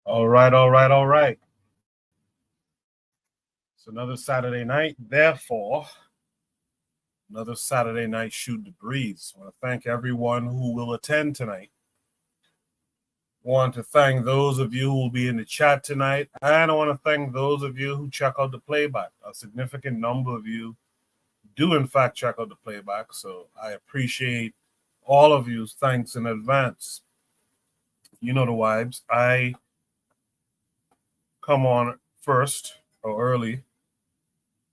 All right. It's another Saturday night. Therefore, another Saturday night Shoot the Breeze. I want to thank everyone who will attend tonight. I want to thank those of you who will be in the chat tonight. And I want to thank those of you who check out the playback. A significant number of you do, in fact, check out the playback. So I appreciate all of you. Thanks in advance. You know the vibes. I come on first or early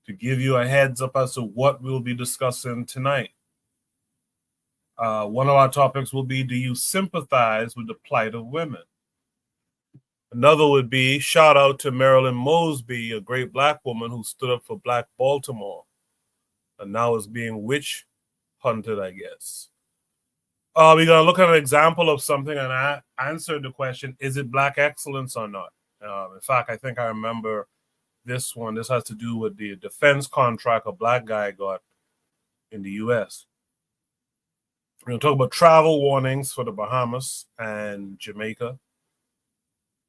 to give you a heads up as to what we'll be discussing tonight. One of our topics will be, do you sympathize with the plight of women? Another would be, shout out to Marilyn Mosby, a great black woman who stood up for Black Baltimore and now is being witch hunted, I guess. We're going to look at an example of something, and I answered the question, is it black excellence or not? In fact, I think I remember this one. This has to do with the defense contract a black guy got in the U.S. We're going to talk about travel warnings for the Bahamas and Jamaica.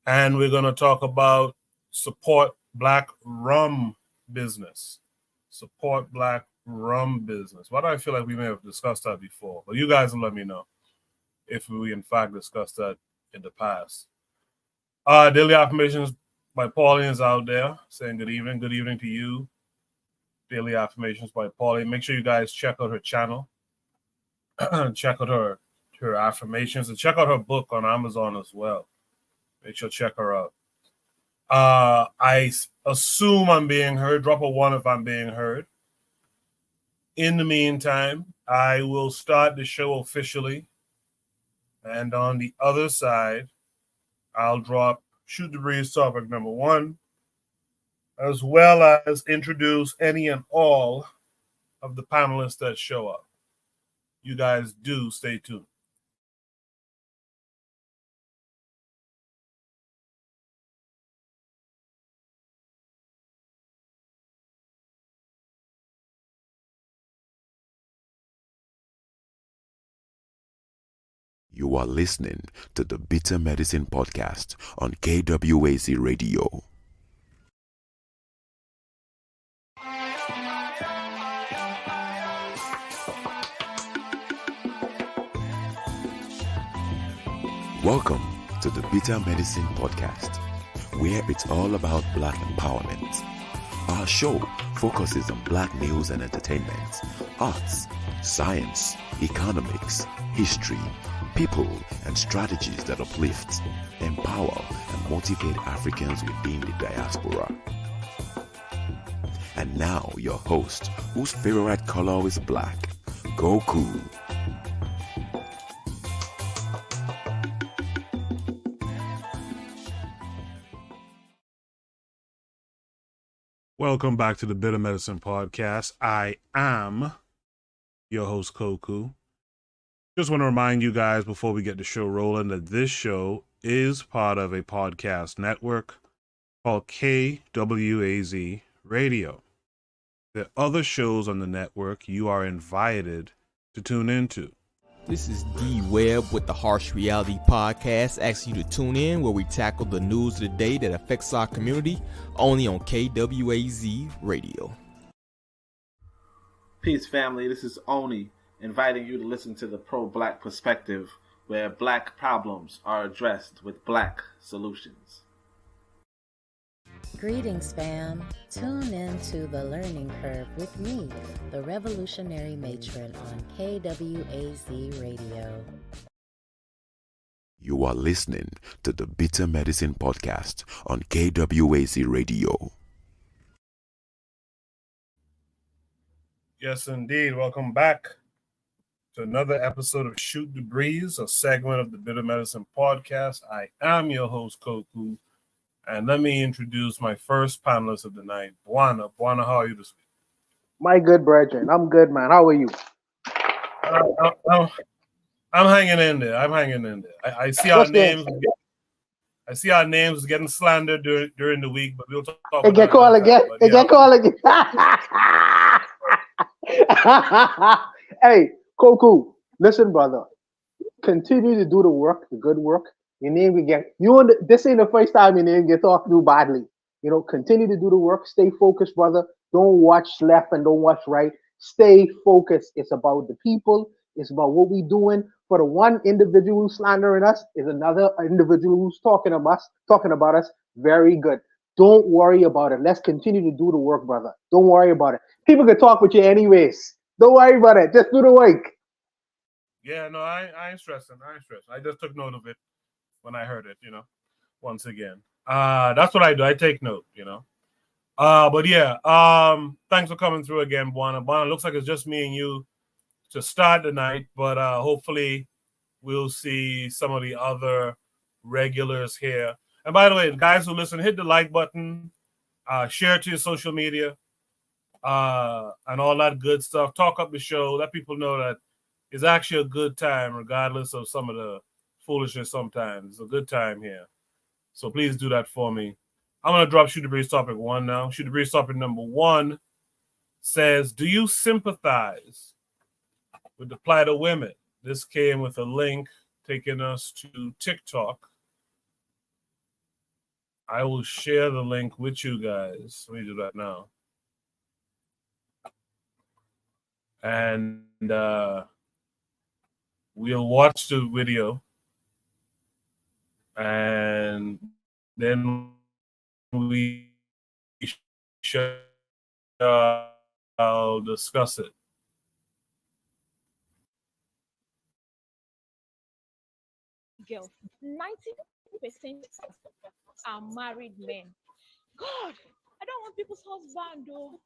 And we're going to talk about support black rum business. Support black rum business. Why do I feel like we may have discussed that before? But you guys will let me know if we in fact discussed that in the past. Daily affirmations by Pauline is out there saying good evening. Good evening to you. Daily affirmations by Pauline. Make sure you guys check out her channel. Check out her affirmations and check out her book on Amazon as well. Make sure to check her out. I assume I'm being heard. Drop a 1 if I'm being heard. In the meantime, I will start the show officially. And on the other side, I'll drop Shoot the Breeze topic number 1, as well as introduce any and all of the panelists that show up. You guys do stay tuned. You are listening to the Bitter Medicine Podcast on KWAZ Radio. Welcome to the Bitter Medicine Podcast, where it's all about black empowerment. Our show focuses on black news and entertainment, arts, science, economics, history, people, and strategies that uplift, empower, and motivate Africans within the diaspora. And now your host, whose favorite color is black, Goku. Welcome back to the Bitter Medicine Podcast. I am your host, Koku. Just want to remind you guys before we get the show rolling that this show is part of a podcast network called KWAZ Radio. There are other shows on the network you are invited to tune into. This is D Webb with the Harsh Reality Podcast, asking you to tune in where we tackle the news of the day that affects our community, only on KWAZ Radio. Peace, family. This is Oni, inviting you to listen to the Pro-Black Perspective, where black problems are addressed with black solutions. Greetings, fam. Tune in to The Learning Curve with me, the Revolutionary Matron on KWAZ Radio. You are listening to the Bitter Medicine Podcast on KWAZ Radio. Yes, indeed. Welcome back to another episode of Shoot the Breeze, a segment of the Bitter Medicine Podcast. I am your host, Koku. And let me introduce my first panelist of the night, Buana. Buana, how are you this week? My good brethren, I'm good, man. How are you? I'm hanging in there. I see our names. I see our names getting slandered during the week, but we'll talk about it. Get called again. It get called again. Hey, Koku, listen, brother. Continue to do the work, the good work. Your name will get you. This ain't the first time your name get talked to badly. Continue to do the work. Stay focused, brother. Don't watch left and don't watch right. Stay focused. It's about the people. It's about what we doing. For the one individual who's slandering us is another individual who's talking about us. Very good. Don't worry about it. Let's continue to do the work, brother. Don't worry about it. People can talk with you anyways. Don't worry about it. Just do the work. Yeah, no, I ain't stressing. I ain't stressing. I just took note of it when I heard it, once again. That's what I do. I take note, But yeah, thanks for coming through again, Buana. Buana, looks like it's just me and you to start the night, but hopefully we'll see some of the other regulars here. And by the way, guys who listen, hit the like button, share it to your social media, and all that good stuff. Talk up the show. Let people know that it's actually a good time, regardless of some of the foolishness sometimes. It's a good time here. So please do that for me. I'm going to drop Shoot the Breeze topic 1 now. Shoot the Breeze topic number 1 says, do you sympathize with the plight of women? This came with a link taking us to TikTok. I will share the link with you guys. Let me do that now. And we'll watch the video. And then we shall discuss it. Girl, 90% are married men. God, I don't want people's husband though.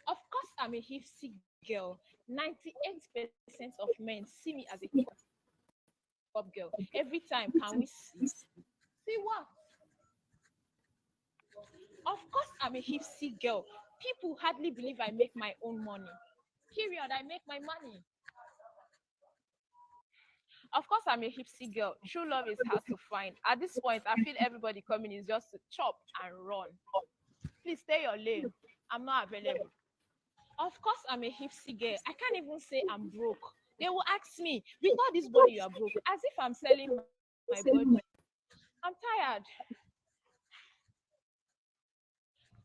Of course, I'm a hipsy girl. 98% of men see me as a pop girl. Every time, can we see? See what? Of course, I'm a hipsy girl. People hardly believe I make my own money. Period, I make my money. Of course, I'm a hipsy girl. True love is hard to find. At this point, I feel everybody coming is just to chop and run. Please stay your lane. I'm not available. Of course, I'm a hipsy girl. I can't even say I'm broke. They will ask me, with all this body, you are broke. As if I'm selling my body. I'm tired.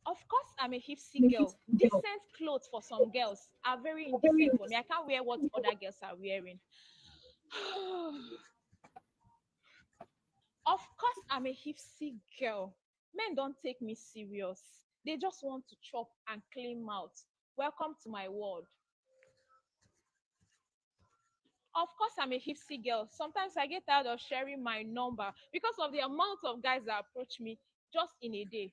Of course, I'm a hipsy girl. Decent clothes for some girls are very indecent for me. I can't wear what other girls are wearing. Of course, I'm a hipsy girl. Men don't take me serious. They just want to chop and clean mouth. Welcome to my world. Of course, I'm a hipsy girl. Sometimes I get tired of sharing my number because of the amount of guys that approach me just in a day.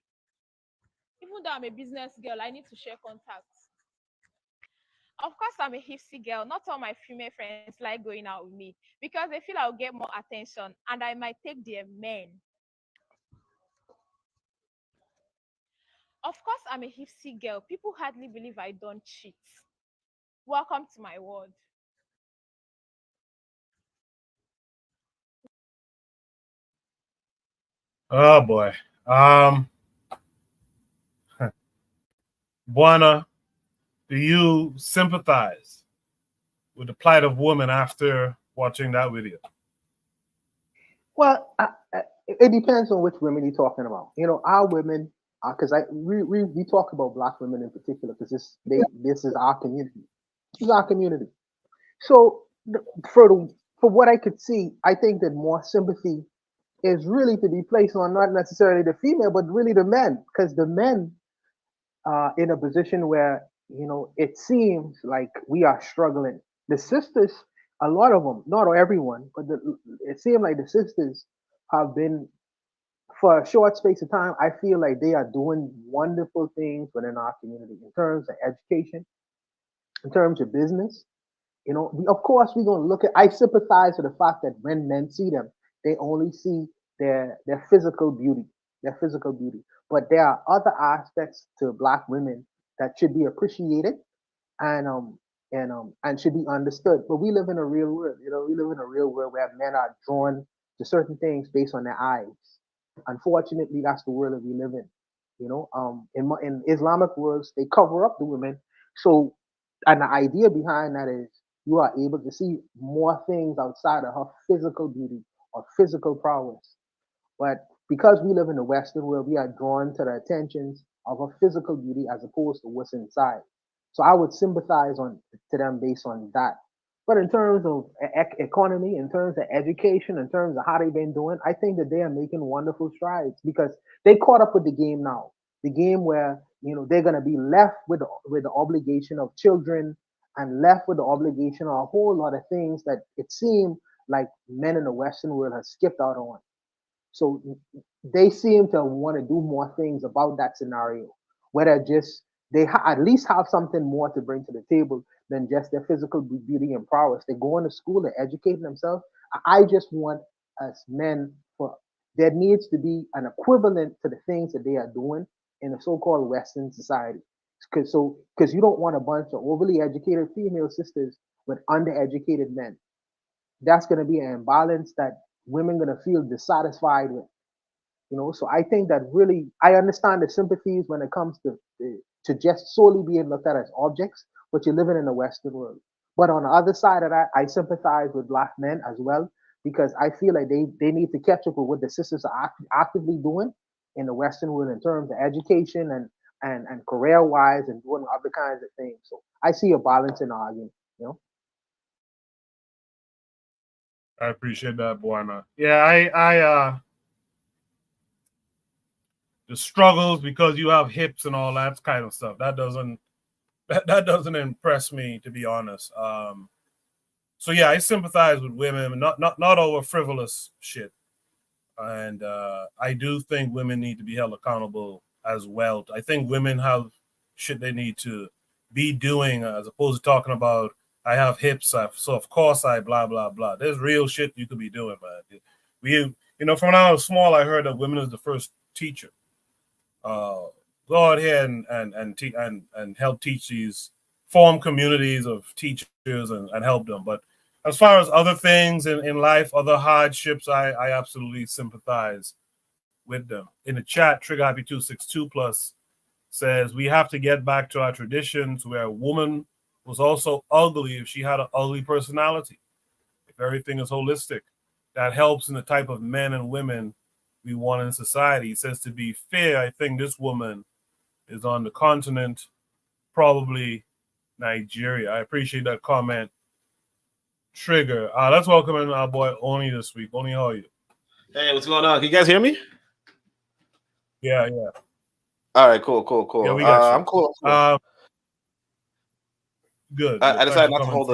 Even though I'm a business girl, I need to share contacts. Of course, I'm a hipsy girl. Not all my female friends like going out with me because they feel I'll get more attention and I might take their men. Of course, I'm a hipsy girl. People hardly believe I don't cheat. Welcome to my world. Oh boy. Buana, do you sympathize with the plight of women after watching that video? Well, it depends on which women you're talking about. Our women, because we talk about black women in particular, because this is our community. This is our community. So for what I could see, I think that more sympathy is really to be placed on not necessarily the female, but really the men, because the men are in a position where it seems like we are struggling. The sisters, a lot of them, not everyone, but it seems like the sisters have been for a short space of time. I feel like they are doing wonderful things within our community in terms of education, in terms of business. Of course, we're going to look at. I sympathize with the fact that when men see them, they only see their physical beauty, their physical beauty. But there are other aspects to black women that should be appreciated and should be understood. But we live in a real world. We live in a real world where men are drawn to certain things based on their eyes. Unfortunately, that's the world that we live in. In Islamic worlds, they cover up the women. So, and the idea behind that is you are able to see more things outside of her physical beauty or physical prowess. But because we live in the Western world, we are drawn to the attentions of her physical beauty as opposed to what's inside. So I would sympathize on to them based on that. But in terms of economy, in terms of education, in terms of how they've been doing, I think that they are making wonderful strides because they caught up with the game now. The game where they're gonna be left with the obligation of children and left with the obligation of a whole lot of things that it seemed like men in the Western world have skipped out on. So they seem to want to do more things about that scenario, whether just at least have something more to bring to the table than just their physical beauty and prowess. They're going to school, they're educating themselves. I just want as men for there needs to be an equivalent to the things that they are doing in a so-called Western society. Because you don't want a bunch of overly educated female sisters with undereducated men. That's going to be an imbalance that women going to feel dissatisfied with. So I think that really I understand the sympathies when it comes to just solely being looked at as objects, but you're living in the Western world. But on the other side of that, I sympathize with black men as well because I feel like they need to catch up with what the sisters are actively doing in the Western world in terms of education and career wise and doing other kinds of things. So I see a balance in the argument. I appreciate that, Buana. Yeah, I the struggles because you have hips and all that kind of stuff. That doesn't impress me, to be honest. So yeah, I sympathize with women, not over frivolous shit, and I do think women need to be held accountable as well. I think women have shit they need to be doing as opposed to talking about I have hips, so of course I blah blah blah. There's real shit you could be doing, man. From when I was small, I heard that women is the first teacher. Go out here and help teach these form communities of teachers and help them. But as far as other things in life, other hardships, I absolutely sympathize with them. In the chat, Trigger Happy 262 Plus says we have to get back to our traditions where a woman was also ugly if she had an ugly personality. If everything is holistic, that helps in the type of men and women we want in society. He says, to be fair, I think this woman is on the continent, probably Nigeria. I appreciate that comment, Trigger. Let's welcome in our boy Oni this week. Oni, how are you? Hey, what's going on? Can you guys hear me? Yeah. All right, cool. Yeah, we got you. I'm cool. Good. I decided not to hold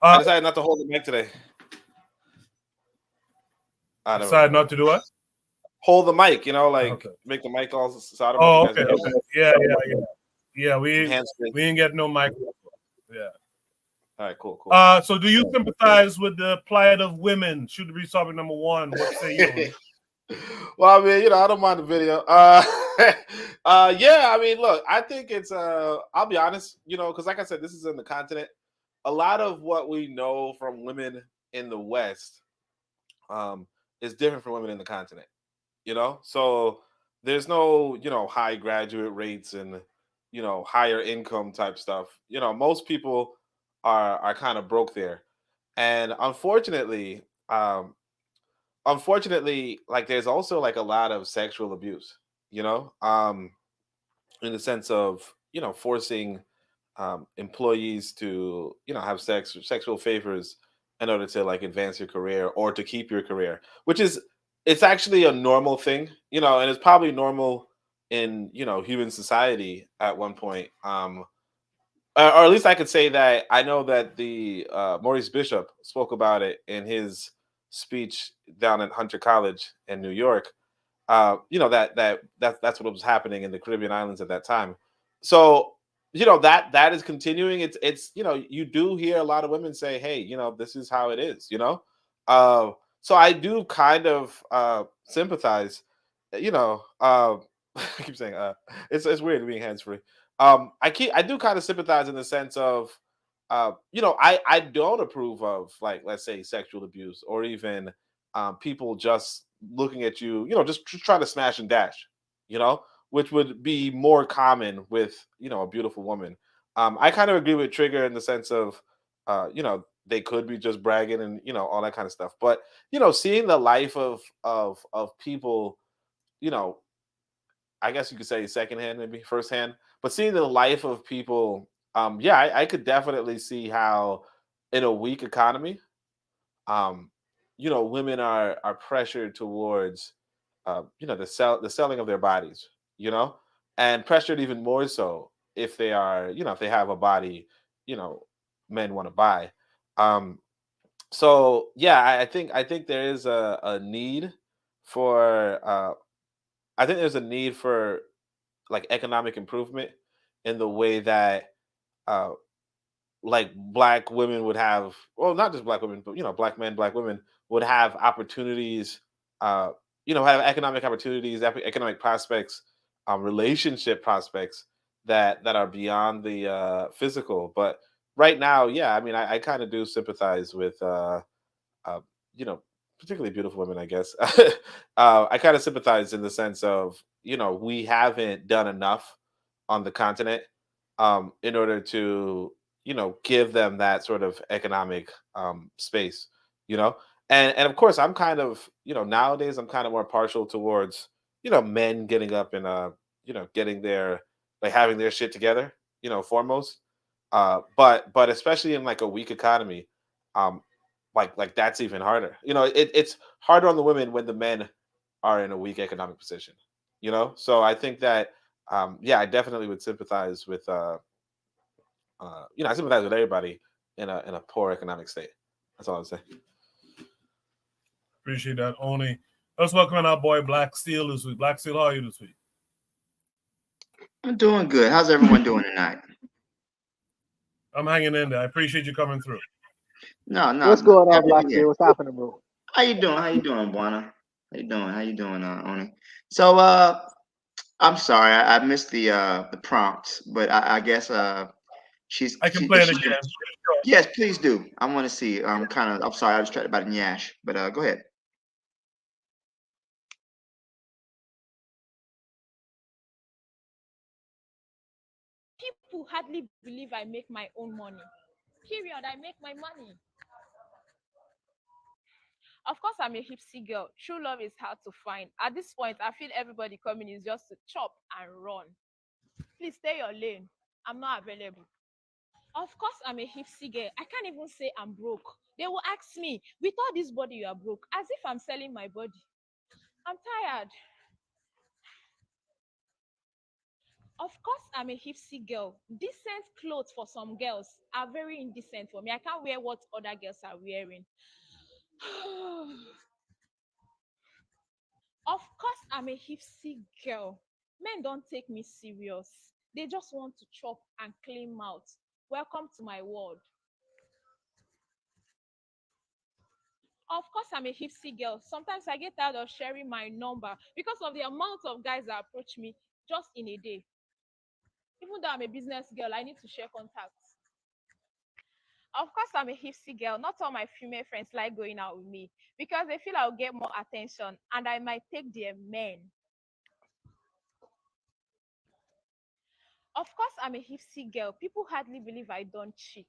I decided not to hold the mic today. Decided not to do what? Hold the mic, make the mic all solid. Oh, okay. Yeah. We didn't get no mic. Yeah. All right, cool. So do you sympathize with the plight of women? Should be topic number one. What say you? Well, I mean, I don't mind the video. Yeah, I mean, look, I think it's I'll be honest, because like I said, this is in the continent. A lot of what we know from women in the West is different from women in the continent. So there's no high graduate rates and higher income type stuff. Most people are kind of broke there, and unfortunately like there's also like a lot of sexual abuse, in the sense of forcing employees to have sexual favors in order to like advance your career or to keep your career, which is it's actually a normal thing, and it's probably normal in human society at one point, or at least I could say that I know that the Maurice Bishop spoke about it in his speech down at Hunter College in New York. That's what was happening in the Caribbean islands at that time. So that is continuing. It's you do hear a lot of women say, hey, this is how it is. So I do kind of sympathize. I keep saying it's weird being hands free. I do kind of sympathize in the sense of I don't approve of, like, let's say, sexual abuse or even people just looking at you, just trying to smash and dash, which would be more common with a beautiful woman. I kind of agree with Trigger in the sense of they could be just bragging and all that kind of stuff. But seeing the life of people, you know, I guess you could say secondhand, maybe firsthand, but seeing the life of people, yeah, I could definitely see how in a weak economy, um, women are pressured towards, the selling of their bodies, and pressured even more so if they are, if they have a body, you know, men want to buy. Um, so yeah, I think there is a need for, I think there's a need for like economic improvement in the way that, uh, like black women would have, well, not just black women, but black men, black women would have opportunities, uh have economic opportunities, economic prospects, relationship prospects that are beyond the physical. But right now, yeah, I mean, I kind of do sympathize with, uh you know particularly beautiful women, I guess. I kind of sympathize in the sense of, we haven't done enough on the continent, in order to, give them that sort of economic, space, you know. And of course, I'm kind of, nowadays I'm kind of more partial towards, men getting up and, getting their, like, having their shit together, foremost. But especially in like a weak economy, um, like that's even harder. It's harder on the women when the men are in a weak economic position. So I think that, yeah, I definitely would sympathize with, I sympathize with everybody in a poor economic state. That's all I would say. Appreciate that, Oni. Let's welcome in our boy Black Steel this week. Black Steel, how are you this week? I'm doing good. How's everyone doing tonight? I'm hanging in there. I appreciate you coming through. No, What's going on, happy to Black be Steel? here. What's happening, bro? How you doing? How you doing, Buana? How you doing, Oni? So, I'm sorry, I missed the prompts, but I guess I can if play it she's again. yes, please do. I want to see. I'm sorry, I was distracted by the Nyash, but go ahead. People hardly believe I make my own money. Period. I make my money. Of course, I'm a hipsy girl. True love is hard to find. At this point, I feel everybody coming is just to chop and run. Please stay your lane. I'm not available. Of course, I'm a hipsy girl. I can't even say I'm broke. They will ask me, with all this body, you are broke, as if I'm selling my body. I'm tired. Of course, I'm a hipsy girl. Decent clothes for some girls are very indecent for me. I can't wear what other girls are wearing. Of course, I'm a hipsy girl. Men don't take me serious. They just want to chop and clean mouth. Welcome to my world. Of course, I'm a hipsy girl. Sometimes I get tired of sharing my number because of the amount of guys that approach me just in a day. Even though I'm a business girl, I need to share contacts. Of course, I'm a hipsy girl. Not all my female friends like going out with me because they feel I'll get more attention and I might take their men. Of course, I'm a hipsy girl. People hardly believe I don't cheat.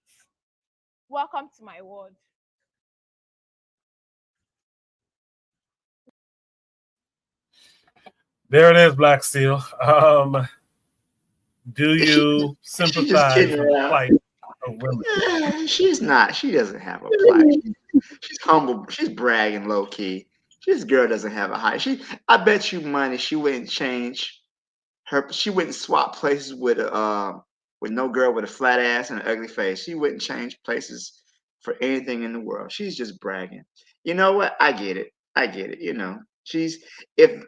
Welcome to my world. There it is, Black Steel. Do you She's just kidding sympathize with the around. plight of women? She's not. She doesn't have a plight. She's humble. She's bragging low key. This girl doesn't have a height. I bet you money she wouldn't change her. She wouldn't swap places with no girl with a flat ass and an ugly face. She wouldn't change places for anything in the world. She's just bragging. You know what? I get it. I get it. She's if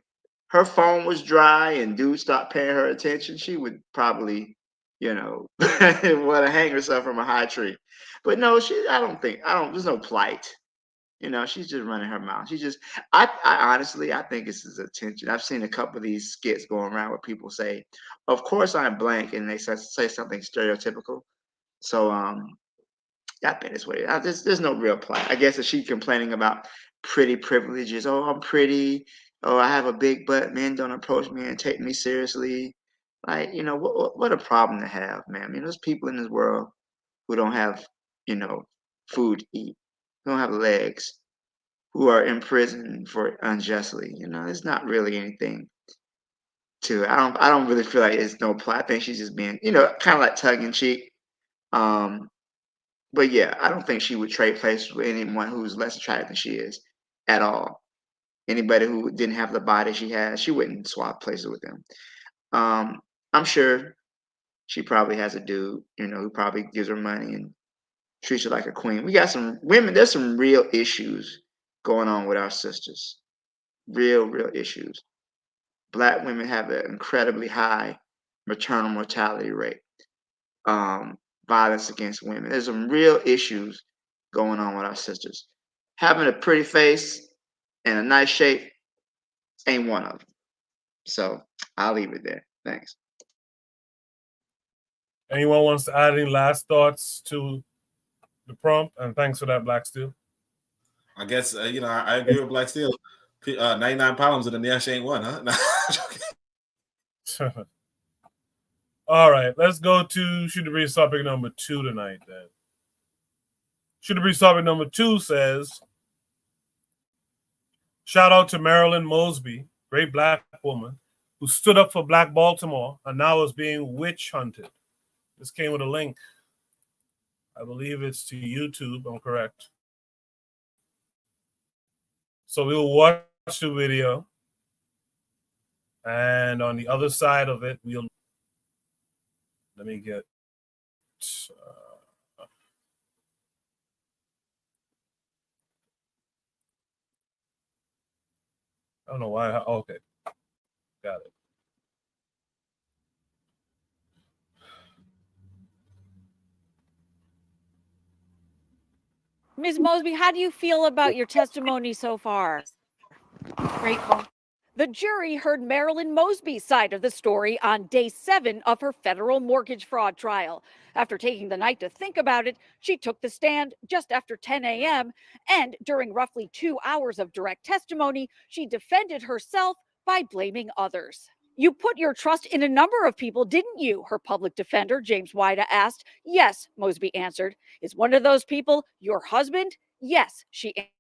her phone was dry and dudes stopped paying her attention, she would probably, want to hang herself from a high tree. But no, I don't. There's no plight. She's just running her mouth. I honestly, I think this is attention. I've seen a couple of these skits going around where people say, "Of course I'm blank," and they say something stereotypical. So, I think it's what it is. There's no real plight. I guess if she's complaining about pretty privileges, oh, I'm pretty, oh, I have a big butt, men don't approach me and take me seriously. Like, what a problem to have, man. I mean, there's people in this world who don't have food to eat, who don't have legs, who are in prison for unjustly. It's not really anything to it. I don't really feel like it's no plot. I think she's just being, kind of like tongue in cheek. But yeah, I don't think she would trade places with anyone who's less attractive than she is at all. Anybody who didn't have the body she has, she wouldn't swap places with them. I'm sure she probably has a dude, who probably gives her money and treats her like a queen. We got some women. There's some real issues going on with our sisters. Real issues. Black women have an incredibly high maternal mortality rate. Violence against women. There's some real issues going on with our sisters. Having a pretty face and a nice shape ain't one of them. So I'll leave it there. Thanks. Anyone wants to add any last thoughts to the prompt? And thanks for that, Black Steel. I guess I agree with Black Steel. 99 pounds and the Nash ain't one, huh? All right, let's go to Shoot the Breeze topic number 2 tonight then. Shoot the Breeze topic number 2 says, shout out to Marilyn Mosby, great Black woman, who stood up for Black Baltimore and now is being witch hunted. This came with a link. I believe it's to YouTube, I'm correct. So we'll watch the video. And on the other side of it, let me get... I don't know why. Okay. Got it. Ms. Mosby, how do you feel about your testimony so far? Grateful. The jury heard Marilyn Mosby's side of the story on day 7 of her federal mortgage fraud trial. After taking the night to think about it, she took the stand just after 10 a.m. And during roughly 2 hours of direct testimony, she defended herself by blaming others. You put your trust in a number of people, didn't you? Her public defender, James Wida, asked. Yes, Mosby answered. Is one of those people your husband? Yes, she answered.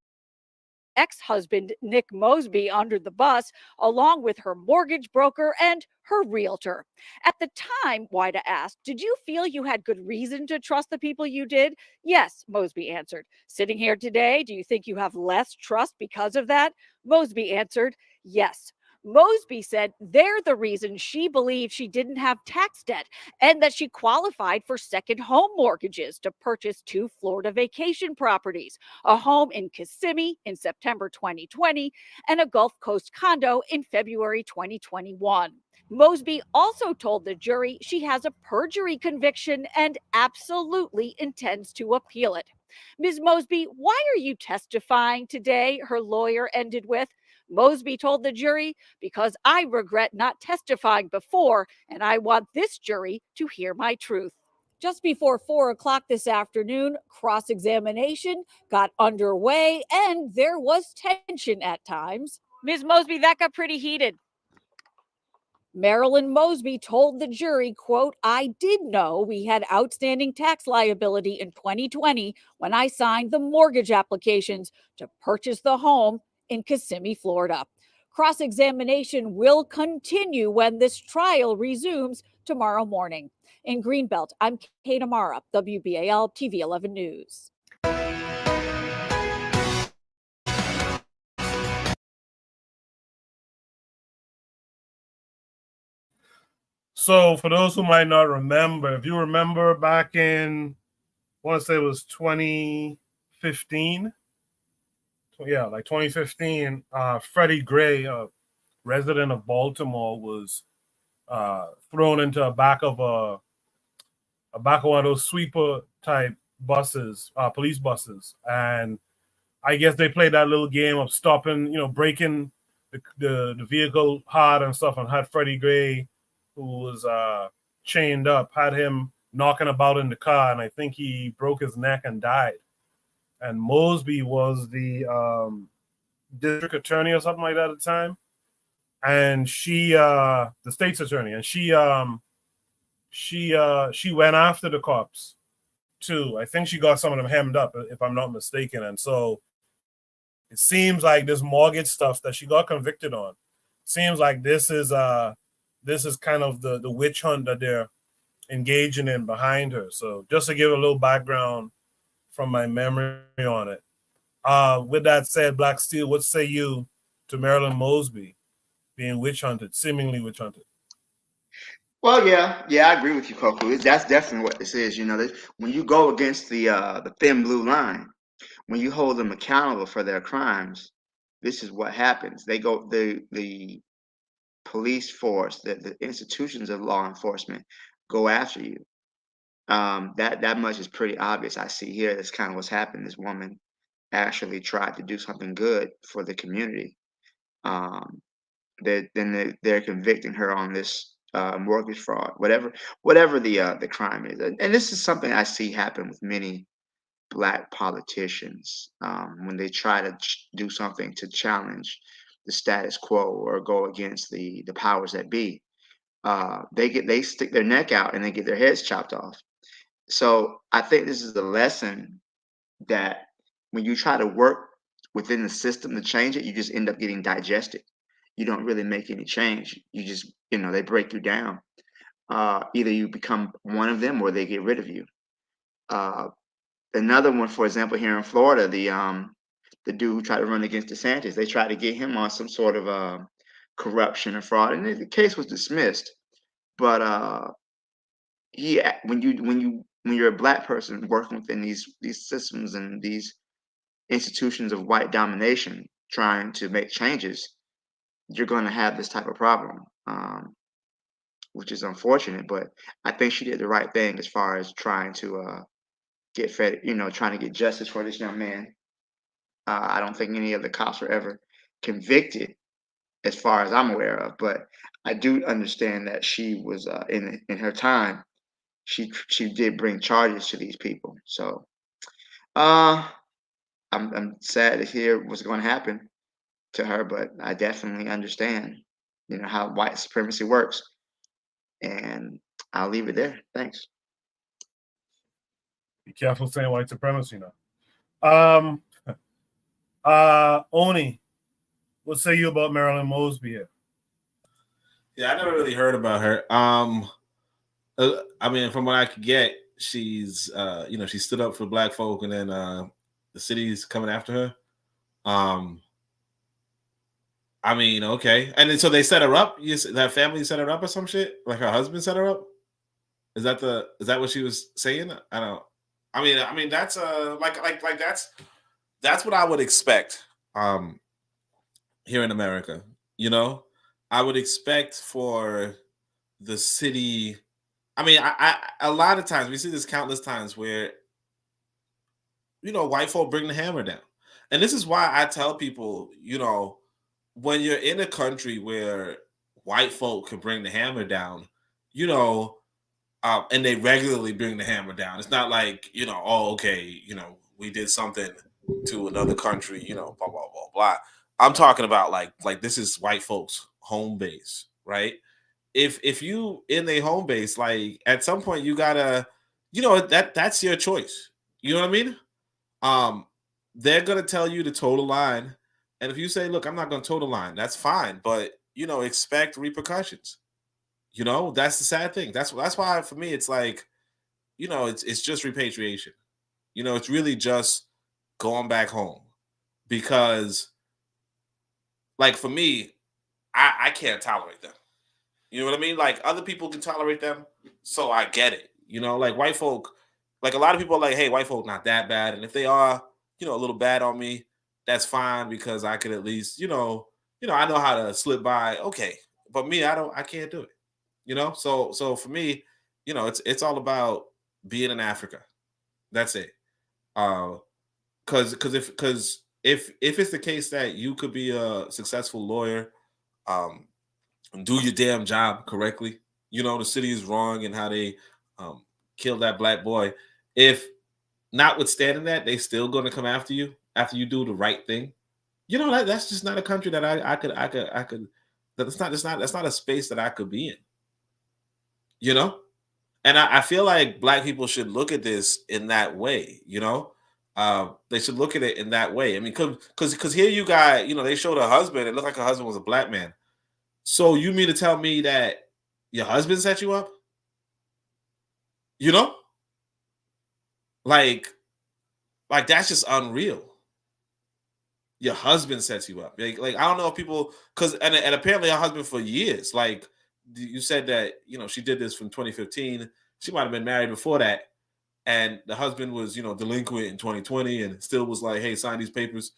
Ex-husband Nick Mosby under the bus, along with her mortgage broker and her realtor. At the time, Wida asked, did you feel you had good reason to trust the people you did? Yes, Mosby answered. Sitting here today, do you think you have less trust because of that? Mosby answered, yes. Mosby said they're the reason she believed she didn't have tax debt and that she qualified for second home mortgages to purchase 2 Florida vacation properties, a home in Kissimmee in September 2020 and a Gulf Coast condo in February 2021. Mosby also told the jury she has a perjury conviction and absolutely intends to appeal it. Ms. Mosby, why are you testifying today? Her lawyer ended with. Mosby told the jury, because I regret not testifying before, and I want this jury to hear my truth. Just before 4 o'clock this afternoon, cross-examination got underway, and there was tension at times. Ms. Mosby, that got pretty heated. Marilyn Mosby told the jury, quote, I did know we had outstanding tax liability in 2020 when I signed the mortgage applications to purchase the home in Kissimmee, Florida. Cross-examination will continue when this trial resumes tomorrow morning. In Greenbelt, I'm Kate Amara, WBAL TV 11 News. So for those who might not remember, if you remember back in, I want to say it was 2015. Yeah, like 2015, Freddie Gray, a resident of Baltimore, was thrown into a back of one of those sweeper type buses, police buses, and I guess they played that little game of stopping, breaking the vehicle hard and stuff, and had Freddie Gray, who was chained up, had him knocking about in the car, and I think he broke his neck and died. And Mosby was the district attorney or something like that at the time, and she, the state's attorney, and she went after the cops too. I think she got some of them hemmed up, if I'm not mistaken. And so it seems like this mortgage stuff that she got convicted on seems like this is kind of the witch hunt that they're engaging in behind her. So just to give a little background from my memory on it. With that said, Black Steel, what say you to Marilyn Mosby being witch hunted, seemingly witch hunted? Well, yeah, I agree with you, Coco. That's definitely what this is. You know, when you go against the thin blue line, when you hold them accountable for their crimes, this is what happens. They go the police force, the institutions of law enforcement go after you. That much is pretty obvious. I see here that's kind of what's happened. This woman actually tried to do something good for the community. They're convicting her on this mortgage fraud, whatever the crime is, and this is something I see happen with many Black politicians when they try to do something to challenge the status quo or go against the powers that be. They stick their neck out and they get their heads chopped off. So I think this is a lesson that when you try to work within the system to change it, you just end up getting digested. You don't really make any change. You just, they break you down. Either you become one of them or they get rid of you. Another one, for example, here in Florida, the dude who tried to run against DeSantis, they tried to get him on some sort of corruption and fraud, and the case was dismissed. But when you're a Black person working within these systems and these institutions of white domination, trying to make changes, you're going to have this type of problem, which is unfortunate. But I think she did the right thing as far as trying to get fed, trying to get justice for this young man. I don't think any of the cops were ever convicted, as far as I'm aware of. But I do understand that she was in her time. She did bring charges to these people. So I'm sad to hear what's going to happen to her, but I definitely understand, how white supremacy works. And I'll leave it there. Thanks. Be careful saying white supremacy now. Oni, what say you about Marilyn Mosby here? Yeah, I never really heard about her. I mean, from what I could get, she's she stood up for Black folk, and then the city's coming after her. I mean, okay, and then so they set her up. That family set her up or some shit. Like her husband set her up. Is that what she was saying? I don't. I mean that's like that's what I would expect. Here in America, I would expect for the city. I mean, I a lot of times we see this countless times where white folk bring the hammer down, and this is why I tell people, when you're in a country where white folk can bring the hammer down, and they regularly bring the hammer down. It's not like, oh, okay, we did something to another country, blah, blah, blah, blah. I'm talking about like this is white folks' home base, right? If you in a home base, like at some point you gotta, that's your choice. You know what I mean? They're gonna tell you to toe the line. And if you say, look, I'm not gonna toe the line, that's fine, but expect repercussions. That's the sad thing. That's why for me it's like, it's just repatriation. It's really just going back home. Because like for me, I can't tolerate them. You know what I mean? Like other people can tolerate them, so I get it. Like white folk, like a lot of people are like, hey, white folk not that bad. And if they are, a little bad on me, that's fine because I could at least, I know how to slip by. Okay. But me, I can't do it. So for me, it's all about being in Africa. That's it. Because if it's the case that you could be a successful lawyer, do your damn job correctly, the city is wrong in how they killed that Black boy. If notwithstanding that, they still going to come after you do the right thing. That's just not a country that I could. That's not a space that I could be in. And I feel like Black people should look at this in that way, you know. They should look at it in that way. I mean, because here you got, you know, they showed her husband. It looked like her husband was a Black man. So you mean to tell me that your husband set you up? You know, like that's just unreal. Your husband sets you up. Like I don't know if people, because and apparently her husband for years. Like you said that, you know, she did this from 2015. She might have been married before that, and the husband was, you know, delinquent in 2020 and still was like, hey, sign these papers,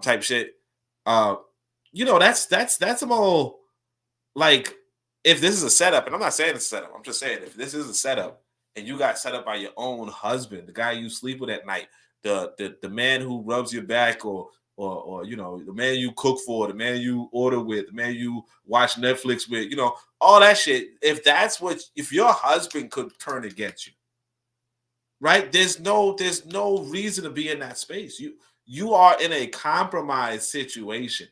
type shit. You know, that's some old, like, if this is a setup, and I'm not saying it's a setup, I'm just saying if this is a setup and you got set up by your own husband, the guy you sleep with at night, the man who rubs your back, or you know, the man you cook for, the man you order with, the man you watch Netflix with, you know, all that shit. If your husband could turn against you, right? There's no reason to be in that space. You are in a compromised situation.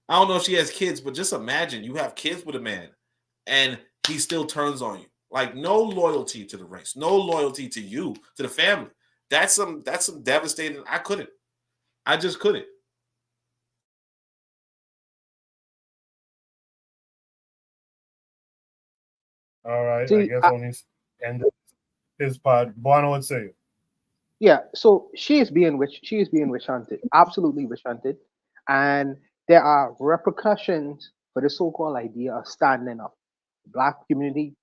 I don't know if she has kids, but just imagine you have kids with a man and he still turns on you. Like, no loyalty to the race, no loyalty to you, to the family. That's some devastating. I just couldn't. All right. See, I guess on his end his pod, Bono would say. yeah, so she is being witch hunted, absolutely witch hunted, and there are repercussions for the so-called idea of standing up, Black community,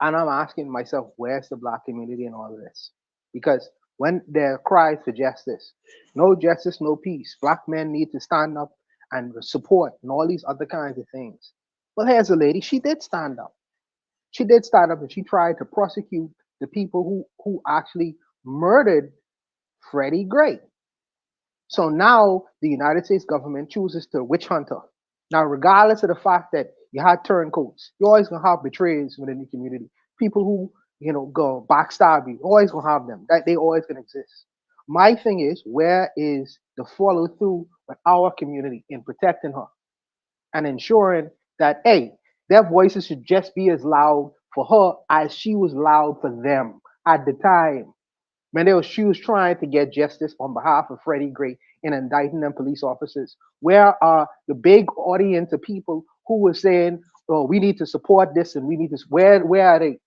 and I'm asking myself, where's the Black community in all of this? Because when there are cries for justice, no peace. Black men need to stand up and support and all these other kinds of things. Well, here's a lady. She did stand up. She did stand up and she tried to prosecute the people who actually murdered Freddie Gray. So now the United States government chooses to witch hunt her. Now, regardless of the fact that you had turncoats, you're always gonna have betrayers within the community. People who, go backstab you, always gonna have them. That they always gonna exist. My thing is, where is the follow through with our community in protecting her and ensuring that, hey, their voices should just be as loud for her as she was loud for them at the time. She was trying to get justice on behalf of Freddie Gray in indicting them police officers. Where are the big audience of people who were saying, "Oh, we need to support this and we need this"? Where are they?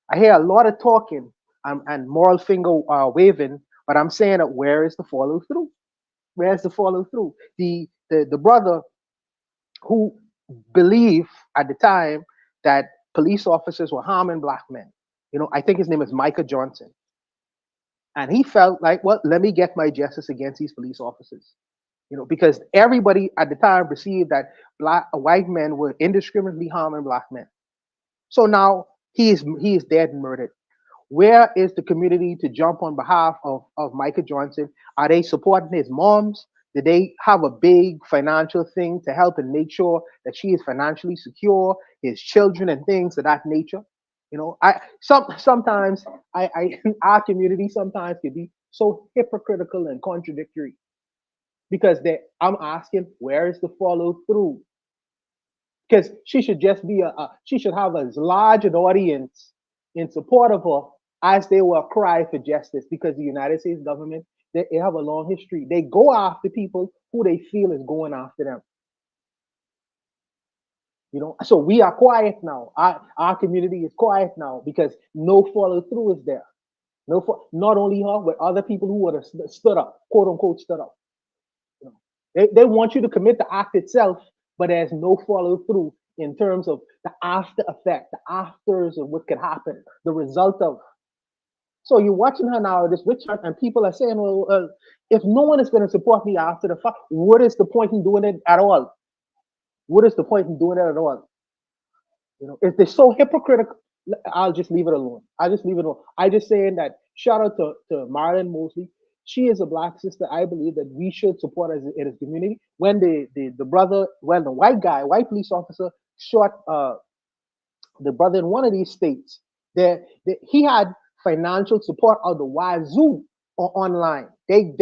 I hear a lot of talking and moral finger waving, but I'm saying that where is the follow through? Where's the follow through? The brother who believed at the time that police officers were harming Black men. I think his name is Micah Johnson. And he felt like, well, let me get my justice against these police officers. Because everybody at the time perceived that white men were indiscriminately harming Black men. So now he is dead and murdered. Where is the community to jump on behalf of Micah Johnson? Are they supporting his moms? Did they have a big financial thing to help and make sure that she is financially secure, his children and things of that nature? Sometimes our community sometimes can be so hypocritical and contradictory because I'm asking, where is the follow through? Because she should just be she should have as large an audience in support of her as they will cry for justice, because the United States government, they have a long history. They go after people who they feel is going after them. So we are quiet now. Our community is quiet now because no follow through is there. Not only her, but other people who would have stood up, quote unquote, stood up. They want you to commit the act itself, but there's no follow through in terms of the after effect, the afters of what could happen, the result of. So you're watching her now, this witch hunt, and people are saying, well, if no one is going to support me after the fact, what is the point in doing it at all? What is the point in doing it at all? If they're so hypocritical, I'll just leave it alone. I just saying that shout out to Marilyn Mosby. She is a Black sister. I believe that we should support as a community. When the white police officer shot the brother in one of these states, he had financial support of the wazoo online. They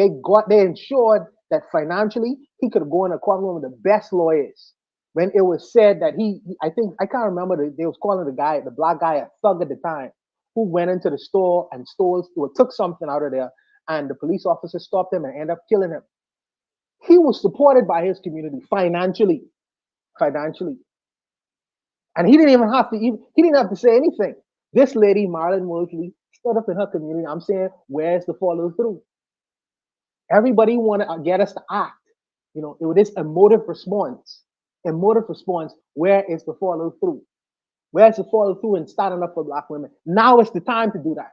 ensured that financially he could go in a courtroom with the best lawyers. when it was said that I think I can't remember they was calling the black guy a thug at the time, who went into the store and took something out of there, and the police officer stopped him and ended up killing him. He was supported by his community financially, and he didn't have to say anything. This lady, Marilyn Mosby, stood up in her community. I'm saying, where's the follow through? Everybody want to get us to act. You know, it was emotive response. Emotive response. Where is the follow through? Where's the follow through in standing up for black women? Now is the time to do that.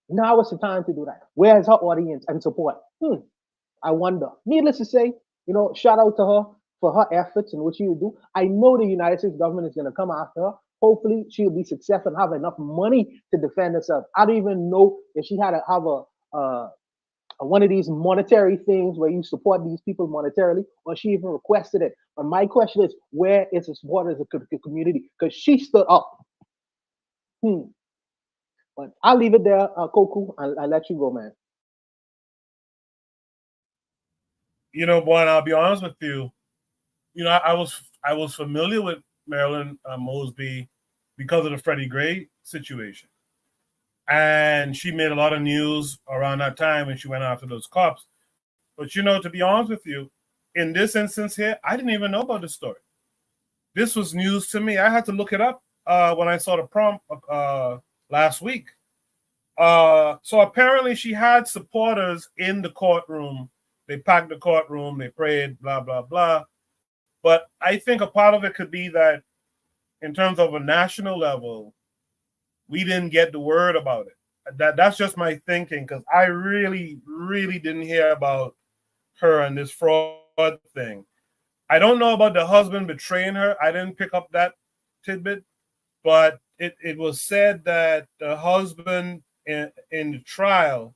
Now is the time to do that. Where's her audience and support? I wonder. Needless to say, you know, shout out to her for her efforts and what she would do. I know the United States government is going to come after her. Hopefully, she'll be successful and have enough money to defend herself. I don't even know if she had to have one of these monetary things where you support these people monetarily, or she even requested it. But my question is, where is the support as a community? Because she stood up. But I'll leave it there, Koku. I'll let you go, man. You know, boy, and I'll be honest with you. You know, I was familiar with Marilyn Mosby because of the Freddie Gray situation, and she made a lot of news around that time when she went after those cops. But you know, to be honest with you, in this instance here, I didn't even know about this story. This was news to me. I had to look it up when I saw the prompt last week. So apparently, she had supporters in the courtroom. They packed the courtroom. They prayed, blah blah blah. But I think a part of it could be that, in terms of a national level, we didn't get the word about it. That's just my thinking, because I really didn't hear about her and this fraud thing. I don't know about the husband betraying her. I didn't pick up that tidbit, but it was said that the husband in the trial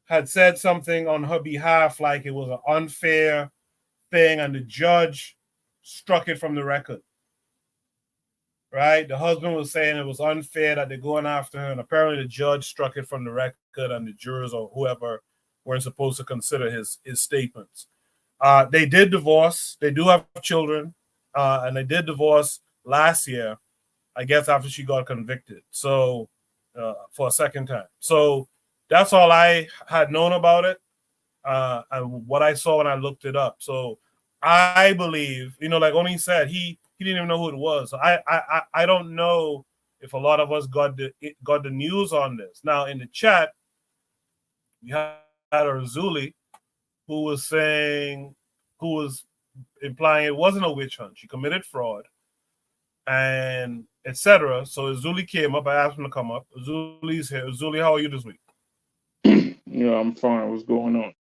had said something on her behalf, like it was an unfair thing, and the judge struck it from the record. Right? The husband was saying it was unfair that they're going after her, and apparently the judge struck it from the record, and the jurors or whoever weren't supposed to consider his statements. They did divorce. They do have children, and they did divorce last year, I guess, after she got convicted. So for a second time. So that's all I had known about it, and what I saw when I looked it up. So I believe, you know, like Oni said, he didn't even know who it was. So I don't know if a lot of us got the news on this. Now in the chat, we had Arzuli, who was implying it wasn't a witch hunt. She committed fraud, and etc. So Azuli came up. I asked him to come up. Azuli's here. Azuli, how are you this week? Yeah, I'm fine. What's going on?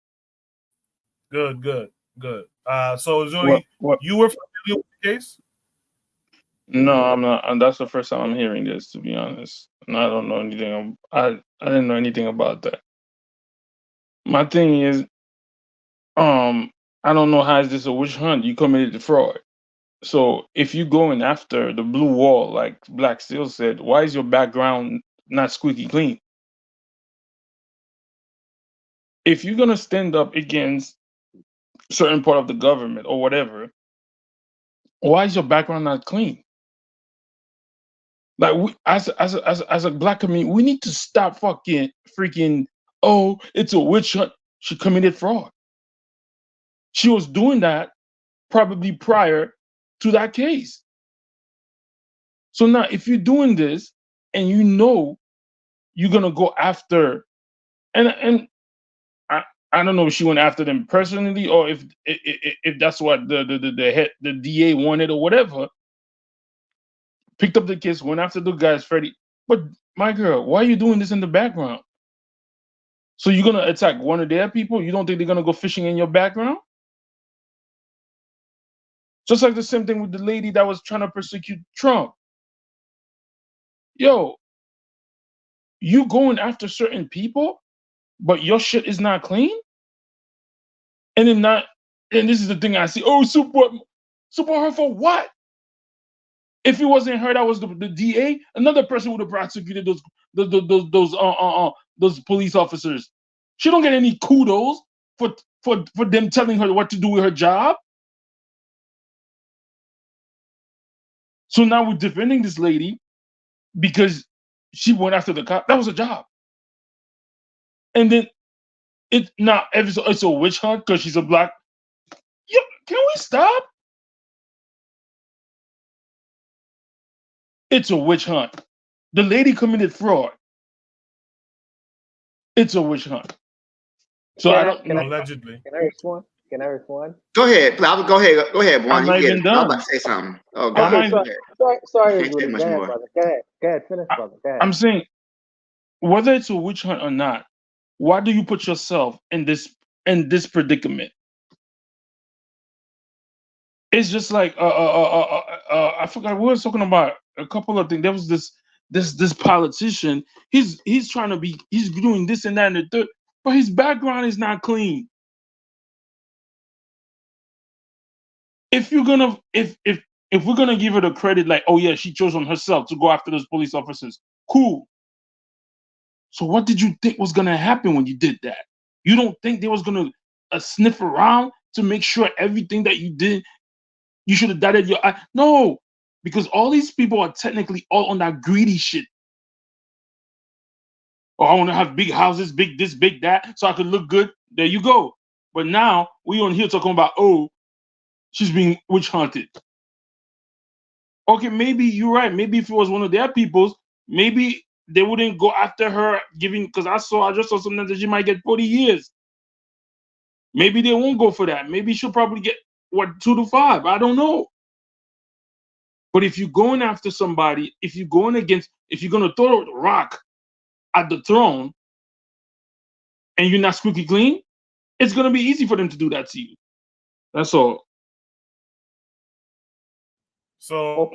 Good. So Azuli, you were familiar with the case? No, I'm not. And that's the first time I'm hearing this, to be honest. And I don't know anything. I didn't know anything about that. My thing is, I don't know how is this a witch hunt. You committed the fraud. So if you going after the blue wall, like Black Steel said, why is your background not squeaky clean? If you're gonna stand up against certain part of the government or whatever, why is your background not clean? Like, we, as a black community, we need to stop freaking. Oh, it's a witch hunt. She committed fraud. She was doing that probably prior to that case. So now, if you're doing this and you know you're gonna go after, and I don't know if she went after them personally or if that's what the DA wanted or whatever. Picked up the case, went after the guys, Freddie. But my girl, why are you doing this in the background? So you're gonna attack one of their people? You don't think they're gonna go fishing in your background? Just like the same thing with the lady that was trying to persecute Trump. Yo, you going after certain people, but your shit is not clean? And then not, and this is the thing I see. Oh, support her for what? If it wasn't her that was the DA, another person would have prosecuted those police officers. She don't get any kudos for them telling her what to do with her job. So now we're defending this lady because she went after the cop. That was a job. And then it's a witch hunt because she's a black. Yeah, can we stop? It's a witch hunt. The lady committed fraud. It's a witch hunt. So I don't know. Allegedly. Can I respond? Can I respond? Go ahead. Go ahead. Go ahead, Juan. I'm You not get even it. I'm about done. to say something. Oh, I'm God. not Go even- ahead. Sorry, Can't say Rudy. much Go ahead, more. brother. Go ahead. Finish, brother. Go ahead. I'm saying whether it's a witch hunt or not, why do you put yourself in this predicament? It's just like I forgot we were talking about a couple of things. There was this politician. He's trying to be he's doing this and that and the third, but his background is not clean. If you're gonna if we're gonna give her the credit, like, oh yeah, she chose on herself to go after those police officers, cool. So what did you think was gonna happen when you did that? You don't think they was gonna sniff around to make sure everything that you did, you should have dotted your eye? No, because all these people are technically all on that greedy shit. Oh, I want to have big houses, big this, big that, so I could look good. There you go. But now we on here talking about, oh, she's being witch hunted. Okay, maybe you're right. Maybe if it was one of their peoples, maybe they wouldn't go after her giving, because I just saw something that she might get 40 years. Maybe they won't go for that. Maybe she'll probably get 2 to 5. I don't know. But if you're going after somebody, if you're gonna throw a rock at the throne and you're not squeaky clean, it's gonna be easy for them to do that to you. That's all. So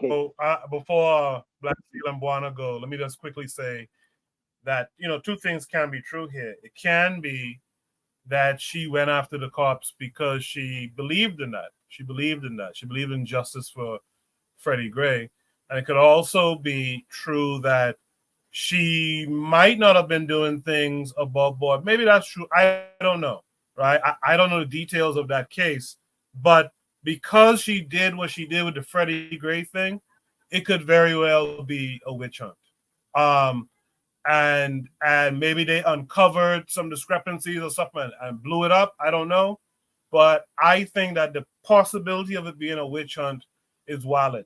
before Black Steel and Buana go, let me just quickly say that, two things can be true here. It can be that she went after the cops because she believed in that. She believed in justice for Freddie Gray. And it could also be true that she might not have been doing things above board. Maybe that's true. I don't know, right? I don't know the details of that case. But because she did what she did with the Freddie Gray thing, it could very well be a witch hunt. And maybe they uncovered some discrepancies or something and blew it up. I don't know. But I think that the possibility of it being a witch hunt is valid.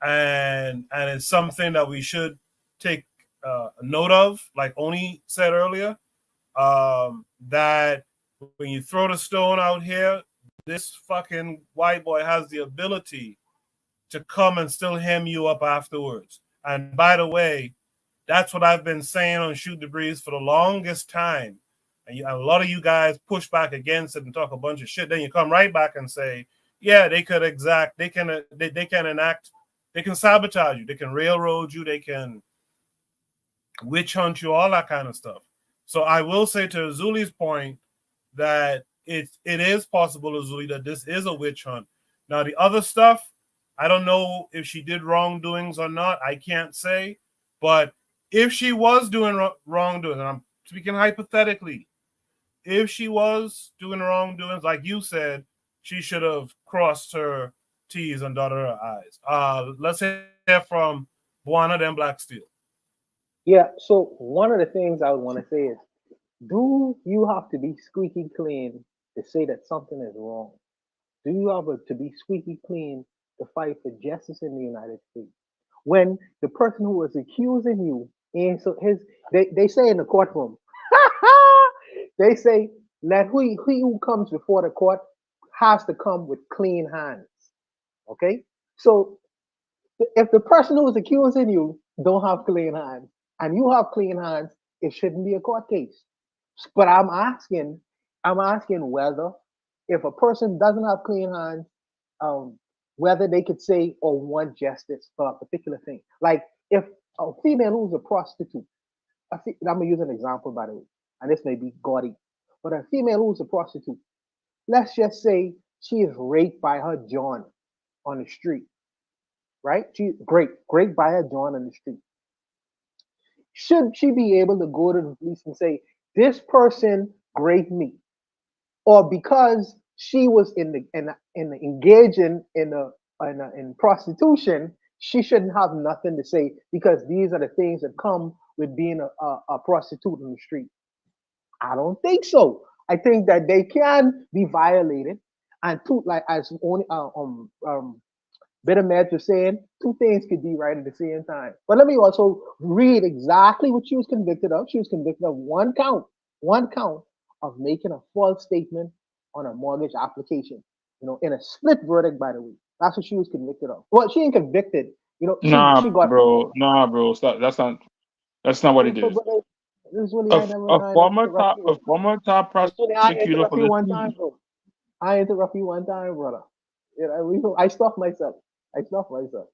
And it's something that we should take note of, like Oni said earlier, that when you throw the stone out here, this fucking white boy has the ability to come and still hem you up afterwards. And by the way, that's what I've been saying on Shoot the Breeze for the longest time. And a lot of you guys push back against it and talk a bunch of shit. Then you come right back and say, yeah, they can enact, they can sabotage you, they can railroad you, they can witch hunt you, all that kind of stuff. So I will say to Azuli's point that it is possible, Azuli, that this is a witch hunt. Now, the other stuff, I don't know if she did wrongdoings or not. I can't say. But if she was doing wrongdoings, and I'm speaking hypothetically, if she was doing wrongdoings, like you said, she should have crossed her T's and dotted her I's. Let's hear from Buana, then Black Steel. Yeah, so one of the things I would want to say is, do you have to be squeaky clean to say that something is wrong? Do you have to be squeaky clean to fight for justice in the United States? When the person who is accusing you, and so they say in the courtroom, they say that he who comes before the court has to come with clean hands. Okay, so if the person who is accusing you don't have clean hands and you have clean hands, it shouldn't be a court case. But I'm asking whether if a person doesn't have clean hands, whether they could say or want justice for a particular thing. Like if a female who's a prostitute, I'm gonna use an example by the way, and this may be gaudy, but a female who's a prostitute, let's just say she is raped by her John on the street, right? She great by her John on the street. Should she be able to go to the police and say, this person raped me? Or because she was engaging in prostitution, she shouldn't have nothing to say because these are the things that come with being a prostitute in the street. I don't think so. I think that they can be violated, and two, like as only Bitter Mad was saying, two things could be right at the same time. But let me also read exactly what she was convicted of. She was convicted of one count of making a false statement on a mortgage application. In a split verdict, by the way. That's what she was convicted of. Well, she ain't convicted. She got. Nah, bro. Stop. That's not what it But is. this is really A, I never a I never former interrupt top a you. former top It's really I prosecutor interrupt for you the one time, city. bro. I interrupt you one time, brother. I stop myself. I stop myself.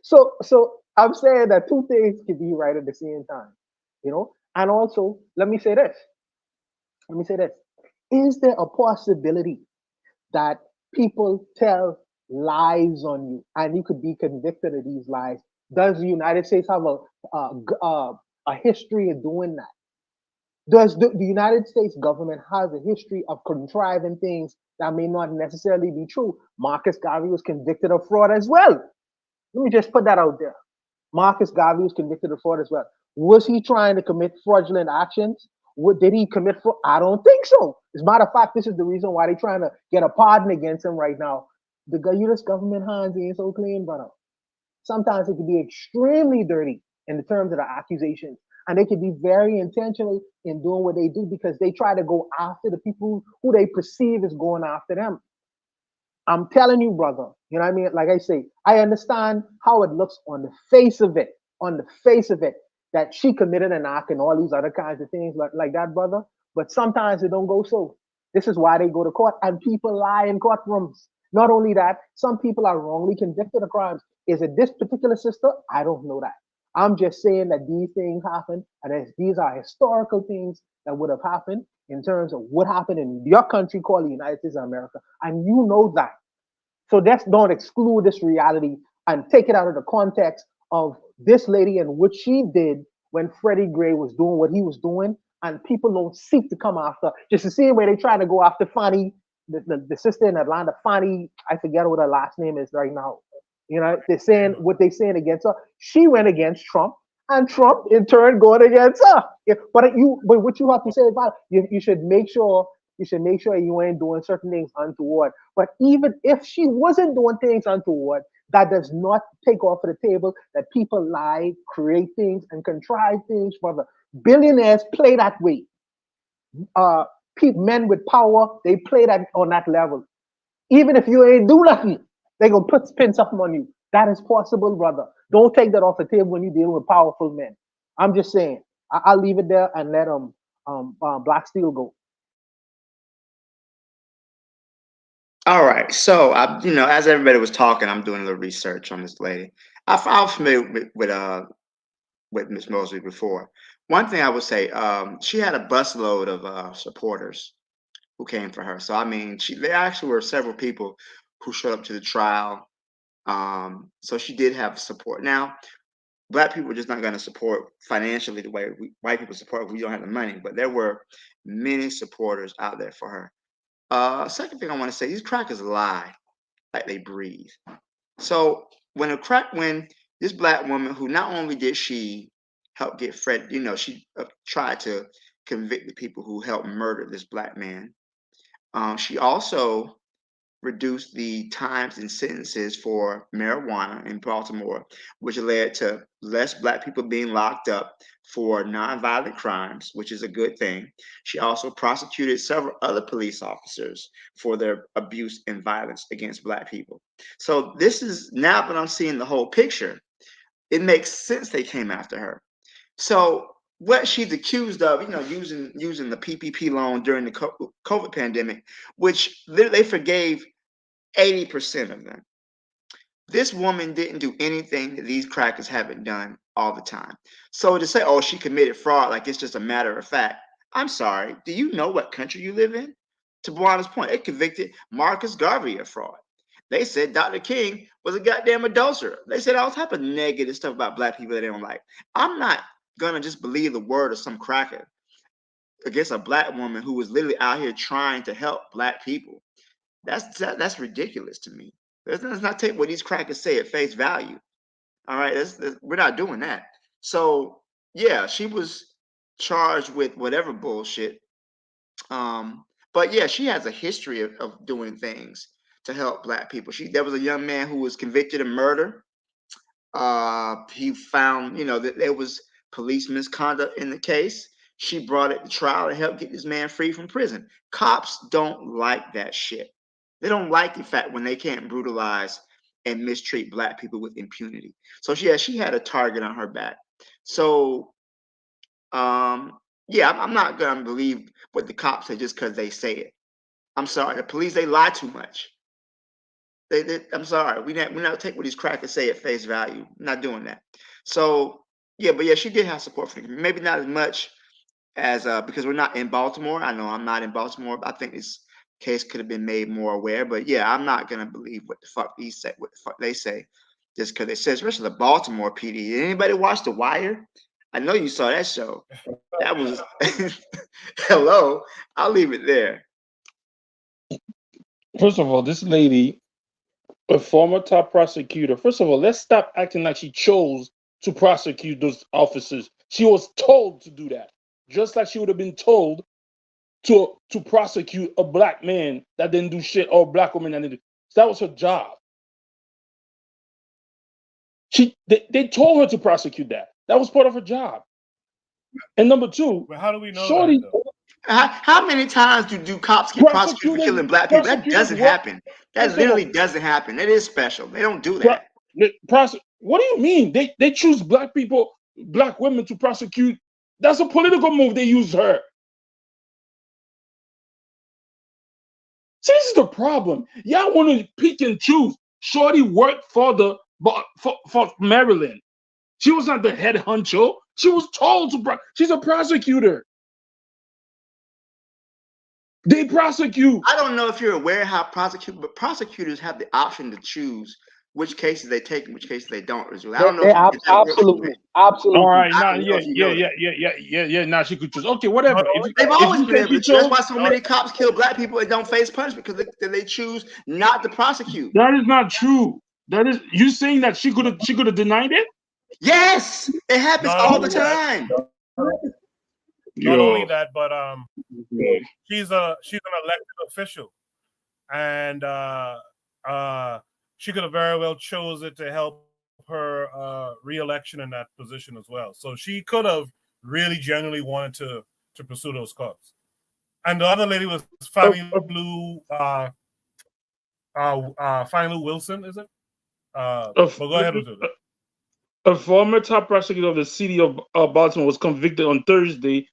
So I'm saying that two things can be right at the same time, And also, let me say this. Let me say this. Is there a possibility that people tell lies on you and you could be convicted of these lies? Does the United States have a history of doing that? Does the United States government has a history of contriving things that may not necessarily be true? Marcus Garvey was convicted of fraud as well. Let me just put that out there. Marcus Garvey was convicted of fraud as well. Was he trying to commit fraudulent actions? Did he commit fraud? I don't think so. As a matter of fact, this is the reason why they're trying to get a pardon against him right now. The U.S. government hands ain't so clean, brother. Sometimes it can be extremely dirty in the terms of the accusations. And they can be very intentional in doing what they do because they try to go after the people who they perceive as going after them. I'm telling you, brother, you know what I mean? Like I say, I understand how it looks on the face of it, that she committed an act and all these other kinds of things like that, brother. But sometimes it don't go so. This is why they go to court and people lie in courtrooms. Not only that, some people are wrongly convicted of crimes. Is it this particular sister? I don't know that. I'm just saying that these things happen and these are historical things that would have happened in terms of what happened in your country called the United States of America. And you know that. So let's don't exclude this reality and take it out of the context of this lady and what she did when Freddie Gray was doing what he was doing. And people don't seek to come after, just the same way they try to go after Fannie, the sister in Atlanta, Fannie, I forget what her last name is right now. They're saying what they're saying against her. She went against Trump, and Trump in turn going against her. But what you have to say about it, you should make sure you ain't doing certain things untoward. But even if she wasn't doing things untoward, that does not take off of the table that people lie, create things, and contrive things. Brother, billionaires play that way. Men with power, they play that on that level. Even if you ain't do nothing, they gonna pin something on you. That is possible, brother. Don't take that off the table when you deal with powerful men. I'm just saying. I'll leave it there and let Black Steel go. All right. So as everybody was talking, I'm doing a little research on this lady. I was familiar with Miss Mosby before. One thing I would say, she had a busload of supporters who came for her. So I mean, there actually were several people who showed up to the trial. So she did have support. Now, Black people are just not going to support financially the way white people support. We don't have the money, but there were many supporters out there for her. Second thing I want to say, these crackers lie like they breathe. So when this Black woman, who not only did she help get Fred, she tried to convict the people who helped murder this Black man. She also reduced the times and sentences for marijuana in Baltimore, which led to less Black people being locked up for nonviolent crimes, which is a good thing. She also prosecuted several other police officers for their abuse and violence against Black people. So this is, now that I'm seeing the whole picture, it makes sense they came after her. So what she's accused of, using the PPP loan during the COVID pandemic, which they forgave 80% of them. This woman didn't do anything that these crackers haven't done all the time. So to say, oh, she committed fraud, like it's just a matter of fact, I'm sorry. Do you know what country you live in? To Buana's point, they convicted Marcus Garvey of fraud. They said Dr. King was a goddamn adulterer. They said all type of negative stuff about Black people that they don't like. I'm not gonna just believe the word of some cracker against a Black woman who was literally out here trying to help Black people. That's ridiculous to me. Let's not take what these crackers say at face value. All right, we're not doing that. So yeah, she was charged with whatever bullshit. But yeah, she has a history of doing things to help Black people. There was a young man who was convicted of murder. He found, that there was police misconduct in the case. She brought it to trial and helped get this man free from prison. Cops don't like that shit. They don't like the fact when they can't brutalize and mistreat Black people with impunity. So yeah, she had a target on her back. So yeah, I'm not gonna believe what the cops say just because they say it. I'm sorry, the police, they lie too much. I'm sorry, we not take what these crackers say at face value. I'm not doing that. So yeah, but yeah, she did have support from the community. Maybe not as much as because we're not in Baltimore. I know I'm not in Baltimore. I think this case could have been made more aware. But yeah, I'm not gonna believe what the fuck they say, just because they say, especially the Baltimore PD. Did anybody watch The Wire? I know you saw that show. That was hello. I'll leave it there. First of all, this lady, a former top prosecutor. First of all, let's stop acting like she chose to prosecute those officers. She was told to do that, just like she would have been told to prosecute a Black man that didn't do shit or a Black woman that didn't do. So that was her job. They told her to prosecute that. That was part of her job. And number two, But how do we know Shorty, that, though? How many times do cops get prosecuted for killing Black people? That doesn't happen. That literally doesn't happen. That is special. They don't do that. What do you mean? They choose Black people, Black women to prosecute. That's a political move. They use her. See, this is the problem. Y'all want to pick and choose. Shorty worked for for Maryland. She was not the head honcho. She was told to. She's a prosecutor. They prosecute. I don't know if you're aware how prosecutors have the option to choose which cases they take and which cases they don't. I don't know. Absolutely. All right, now, yeah. Now she could choose. Okay, whatever. They've always been able to choose. That's why so many cops kill Black people and don't face punishment because they choose not to prosecute. That is not true. That is you saying that she could have denied it? Yes, it happens all the time. Not only that, but she's an elected official, and she could have very well chose it to help her re-election in that position as well. So she could have really genuinely wanted to pursue those cause. And the other lady was Fannie Lou Wilson, is it? But go ahead with it. A former top prosecutor of the city of Baltimore was convicted on Thursday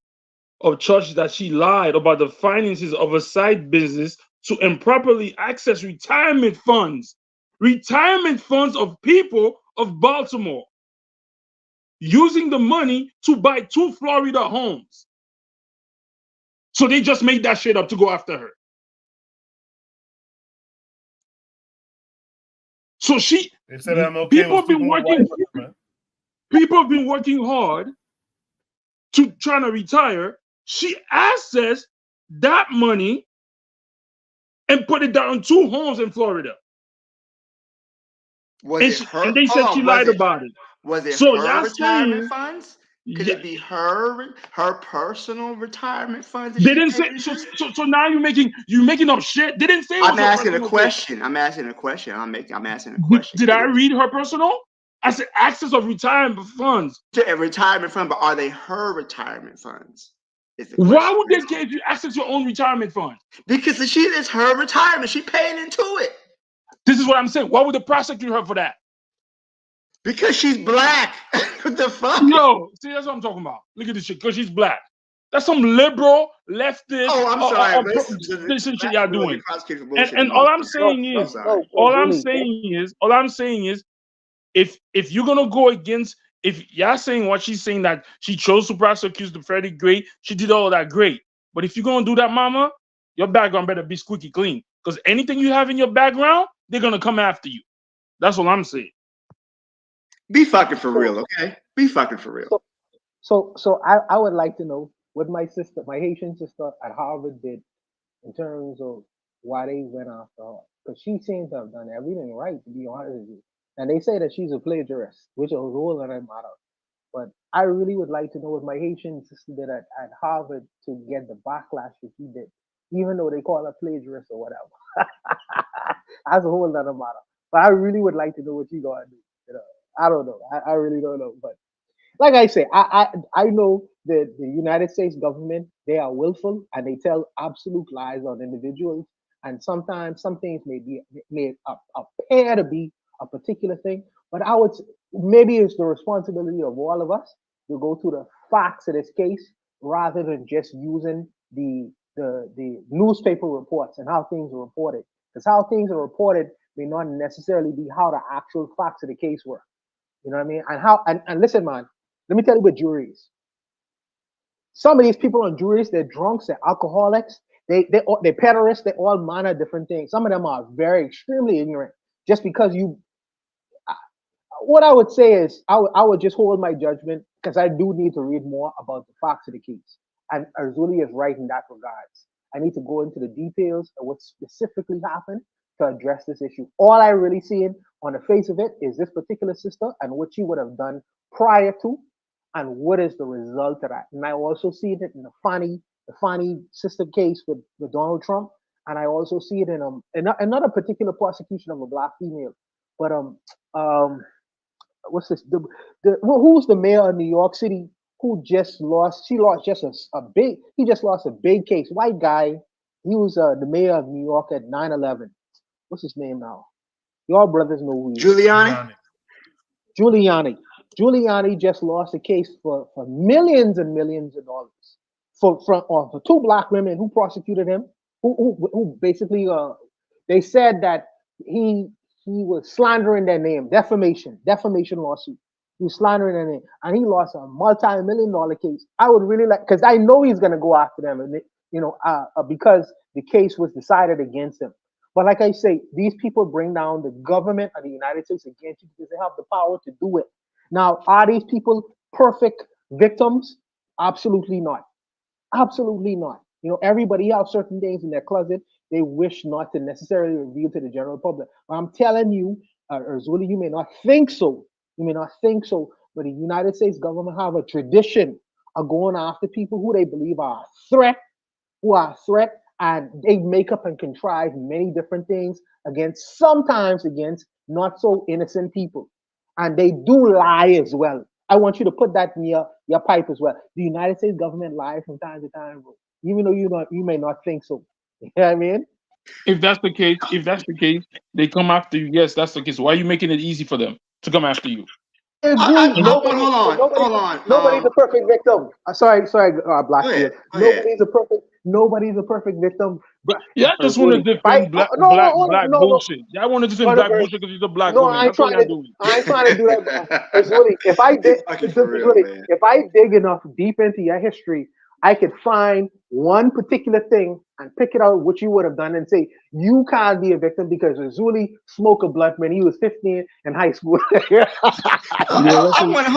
of charges that she lied about the finances of a side business to improperly access retirement funds of people of Baltimore, using the money to buy 2 Florida homes. So they just made that shit up to go after her. So they said I'm okay people have been working. People have been working hard to try to retire. She accessed that money and put it down on 2 homes in Florida. And they said she lied about it. Was it so her retirement funds? Could it be her personal retirement funds? They didn't say. So now you're making up shit. They didn't say. I'm asking a question. I'm asking a question. I'm asking a question. Did I read her personal? I said access of retirement funds. To a retirement fund, but are they her retirement funds? Why would they give you access to your own retirement fund? Because it's her retirement. She paying into it. This is what I'm saying. Why would they prosecute her for that? Because she's Black. What the fuck? No, see, that's what I'm talking about. Look at this shit. Because she's Black. That's some liberal leftist. Oh, I'm sorry. This shit y'all doing. And all I'm saying is, if you're gonna go against, if y'all saying what she's saying that she chose to prosecute the fairly great, she did all that great. But if you're gonna do that, mama, your background better be squeaky clean. Because anything you have in your background, they're gonna come after you. That's what I'm saying. Be fucking for real, okay? Be fucking for real. So I would like to know what my Haitian sister at Harvard did in terms of why they went after her. because she seems to have done everything right, to be honest with you. And they say that she's a plagiarist, which is a whole other matter. But I really would like to know what my Haitian sister did at Harvard to get the backlash that she did, even though they call her plagiarist or whatever. That's a whole other matter. But I really would like to know what she gonna do. You know, I don't know. I really don't know. But like I say, I know that the United States government, they are willful and they tell absolute lies on individuals. And sometimes some things may appear to be a particular thing, but maybe it's the responsibility of all of us to go through the facts of this case rather than just using the newspaper reports and how things are reported. Because how things are reported may not necessarily be how the actual facts of the case were. You know what I mean? And listen, man, let me tell you what juries. Some of these people on juries, they're drunks, they're alcoholics, they're pederasts, they're all manner of different things. Some of them are very extremely ignorant. Just because what I would say is I would just hold my judgment because I do need to read more about the facts of the case. And Arzuli is right in that regards. I need to go into the details of what specifically happened to address this issue. All I really see on the face of it is this particular sister and what she would have done prior to, and what is the result of that. And I also see it in the Fani sister case with Donald Trump, and I also see it in another particular prosecution of a black female. But what's this? Who's the mayor of New York City who just lost? She lost just a big. He just lost a big case. White guy. He was the mayor of New York at 9/11. What's his name now? Your brothers know who he is. Giuliani just lost a case for millions and millions of dollars for two black women who prosecuted him, who basically they said that he was slandering their name, defamation lawsuit. He was slandering their name, and he lost a multi-million-dollar case. I would really like, because I know he's gonna go after them, and because the case was decided against him. But like I say, these people bring down the government of the United States against you because they have the power to do it. Now, are these people perfect victims? Absolutely not. Absolutely not. Everybody has certain things in their closet they wish not to necessarily reveal to the general public. But I'm telling you, Arzuli, you may not think so. You may not think so, but the United States government have a tradition of going after people who they believe are a threat, and they make up and contrive many different things sometimes against not so innocent people. And they do lie as well. I want you to put that in your pipe as well. The United States government lies from time to time, bro. Even though you may not think so. You know what I mean? If that's the case, they come after you. Yes, that's the case. Why are you making it easy for them to come after you? Nobody's a perfect victim. Sorry, Blackfield. Nobody's a perfect victim. Yeah, I just want to defend black bullshit. Yeah, I want to defend black bullshit because he's a black woman. I ain't trying to do that. Really, if I dig enough deep into your history, I could find one particular thing and pick it out what you would have done and say you can't be a victim because Azuli smoked a blunt when he was 15 in high school. I want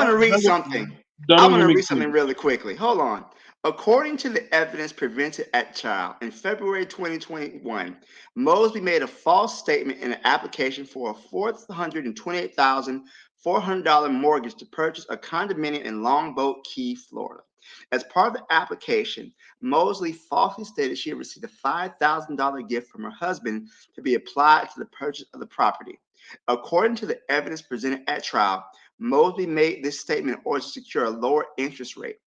to read something. I want to read something really quickly. Hold on. According to the evidence presented at trial in February 2021, Mosby made a false statement in an application for a $428,400 mortgage to purchase a condominium in Longboat Key, Florida. As part of the application, Mosley falsely stated she had received a $5,000 gift from her husband to be applied to the purchase of the property. According to the evidence presented at trial, Mosby made this statement in order to secure a lower interest rate.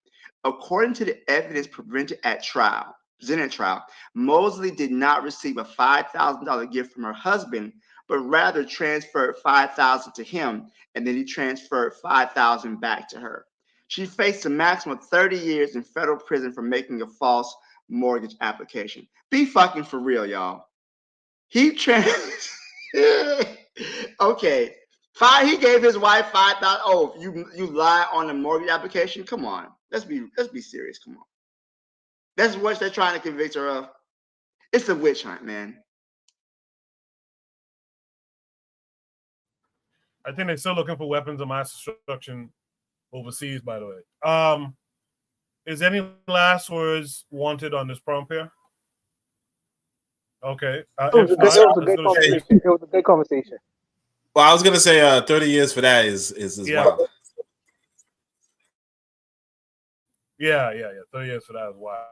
According to the evidence presented at trial, Mosley did not receive a $5,000 gift from her husband, but rather transferred $5,000 to him, and then he transferred $5,000 back to her. She faced a maximum of 30 years in federal prison for making a false mortgage application. Be fucking for real, y'all. Okay. He gave his wife $5,000. Oh, you lie on the mortgage application? Come on. Let's be serious. Come on. That's what they're trying to convict her of. It's a witch hunt, man. I think they're still looking for weapons of mass destruction overseas, by the way. Is any last words wanted on this prompt here? Okay. It was a good, it was a Let's good go to Shay. conversation. It was a good conversation. Well, I was gonna say 30 years for that is Yeah. wild. Yeah. 30 years for that is wild.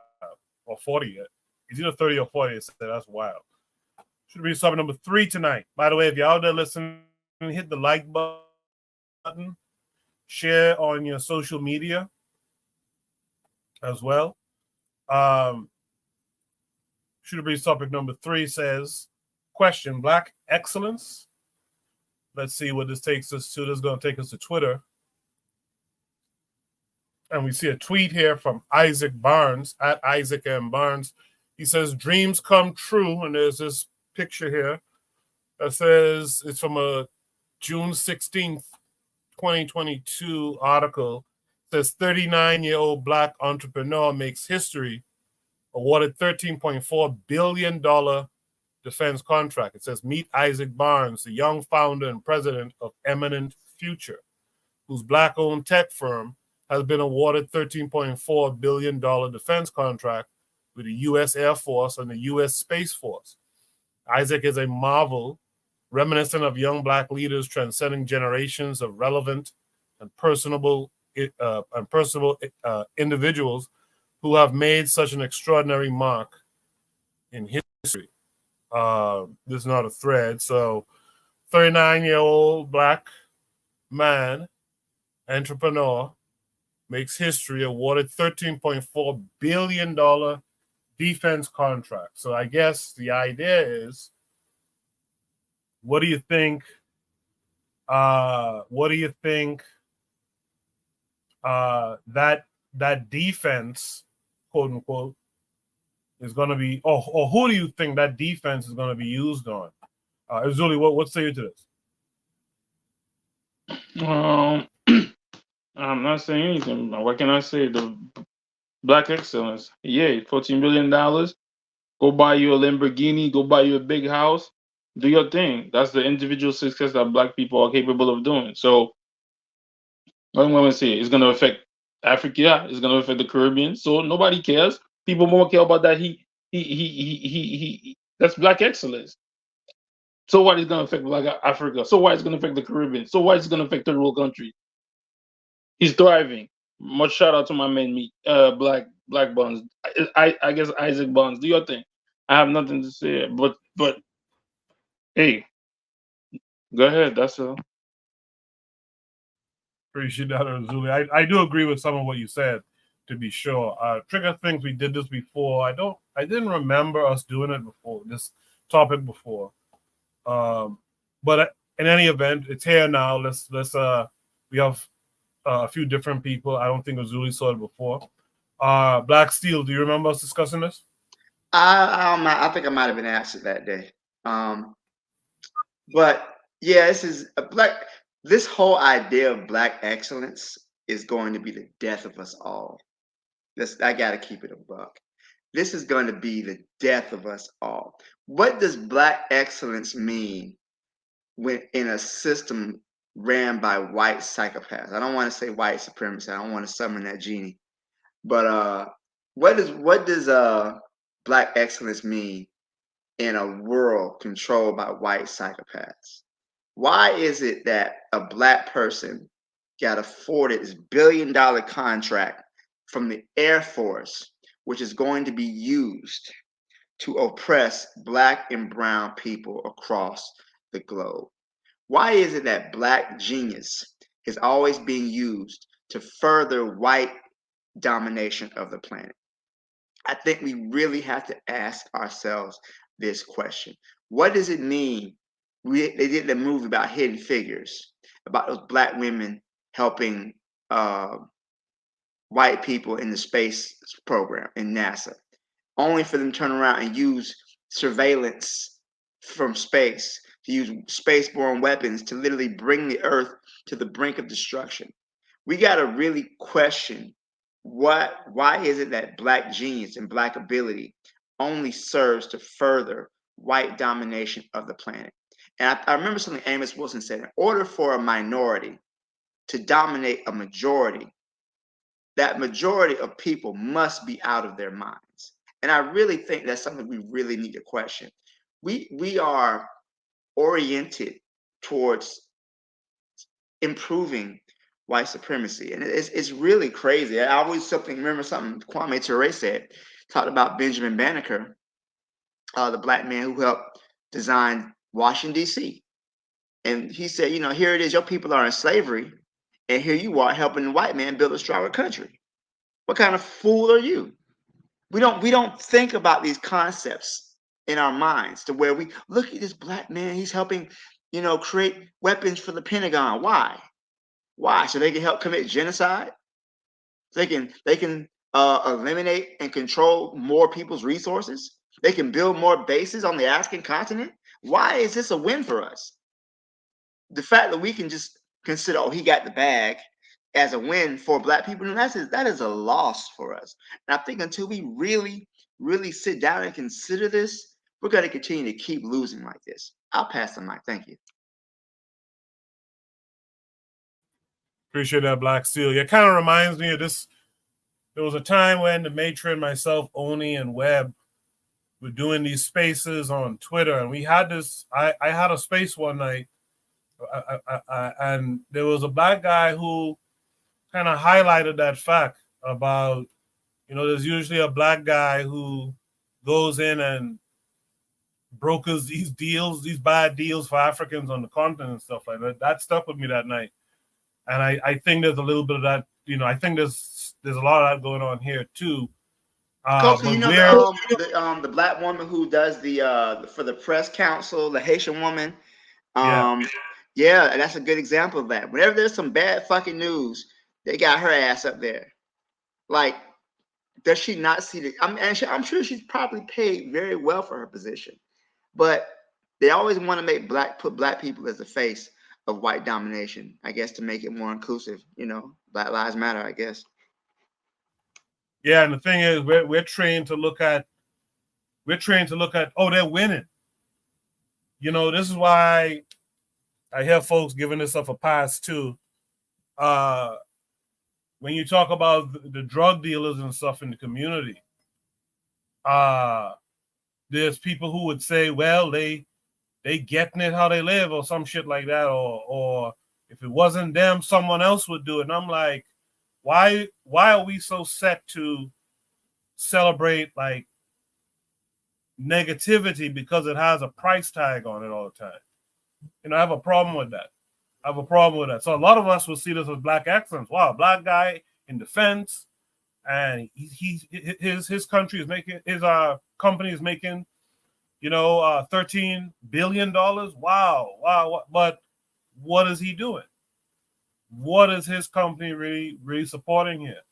Or 40 yet. It's either 30 or 40. So that's wild. Should be sub number 3 tonight. By the way, if you're out there listening, hit the like button, share on your social media as well. Should be topic number 3 says, question, Black excellence. Let's see what this takes us to. This is going to take us to Twitter. And we see a tweet here from Isaac Barnes, at Isaac M. Barnes. He says, dreams come true. And there's this picture here that says, it's from a June 16th, 2022 article. It says 39-year-old Black entrepreneur makes history, awarded $13.4 billion defense contract. It says, meet Isaac Barnes, the young founder and president of Eminent Future, whose Black-owned tech firm has been awarded $13.4 billion defense contract with the U.S. Air Force and the U.S. Space Force. Isaac is a marvel reminiscent of young Black leaders transcending generations of relevant and personable individuals who have made such an extraordinary mark in history. This is not a thread. So 39-year-old Black man, entrepreneur, makes history, awarded $13.4 billion defense contract. So I guess the idea is, what do you think? That defense, quote unquote, is going to be, or who do you think that defense is going to be used on? Azuli, what say you to this? I'm not saying anything. What can I say? The Black excellence. Yeah, $14 billion. Go buy you a Lamborghini. Go buy you a big house. Do your thing. That's the individual success that Black people are capable of doing. So, what I'm going to say, it's going to affect Africa. It's going to affect the Caribbean. So nobody cares. People more care about that. That's Black excellence. So what is going to affect Black Africa? So why it's going to affect the Caribbean? So why it's going to affect third world countries? He's thriving. Much shout out to my man, Black Bonds. I guess Isaac Bonds. Do your thing. I have nothing to say, but hey, go ahead. That's all. Appreciate that, Azuli. I do agree with some of what you said, to be sure. Trigger thinks we did this before. I didn't remember us doing it before, this topic before. But in any event, it's here now. Let's we have a few different people. I don't think Azuli saw it before. Black Steel, do you remember us discussing this? I think I might have been asked it that day. But yeah, this whole idea of Black excellence is going to be the death of us all. I got to keep it a buck. This is going to be the death of us all. What does Black excellence mean when in a system ran by white psychopaths? I don't want to say white supremacists. I don't want to summon that genie. But what does Black excellence mean in a world controlled by white psychopaths? Why is it that a Black person got afforded this $1 billion contract from the Air Force, which is going to be used to oppress Black and brown people across the globe? Why is it that Black genius is always being used to further white domination of the planet? I think we really have to ask ourselves this question. What does it mean? They did the movie about Hidden Figures, about those Black women helping white people in the space program in NASA, only for them to turn around and use surveillance from space, to use spaceborne weapons to literally bring the Earth to the brink of destruction. We got to really question why is it that Black genius and Black ability only serves to further white domination of the planet? And I remember something Amos Wilson said: in order for a minority to dominate a majority, that majority of people must be out of their minds. And I really think that's something we really need to question. We are oriented towards improving white supremacy, and it's really crazy. I always remember something Kwame Ture said, talked about Benjamin Banneker, the black man who helped design Washington D.C. And he said, here it is, your people are in slavery, and here you are helping the white man build a stronger country. What kind of fool are you? We don't think about these concepts in our minds to where we look at this black man, he's helping, create weapons for the Pentagon. Why? So they can help commit genocide. They can eliminate and control more people's resources. They can build more bases on the African continent. Why is this a win for us? The fact that we can just consider, oh, he got the bag as a win for black people, and that is a loss for us. And I think until we really, really sit down and consider this, we're going to continue to keep losing like this. I'll pass the mic. Thank you. Appreciate that, Black Steel. It kind of reminds me of this. There was a time when the matron, myself, Oni, and Webb were doing these spaces on Twitter, and we had this. I had a space one night, and there was a black guy who kind of highlighted that fact about, there's usually a black guy who goes in and brokers these deals, these bad deals for Africans on the continent and stuff like that. That stuck with me that night. And I think there's a little bit of that, I think there's a lot of that going on here too. Coach, the black woman who does the for the press council, the Haitian woman. Yeah, that's a good example of that. Whenever there's some bad fucking news, they got her ass up there. Like, does she not see the? I'm sure she's probably paid very well for her position, but they always want to put black people as the face of white domination. I guess to make it more inclusive. Black Lives Matter. I guess. Yeah, and the thing is, we're trained to look at. Oh, they're winning. This is why I hear folks giving this stuff a pass too. When you talk about the drug dealers and stuff in the community, there's people who would say, well, they getting it how they live or some shit like that, or if it wasn't them, someone else would do it. And I'm like, why are we so set to celebrate like negativity because it has a price tag on it all the time? I have a problem with that. So a lot of us will see this as black excellence. Wow, black guy in defense, and his country is making, his company is making, $13 billion. Wow. But what is he doing? What is his company really supporting here?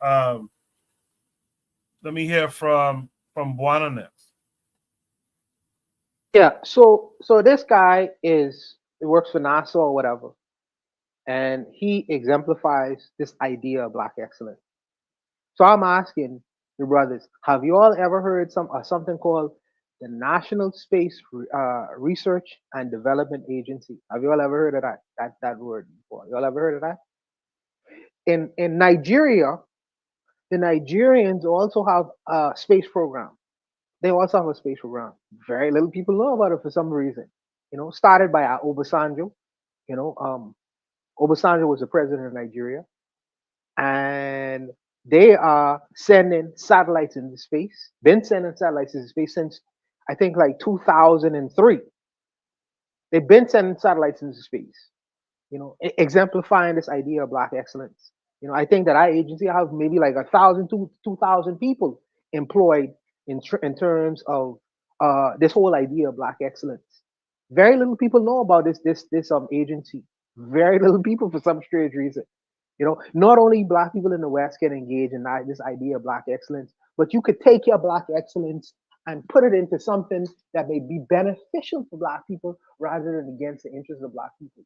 Let me hear from Buana next. Yeah, so this guy works for NASA or whatever, and he exemplifies this idea of black excellence. So I'm asking your brothers, have you all ever heard something called the National Space Research and Development Agency? Have you all ever heard of that word before? You all ever heard of that? In Nigeria, the Nigerians also have a space program. They also have a space program. Very little people know about it for some reason. Started by Obasanjo. Obasanjo was the president of Nigeria, and they are sending satellites into space. Been sending satellites into space since I think like 2003. They've been sending satellites into space. Exemplifying this idea of black excellence. I think that our agency have maybe like 1,000 to 2,000 people employed in terms of this whole idea of black excellence. Very little people know about this agency. Very little people for some strange reason. Not only black people in the West can engage in this idea of black excellence, but you could take your black excellence and put it into something that may be beneficial for black people rather than against the interests of black people.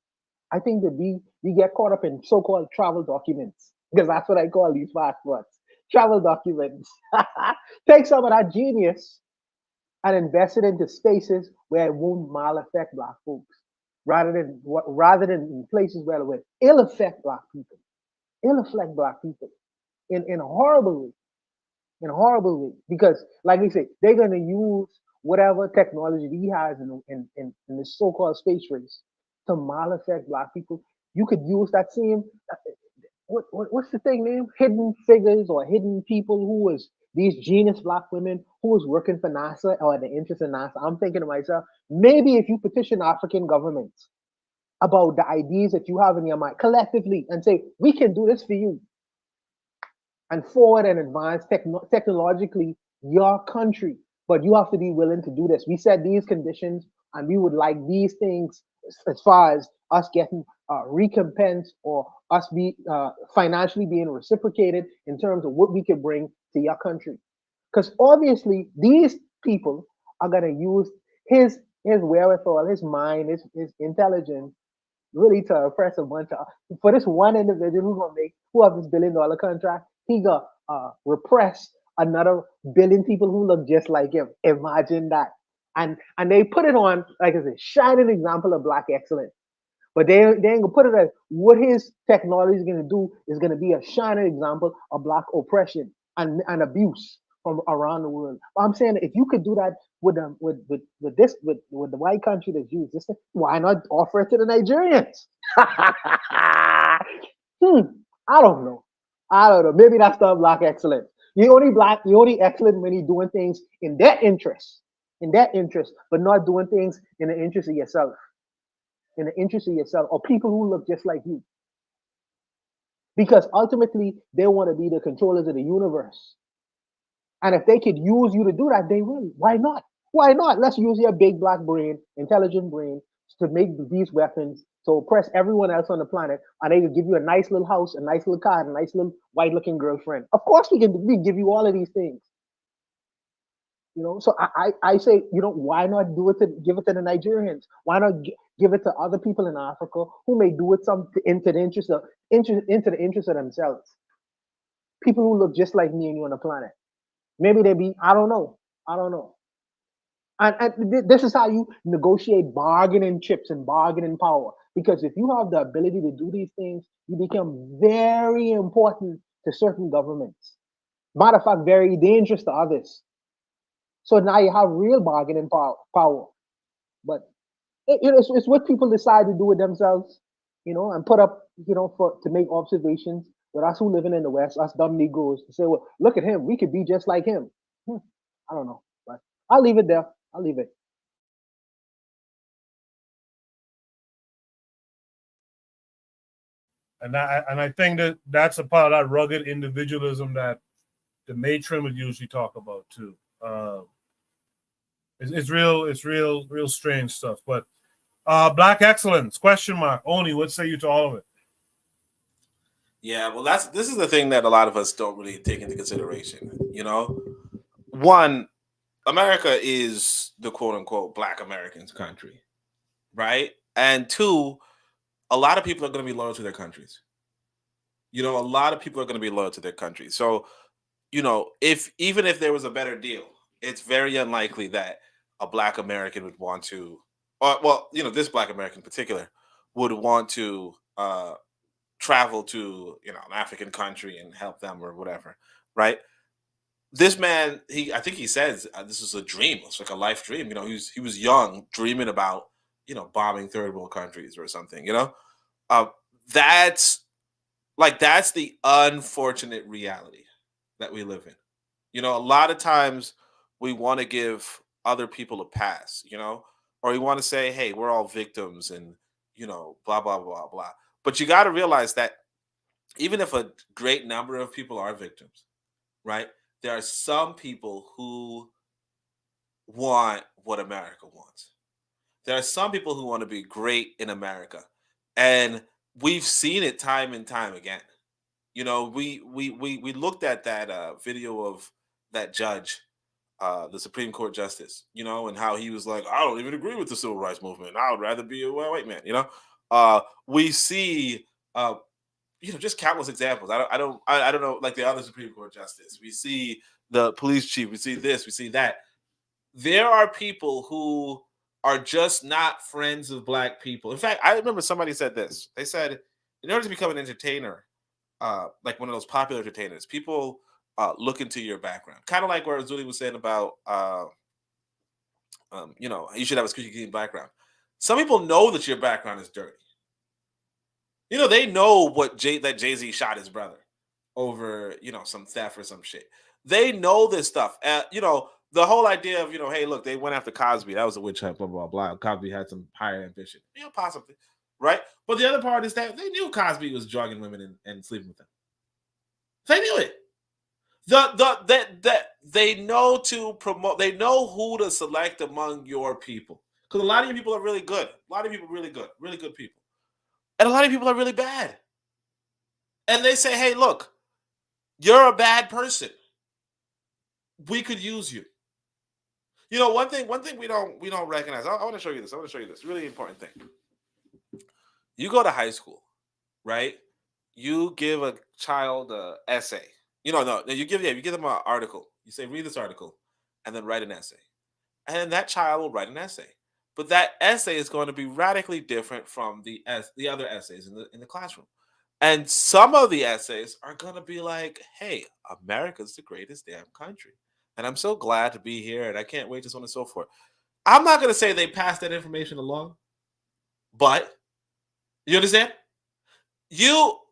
I think that we get caught up in so-called travel documents, because that's what I call these passports. Travel documents. Take some of that genius and invest it into spaces where it won't mal affect black folks, rather than in places where it will ill affect black people in a horrible way. in a horrible way. Because, like we say, they're gonna use whatever technology he has in the so-called space race to mal affect black people. You could use that same what's the thing name? Hidden figures or hidden people who was these genius black women who was working for NASA or the interest in NASA. I'm thinking to myself, maybe if you petition African governments about the ideas that you have in your mind collectively and say, we can do this for you and forward and advance technologically your country, but you have to be willing to do this. We set these conditions and we would like these things as far as us getting recompense or us be financially being reciprocated in terms of what we can bring to your country. Because obviously these people are going to use his wherewithal, his mind, his intelligence really to oppress a bunch of for this one individual who's gonna make who have this $1 billion contract, he got repress another billion people who look just like him. Imagine that. And they put it on like as a shining example of black excellence. But they ain't gonna put it as what his technology is gonna do is gonna be a shining example of black oppression and abuse from around the world. But I'm saying that if you could do that with with the white country that's used this, why not offer it to the Nigerians? I don't know. I don't know. Maybe that's the black excellence. You only excellent when you're doing things in that interest, but not doing things in the interest of yourself, or people who look just like you. Because ultimately, they want to be the controllers of the universe. And if they could use you to do that, they will. Why not? Why not? Let's use your big black brain, intelligent brain, to make these weapons to oppress everyone else on the planet. And they could give you a nice little house, a nice little car, and a nice little white-looking girlfriend. Of course, we give you all of these things. So I say, why not give it to the Nigerians? Why not give it to other people in Africa who may do it into the interest of themselves? People who look just like me and you on the planet. Maybe they be, I don't know. And this is how you negotiate bargaining chips and bargaining power. Because if you have the ability to do these things, you become very important to certain governments. Matter of fact, very dangerous to others. So now you have real bargaining power. But it's what people decide to do with themselves, and put up, to make observations. But us who living in the West, us dumb Negroes, to say, well, look at him, we could be just like him. I don't know, but I'll leave it there. I'll leave it. And I think that's a part of that rugged individualism that the matron would usually talk about too. It's real strange stuff. But black excellence, question mark. Oni, what say you to all of it? Yeah, well, this is the thing that a lot of us don't really take into consideration. One, America is the quote unquote Black Americans country, right? And two, a lot of people are going to be loyal to their countries. A lot of people are going to be loyal to their countries. So, even if there was a better deal, it's very unlikely that a Black American would want to, this Black American in particular would want to travel to, an African country and help them or whatever, right? This man, I think he says this is a dream. It's like a life dream. He was young, dreaming about, bombing third world countries or something. That's the unfortunate reality that we live in. A lot of times we want to give other people a pass, or we want to say, hey, we're all victims and, blah, blah, blah, blah. But you got to realize that even if a great number of people are victims, right, there are some people who want what America wants. There are some people who want to be great in America. And we've seen it time and time again. We looked at that video of that judge, the Supreme Court justice, and how he was like, I don't even agree with the civil rights movement. I would rather be a white man, we see just countless examples. I don't know, like the other Supreme Court justice. We see the police chief, we see this, we see that. There are people who are just not friends of Black people. In fact, I remember somebody said this. They said, in order to become an entertainer, like one of those popular entertainers, people look into your background. Kind of like what Zuli was saying about, you should have a squeaky clean background. Some people know that your background is dirty. They know that Jay-Z shot his brother over, some theft or some shit. They know this stuff. The whole idea of, hey, look, they went after Cosby. That was a witch hunt, blah, blah, blah. Cosby had some higher ambition. Possibly. Right? But the other part is that they knew Cosby was drugging women and sleeping with them. They knew it. They know to promote. They know who to select among your people. Because a lot of your people are really good. A lot of people are really good. Really good people. And a lot of people are really bad. And they say, hey, look, you're a bad person. We could use you. One thing we don't recognize. I want to show you this. Really important thing. You go to high school, right? You give a child an essay. You give them an article. You say, read this article, and then write an essay. And then that child will write an essay. But that essay is going to be radically different from the other essays in the classroom. And some of the essays are going to be like, hey, America's the greatest damn country. And I'm so glad to be here, and I can't wait, so on and so forth. I'm not going to say they passed that information along, but you understand? Because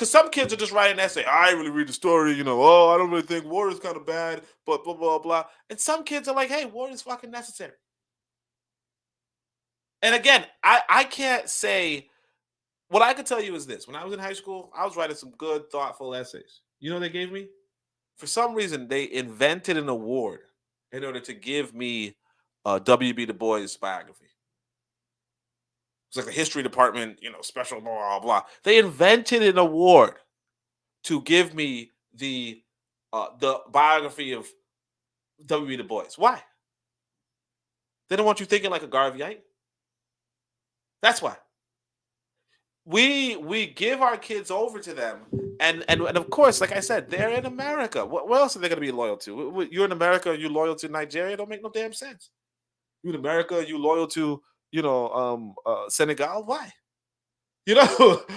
some kids are just writing an essay. I really read the story, I don't really think war is kind of bad, but blah, blah, blah. And some kids are like, hey, war is fucking necessary. And again, I can't say, what I can tell you is this. When I was in high school, I was writing some good, thoughtful essays. You know what they gave me? For some reason, they invented an award in order to give me a W.B. Du Bois biography. It's like the history department, special blah, blah, blah. They invented an award to give me the biography of W.B. Du Bois. Why? They don't want you thinking like a Garveyite. That's why. We give our kids over to them, and of course, like I said, they're in America. What else are they going to be loyal to? You're in America, and you're loyal to Nigeria? Don't make no damn sense. You're in America, you're loyal to Senegal? Why? But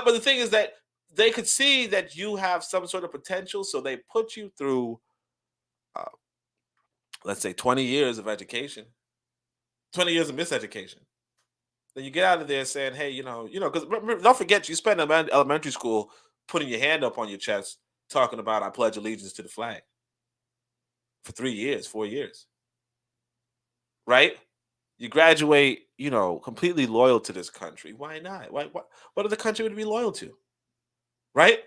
the thing is that they could see that you have some sort of potential, so they put you through, let's say, 20 years of education, 20 years of miseducation. Then you get out of there saying, hey, because don't forget, you spend elementary school putting your hand up on your chest, talking about I pledge allegiance to the flag for 3 years, 4 years. Right? You graduate, completely loyal to this country. Why not? What other country would be loyal to? Right?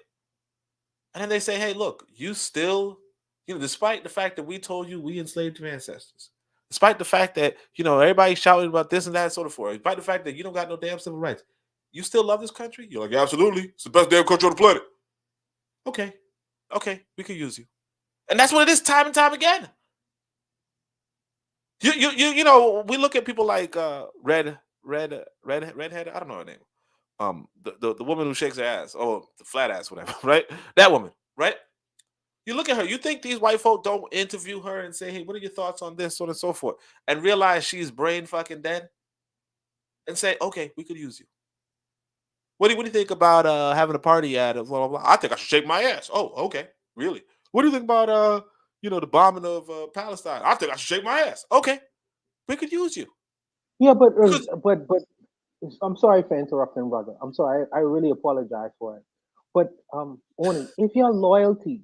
And then they say, hey, look, you still, despite the fact that we told you we enslaved your ancestors, despite the fact that, everybody's shouting about this and that sort of forth, despite the fact that you don't got no damn civil rights, you still love this country? You're like, yeah, absolutely. It's the best damn country on the planet. Okay, we could use you. And that's what it is time and time again. We look at people like Redhead, I don't know her name. The woman who shakes her ass, the flat ass, whatever, right? That woman, right? You look at her, you think these white folk don't interview her and say, hey, what are your thoughts on this, so on and so forth, and realize she's brain fucking dead, and say, okay, we could use you. What do you think about having a party at blah, blah, blah? I think I should shake my ass. Oh, okay, really? What do you think about the bombing of Palestine? I think I should shake my ass. Okay, we could use you. Yeah, but I'm sorry for interrupting, brother. I'm sorry. I really apologize for it. But Oni, if your loyalty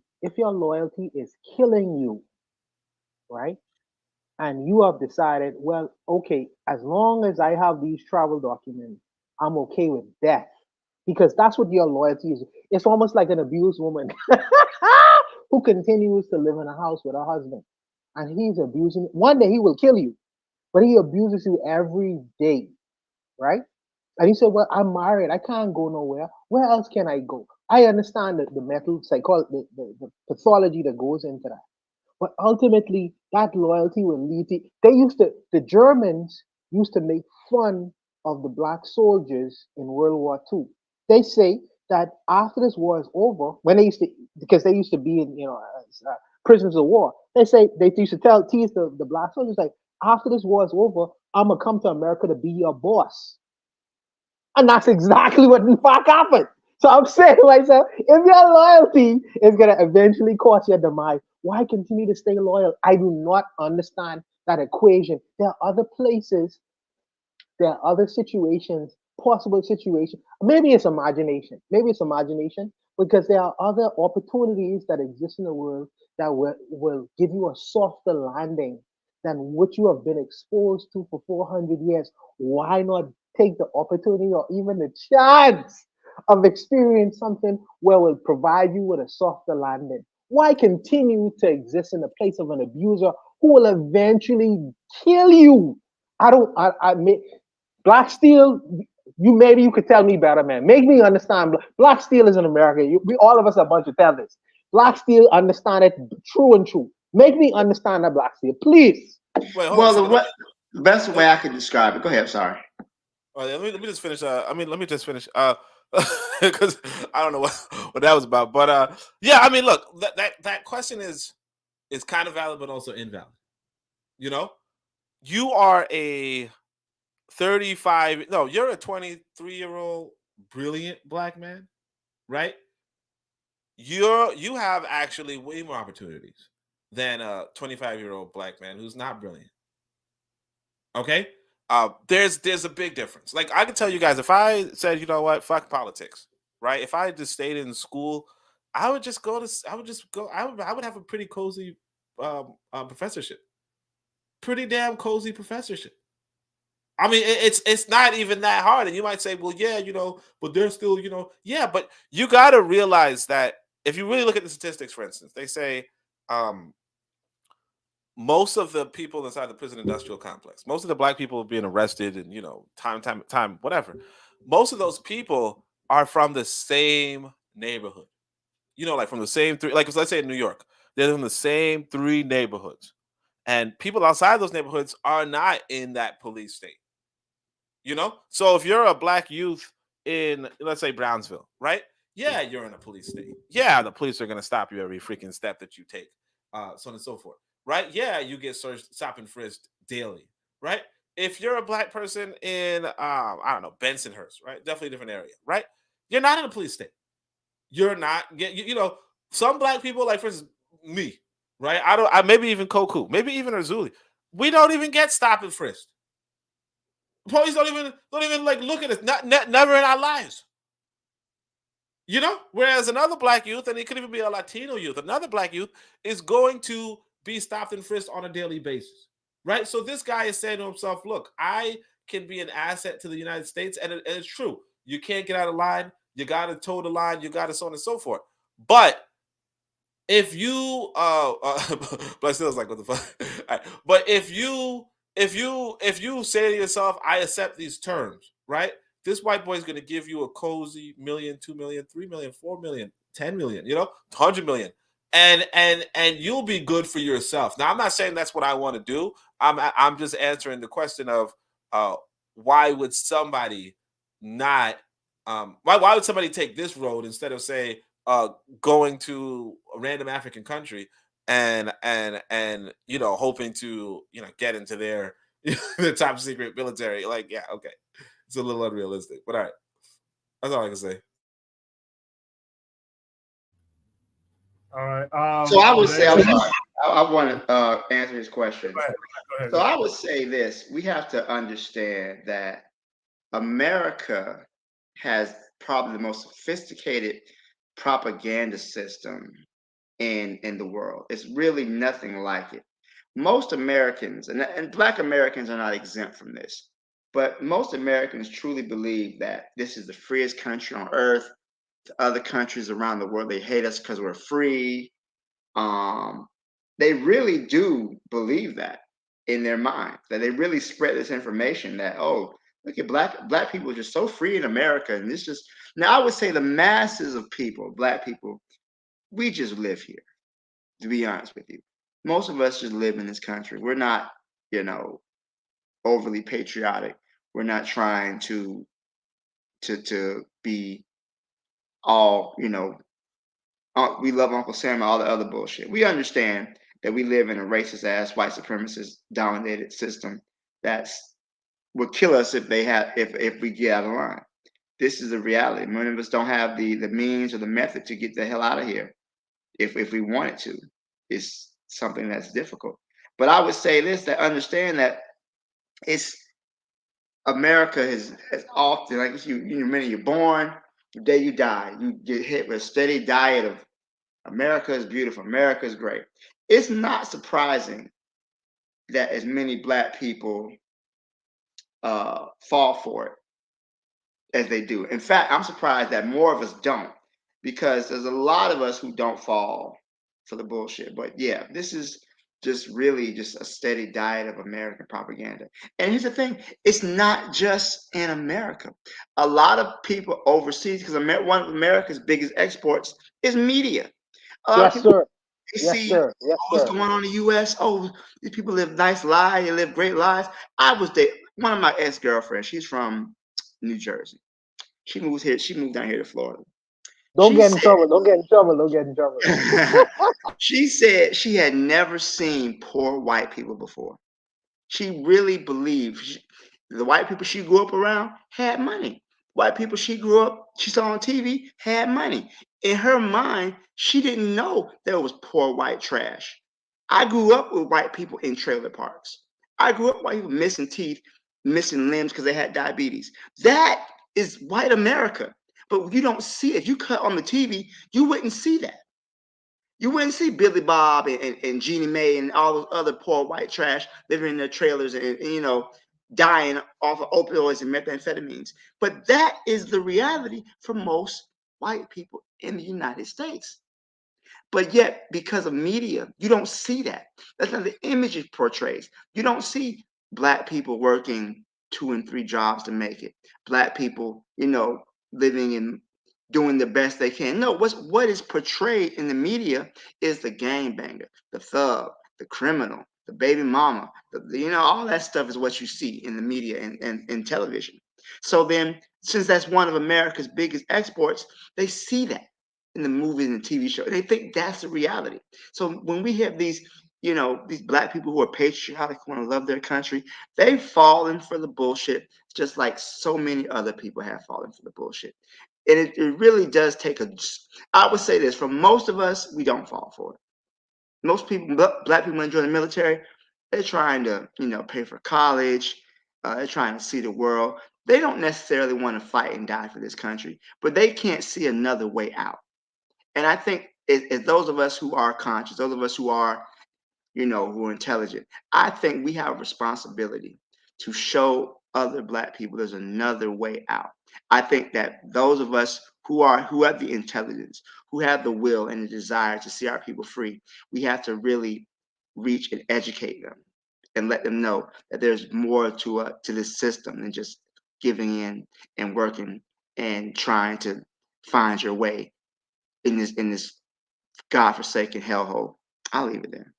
is killing you, right? And you have decided, well, okay, as long as I have these travel documents, I'm okay with death. Because that's what your loyalty is. It's almost like an abused woman who continues to live in a house with her husband. And he's abusing. One day he will kill you, but he abuses you every day, right? And he said, well, I'm married. I can't go nowhere. Where else can I go? I understand the mental psychology, the pathology that goes into that. But ultimately, that loyalty will lead to, the Germans used to make fun of the black soldiers in World War II. They say that after this war is over, because they used to be in, prisoners of war, they used to tease the black soldiers, like, after this war is over, I'm going to come to America to be your boss. And that's exactly what in fact happened. So I'm saying to myself, if your loyalty is gonna eventually cause your demise, why continue to stay loyal? I do not understand that equation. There are other places, there are other situations, possible situations. Maybe it's imagination. Maybe it's imagination because there are other opportunities that exist in the world that will give you a softer landing than what you have been exposed to for 400 years. Why not take the opportunity or even the chance of experience something where will provide you with a softer landing? Why continue to exist in the place of an abuser who will eventually kill you? I don't. I may, Black Steel. Maybe you could tell me better, man. Make me understand. Black Steel is in America. We all of us are a bunch of feathers. Black Steel understand it true and true. Make me understand that, Black Steel, please. Wait, hold Well, on. the best way I can describe it. Go ahead. I'm sorry. Let me just finish. Let me just finish. Because I don't know what that was about. But yeah, I mean, look, that question is kind of valid, but also invalid. You know, you are a 35. No, you're a 23-year-old brilliant black man, right? You have actually way more opportunities than a 25-year-old black man who's not brilliant. Okay. There's a big difference. Like I can tell you guys, if I said, you know what, fuck politics, right? If I just stayed in school, I would just go. I would have a pretty cozy professorship, pretty damn cozy professorship. I mean, it's not even that hard. And you might say, well, yeah, but they're still, yeah, but you got to realize that if you really look at the statistics, for instance, they say most of the people inside the prison industrial complex, most of the black people being arrested and, time, whatever, most of those people are from the same neighborhood, like from the same three, like let's say in New York, they're from the same three neighborhoods. And people outside those neighborhoods are not in that police state. So if you're a black youth in, let's say, Brownsville, right? Yeah, you're in a police state. Yeah, the police are going to stop you every freaking step that you take, so on and so forth, right? Yeah, you get searched, stop and frisked daily, right? If you're a black person in, I don't know, Bensonhurst, right? Definitely a different area, right? You're not in a police state. You're not some black people, like for instance, me, right? I maybe even Koku, maybe even Azuli. We don't even get stop and frisked. Police don't even like look at us. Never in our lives. Whereas another black youth, and it could even be a Latino youth, another black youth is going to be stopped and frisked on a daily basis, right? So this guy is saying to himself, look, I can be an asset to the United States, and it's true. You can't get out of line. You got to toe the line. You got to so on and so forth. But if you, but still, like, what the fuck? Right. But if you say to yourself, I accept these terms, right? This white boy is going to give you a cozy $1 million, $2 million, $3 million, $4 million, $10 million, $100 million, and you'll be good for yourself. Now, I'm not saying that's what I want to do. I'm just answering the question of why would somebody not why would somebody take this road instead of, say, going to a random African country and hoping to get into their the top secret military. Like, yeah, okay, it's a little unrealistic, but all right, that's all I can say. All right. So I would say, I'm sorry, I want to answer his question. Go ahead. So I would say this: we have to understand that America has probably the most sophisticated propaganda system in the world. It's really nothing like it. Most Americans, and Black Americans are not exempt from this, but most Americans truly believe that this is the freest country on earth. To other countries around the world, they hate us because we're free. They really do believe that in their mind, that they really spread this information that, oh, look at black people are just so free in America. And this just, now I would say the masses of people, black people, we just live here, to be honest with you. Most of us just live in this country. We're not, overly patriotic. We're not trying to be all, we love Uncle Sam and all the other bullshit. We understand that we live in a racist ass, white supremacist dominated system that's would kill us if we get out of line. this is the reality. Many of us don't have the means or the method to get the hell out of here. If we wanted to, it's something that's difficult. But I would say this: that understand that it's America is often like when you're born, the day you die, you get hit with a steady diet of America is beautiful, America is great. It's not surprising that as many Black people fall for it as they do. In fact, I'm surprised that more of us don't, because there's a lot of us who don't fall for the bullshit. But yeah, this is just really just a steady diet of American propaganda. And here's the thing, it's not just in America. A lot of people overseas, because one of America's biggest exports is media. A lot of Yes, people, sir. they Yes, see sir. Yes, what's sir. going on in the U.S. Oh, these people live nice lives. They live great lives. I was there. One of my ex-girlfriends, she's from New Jersey. She moved here. She moved down here to Florida. Don't She get in said trouble. Don't get in trouble. Don't get in trouble. she said she had never seen poor white people before. She really believed the white people she grew up around had money. White people she grew up, she saw on TV had money. In her mind, she didn't know there was poor white trash. I grew up with white people in trailer parks. I grew up with white people missing teeth, missing limbs because they had diabetes. That is white America. But you don't see it. If you cut on the TV, you wouldn't see that. You wouldn't see Billy Bob and Jeannie Mae and all those other poor white trash living in their trailers and dying off of opioids and methamphetamines. But that is the reality for most white people in the United States. But yet, because of media, you don't see that. That's not the image it portrays. You don't see Black people working 2 and 3 jobs to make it. Black people, living and doing the best they can. No, what is portrayed in the media is the gangbanger, the thug, the criminal, the baby mama. All that stuff is what you see in the media and television. So then, since that's one of America's biggest exports, they see that in the movies and TV show. They think that's the reality. So when we have these Black people who are patriotic, who want to love their country, they've fallen for the bullshit, just like so many other people have fallen for the bullshit. And it really does take I would say this, for most of us, we don't fall for it. Most people, Black people enjoy the military, they're trying to, pay for college. They're trying to see the world. They don't necessarily want to fight and die for this country, but they can't see another way out. And I think it's those of us who are conscious, those of us who are, who are intelligent, I think we have a responsibility to show other Black people there's another way out. I think that those of us who have the intelligence, who have the will and the desire to see our people free, we have to really reach and educate them and let them know that there's more to this system than just giving in and working and trying to find your way in this godforsaken hellhole. I'll leave it there.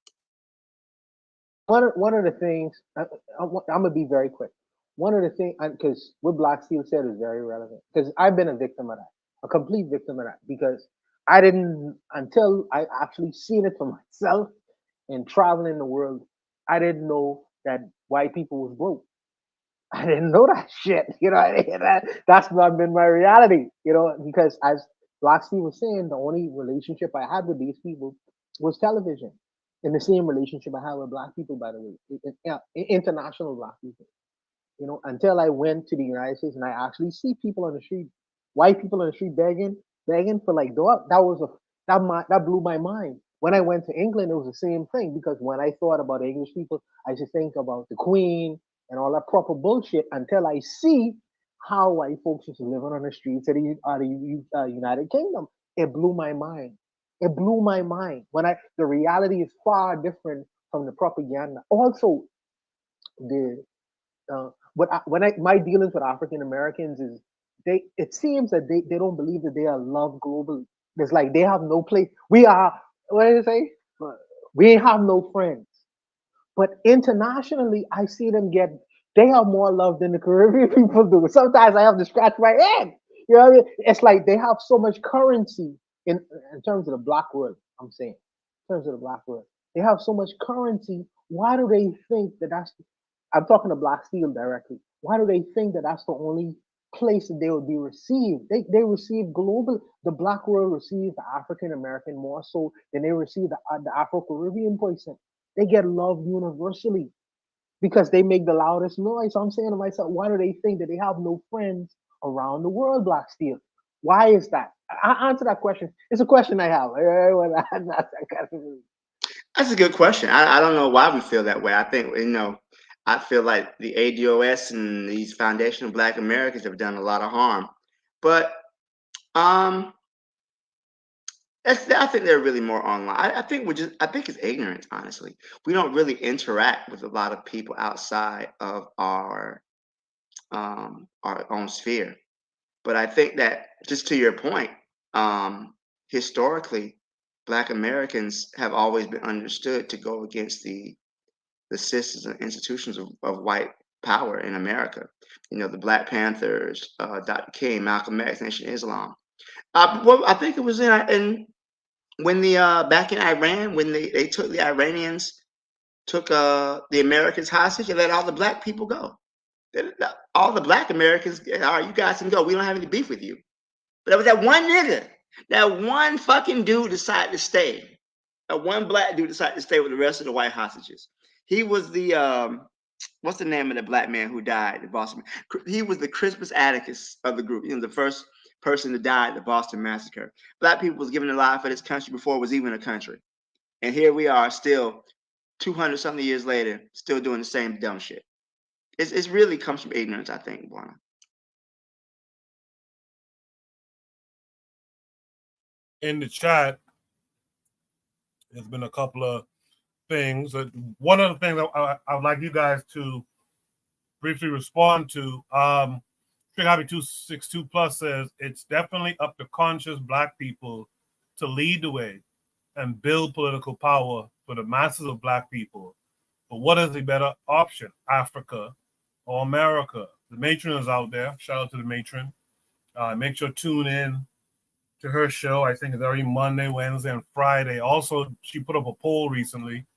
One of the things I'm gonna be very quick. One of the things, because what Black Steel said is very relevant, because I've been a victim of that, a complete victim of that, because I didn't, until I actually seen it for myself and traveling the world, I didn't know that white people was broke. I didn't know that shit. That's not been my reality. Because as Black Steve was saying, the only relationship I had with these people was television. And the same relationship I had with Black people, by the way, international Black people. Until I went to the United States and I actually see people on the street, white people on the street begging for like dog. That blew my mind. When I went to England, it was the same thing, because when I thought about the English people, I used to think about the Queen and all that proper bullshit, until I see how white folks is living on the streets of the United Kingdom. It blew my mind. It blew my mind. The reality is far different from the propaganda. Also, the my dealings with African Americans is it seems that they don't believe that they are loved globally. It's like they have no place. We are, what did they say? We have no friends. But internationally, I see they have more love than the Caribbean people do. Sometimes I have to scratch my head. You know what I mean? It's like they have so much currency in terms of the Black world. I'm saying, in terms of the Black world, they have so much currency. Why do they think that I'm talking to Black Steel directly. Why do they think that that's the only place that they would be received. They receive global. The black world receives the African American more so than they receive the Afro Caribbean person. They get loved universally because they make the loudest noise. So I'm saying to myself, why do they think that they have no friends around the world, Black Steel? Why is that? I answer that question. It's a question I have. That's a good question. I don't know why we feel that way. I think, I feel like the ADOS and these foundational Black Americans have done a lot of harm. But I think they're really more online. I think I think it's ignorance, honestly. We don't really interact with a lot of people outside of our own sphere. But I think that, just to your point, historically, Black Americans have always been understood to go against the systems and institutions of white power in America. The Black Panthers, Dr. King, Malcolm X, Nation of Islam. Well, I think it was in when the back in Iran, when they took the Iranians, took the Americans hostage, and let all the Black people go. All the Black Americans, all right, you guys can go. We don't have any beef with you. But there was that one nigga, that one fucking dude decided to stay. That one Black dude decided to stay with the rest of the white hostages. He was the what's the name of the Black man who died in Boston? He was the Crispus Attucks of the group. The first person to die at the Boston Massacre. Black people was given a life for this country before it was even a country. And here we are still 200 something years later, still doing the same dumb shit. It really comes from ignorance, I think, Buana. In the chat, there's been a couple of things. One of the things I would like you guys to briefly respond to, Trigger Happy 262 Plus says, it's definitely up to conscious Black people to lead the way and build political power for the masses of Black people. But what is the better option, Africa or America? The matron is out there. Shout out to the matron. Make sure to tune in to her show. I think it's every Monday, Wednesday, and Friday. Also, she put up a poll recently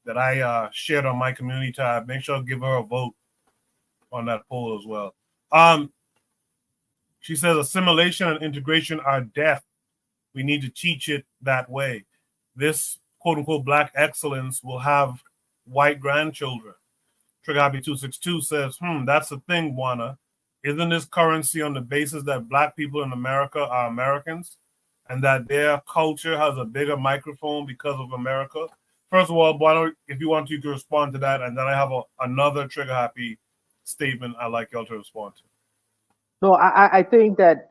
that I shared on my community tab. Make sure to give her a vote on that poll as well. She says assimilation and integration are death. We need to teach it that way. This quote-unquote Black excellence will have white grandchildren. Trigger Happy 262 says, that's the thing, Buana. Isn't this currency on the basis that Black people in America are Americans and that their culture has a bigger microphone because of America? First of all, Buana, if you want, you to respond to that, and then I have another Trigger Happy statement I'd like y'all to respond to. No, I think that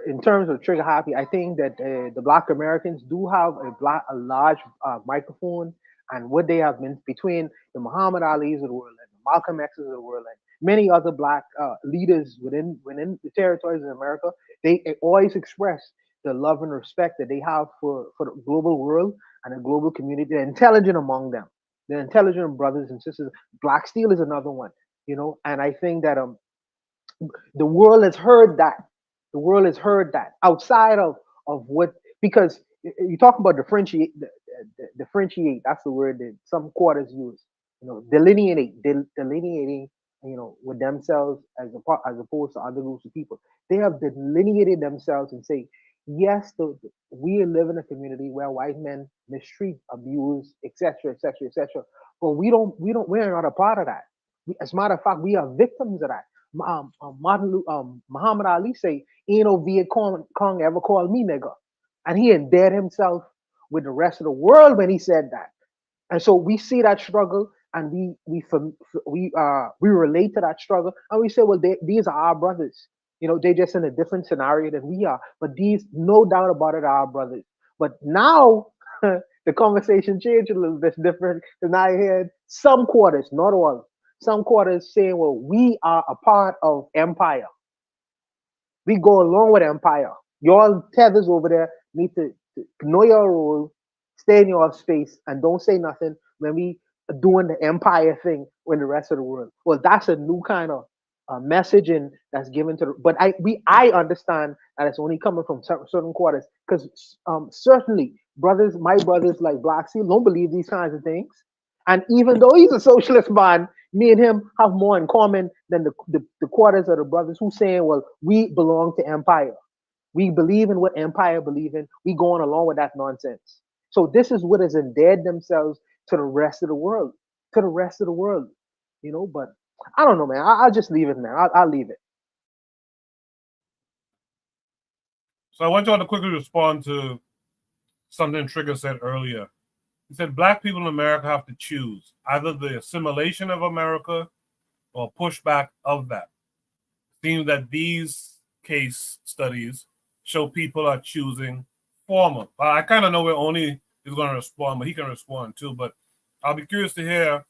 in terms of Trigger Happy, I think that the Black Americans do have a large microphone, and what they have been between the Muhammad Ali's of the world and the Malcolm X's of the world and many other Black leaders within the territories of America, they always express the love and respect that they have for the global world and the global community. They're intelligent among them. They're intelligent brothers and sisters. Black Steel is another one, and I think that the world has heard that. The world has heard that outside of what, because you talk about differentiate. Differentiate. That's the word that some quarters use. Delineating. With themselves as opposed to other groups of people. They have delineated themselves and say, yes, we live in a community where white men mistreat, abuse, etc., etc., etc. But we're not a part of that. As a matter of fact, we are victims of that. Muhammad Ali say, ain't no Viet Cong ever called me nigger. And he endeared himself with the rest of the world when he said that. And so we see that struggle, and we relate to that struggle, and we say, well, these are our brothers. They're just in a different scenario than we are. But these, no doubt about it, are our brothers. But now the conversation changed a little bit different, because now I hear some quarters, not all, some quarters saying, well, we are a part of empire. We go along with empire. Y'all tethers over there need to know your role, stay in your space, and don't say nothing when we are doing the empire thing with the rest of the world. Well, that's a new kind of messaging that's given to but I understand that it's only coming from certain quarters, because certainly my brothers like Black Seal don't believe these kinds of things. And even though he's a socialist man, Me and him have more in common than the quarters of the brothers who saying, well, we belong to empire. We believe in what empire believe in. We going along with that nonsense. So this is what has endeared themselves to the rest of the world, to the rest of the world, you know. But I don't know, man. I'll just leave it, man. I'll leave it. So I want y'all to quickly respond to something Trigger said earlier. He said black people in America have to choose either the assimilation of America or pushback of that. It seems that these case studies show people are choosing former. I kind of know where Oni is going to respond, but he can respond too. But I'll be curious to hear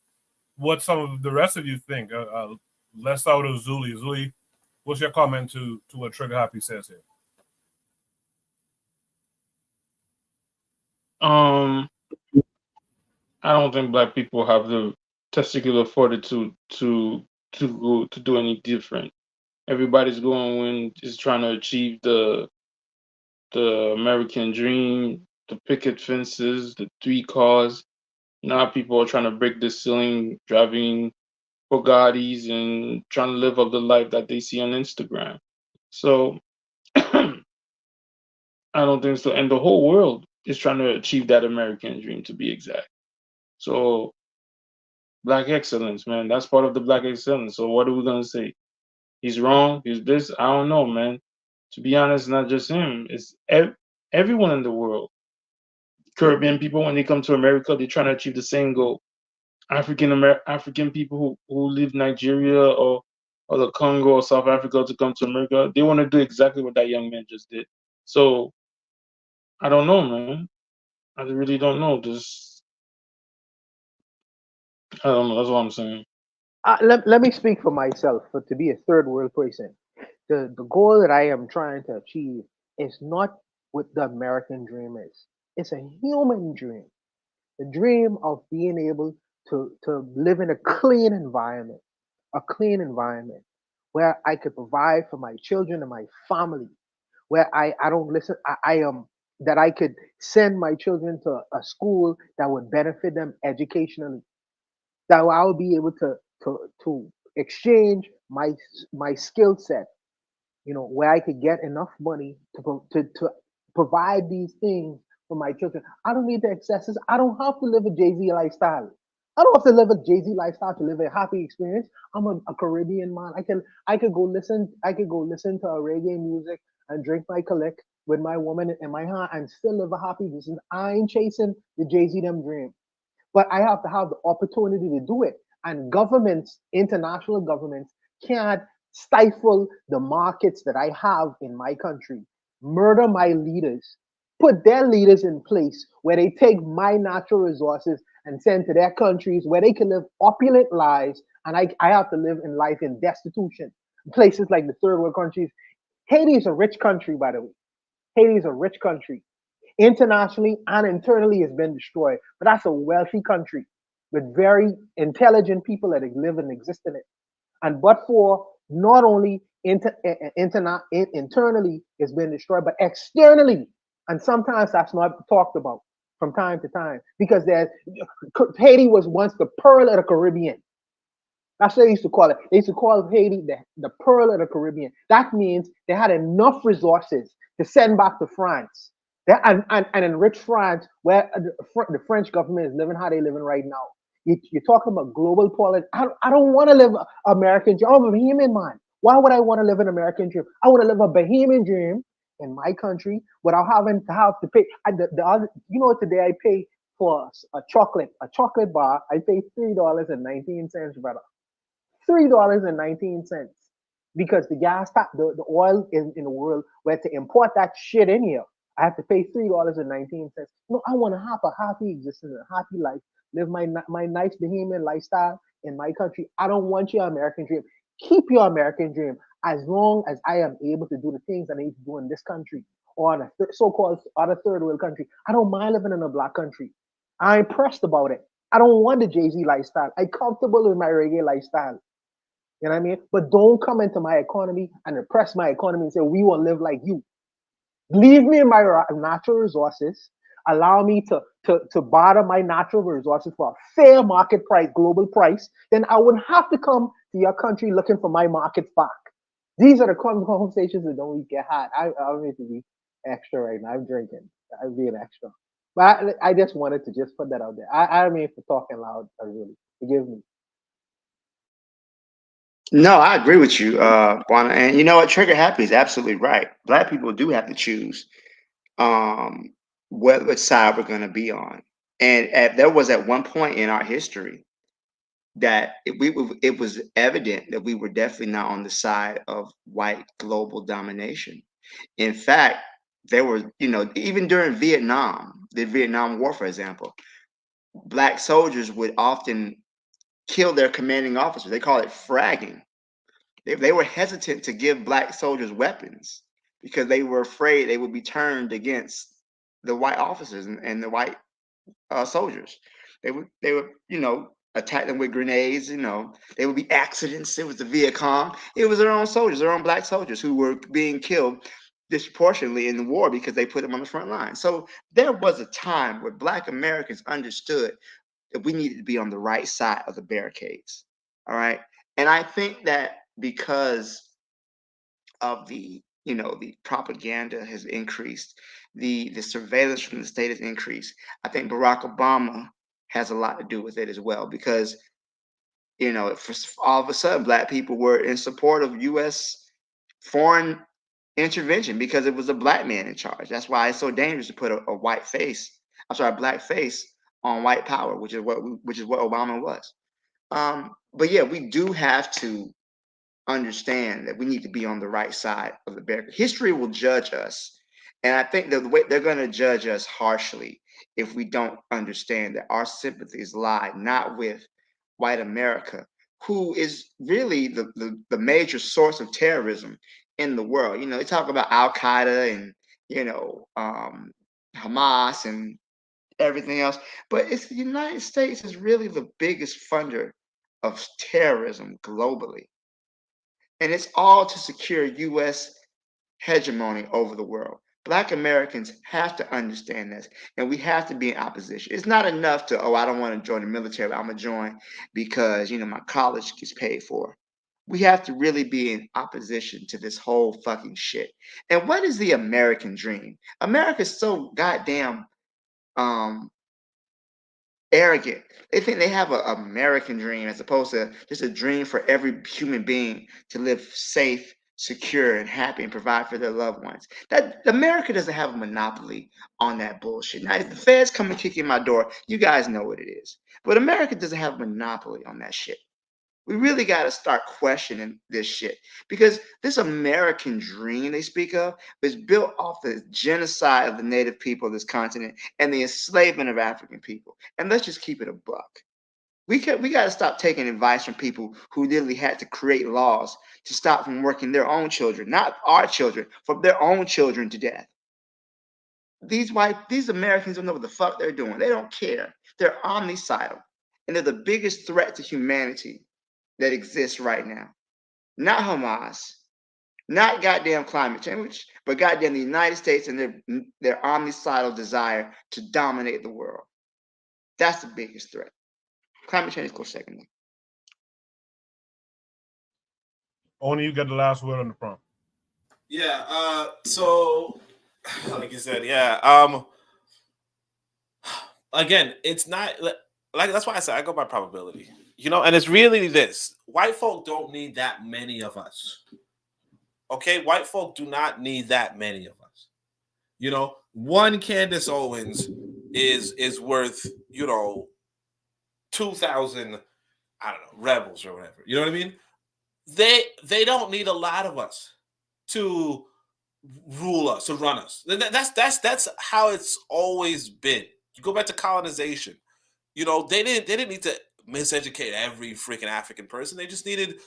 what some of the rest of you think. Let's start with Zuli. Zuli, what's your comment to what Trigger Happy says here? I don't think black people have the testicular fortitude to do any different. Everybody's going is trying to achieve the American dream, the picket fences, the 3 cars. Now people are trying to break the ceiling, driving Bugattis and trying to live up the life that they see on Instagram. So I don't think so. And the whole world is trying to achieve that American dream, to be exact. So black excellence, man, that's part of the black excellence. So what are we gonna say? He's wrong. He's this. I don't know, man. To be honest, not just him. It's everyone in the world. Caribbean people, when they come to America, they're trying to achieve the same goal. African people who live Nigeria or the Congo or South Africa to come to America, they want to do exactly what that young man just did. So I don't know, man. I really don't know. I don't know. That's what I'm saying. Let me speak for myself. For to be a third world person, the goal that I am trying to achieve is not what the American dream is. It's a human dream. The dream of being able to live in a clean environment where I could provide for my children and my family, where I don't listen, I am that I could send my children to a school that would benefit them educationally, that I would be able to exchange my skill set, you know, where I could get enough money to provide these things for my children. I don't need the excesses. I don't have to live a Jay-Z lifestyle. I don't have to live a Jay-Z lifestyle to live a happy experience. I'm a Caribbean man. I could go listen to a reggae music and drink my colic with my woman in my hand and still live a happy existence. I ain't chasing the Jay-Z them dream. But I have to have the opportunity to do it. And governments, international governments, can't stifle the markets that I have in my country, murder my leaders, put their leaders in place where they take my natural resources and send to their countries where they can live opulent lives. And I have to live in life in destitution. Places like the third world countries. Haiti is a rich country, by the way. Haiti is a rich country. Internationally and internally has been destroyed. But that's a wealthy country with very intelligent people that live and exist in it. And but for not only internally it's been destroyed, but externally. And sometimes that's not talked about from time to time because Haiti was once the pearl of the Caribbean. That's what they used to call it. They used to call Haiti the pearl of the Caribbean. That means they had enough resources to send back to France. And enrich France, where the French government is living how they're living right now. You're talking about global politics. I don't want to live American dream. I'm a Bahamian man. Why would I want to live an American dream? I want to live a Bahamian dream in my country without having to have to pay. Today I pay for a chocolate bar. I pay $3.19, brother. $3.19 because the the oil in the world, where to import that shit in here, I have to pay $3.19. No, I want to have a happy existence, a happy life, live my nice Bahamian lifestyle in my country. I don't want your American dream. Keep your American dream as long as I am able to do the things I need to do in this country or in a so-called other third world country. I don't mind living in a black country. I'm impressed about it. I don't want the Jay-Z lifestyle. I'm comfortable with my reggae lifestyle. You know what I mean? But don't come into my economy and oppress my economy and say, we will live like you. Leave me in my natural resources. allow me to barter my natural resources for a fair market price, global price, then I wouldn't have to come to your country looking for my markets back. These are the conversations that don't get had. I don't need to be extra right now. I'm drinking. I'm being extra. But I just wanted to just put that out there. I don't mean for talking loud, really. Forgive me. No, I agree with you, Juana. And you know what? Trigger Happy is absolutely right. Black people do have to choose um, what side we're going to be on. And there was at one point in our history that it was evident that we were definitely not on the side of white global domination. In fact, there were, even during Vietnam, the Vietnam War, for example, black soldiers would often kill their commanding officers. They call it fragging. They were hesitant to give black soldiers weapons because they were afraid they would be turned against the white officers and the white soldiers. They would attack them with grenades. They would be accidents. It was the Viet Cong. It was their own soldiers, their own black soldiers who were being killed disproportionately in the war because they put them on the front line. So there was a time where black Americans understood that we needed to be on the right side of the barricades. All right. And I think that because of the propaganda has increased, the surveillance from the state has increased. I think Barack Obama has a lot to do with it as well, because for all of a sudden black people were in support of U.S. foreign intervention because it was a black man in charge. That's why it's so dangerous to put a black face on white power, which is what Obama was. But yeah, we do have to understand that we need to be on the right side of the barricade. History will judge us, and I think that the way they're going to judge us harshly if we don't understand that our sympathies lie not with white America, who is really the major source of terrorism in the world. They talk about Al Qaeda and Hamas and everything else, but it's the United States is really the biggest funder of terrorism globally. And it's all to secure U.S. hegemony over the world. Black Americans have to understand this, and we have to be in opposition. It's not enough to, I don't want to join the military, but I'm going to join because, my college gets paid for. We have to really be in opposition to this whole fucking shit. And what is the American dream? America's so goddamn arrogant. They think they have an American dream as opposed to just a dream for every human being to live safe, secure, and happy and provide for their loved ones. That America doesn't have a monopoly on that bullshit. Now, if the feds come and kick in my door, you guys know what it is. But America doesn't have a monopoly on that shit. We really got to start questioning this shit, because this American dream they speak of is built off the genocide of the native people of this continent and the enslavement of African people. And let's just keep it a buck. We got to stop taking advice from people who literally had to create laws to stop from working their own children, not our children, from their own children to death. These Americans don't know what the fuck they're doing. They don't care. They're omnicidal, and they're the biggest threat to humanity that exists right now. Not Hamas, not goddamn climate change, but goddamn the United States and their omnicidal desire to dominate the world. That's the biggest threat. Climate change goes second. Only you got the last word on the prompt. Yeah. So, like you said, yeah. Again, it's not like that's why I said I go by probability. And it's really this. White folk don't need that many of us. Okay? White folk do not need that many of us. One Candace Owens is worth, 2,000, I don't know, rebels or whatever. You know what I mean? They don't need a lot of us to rule us, to run us. That's how it's always been. You go back to colonization. They didn't need to miseducate every freaking African person. They just needed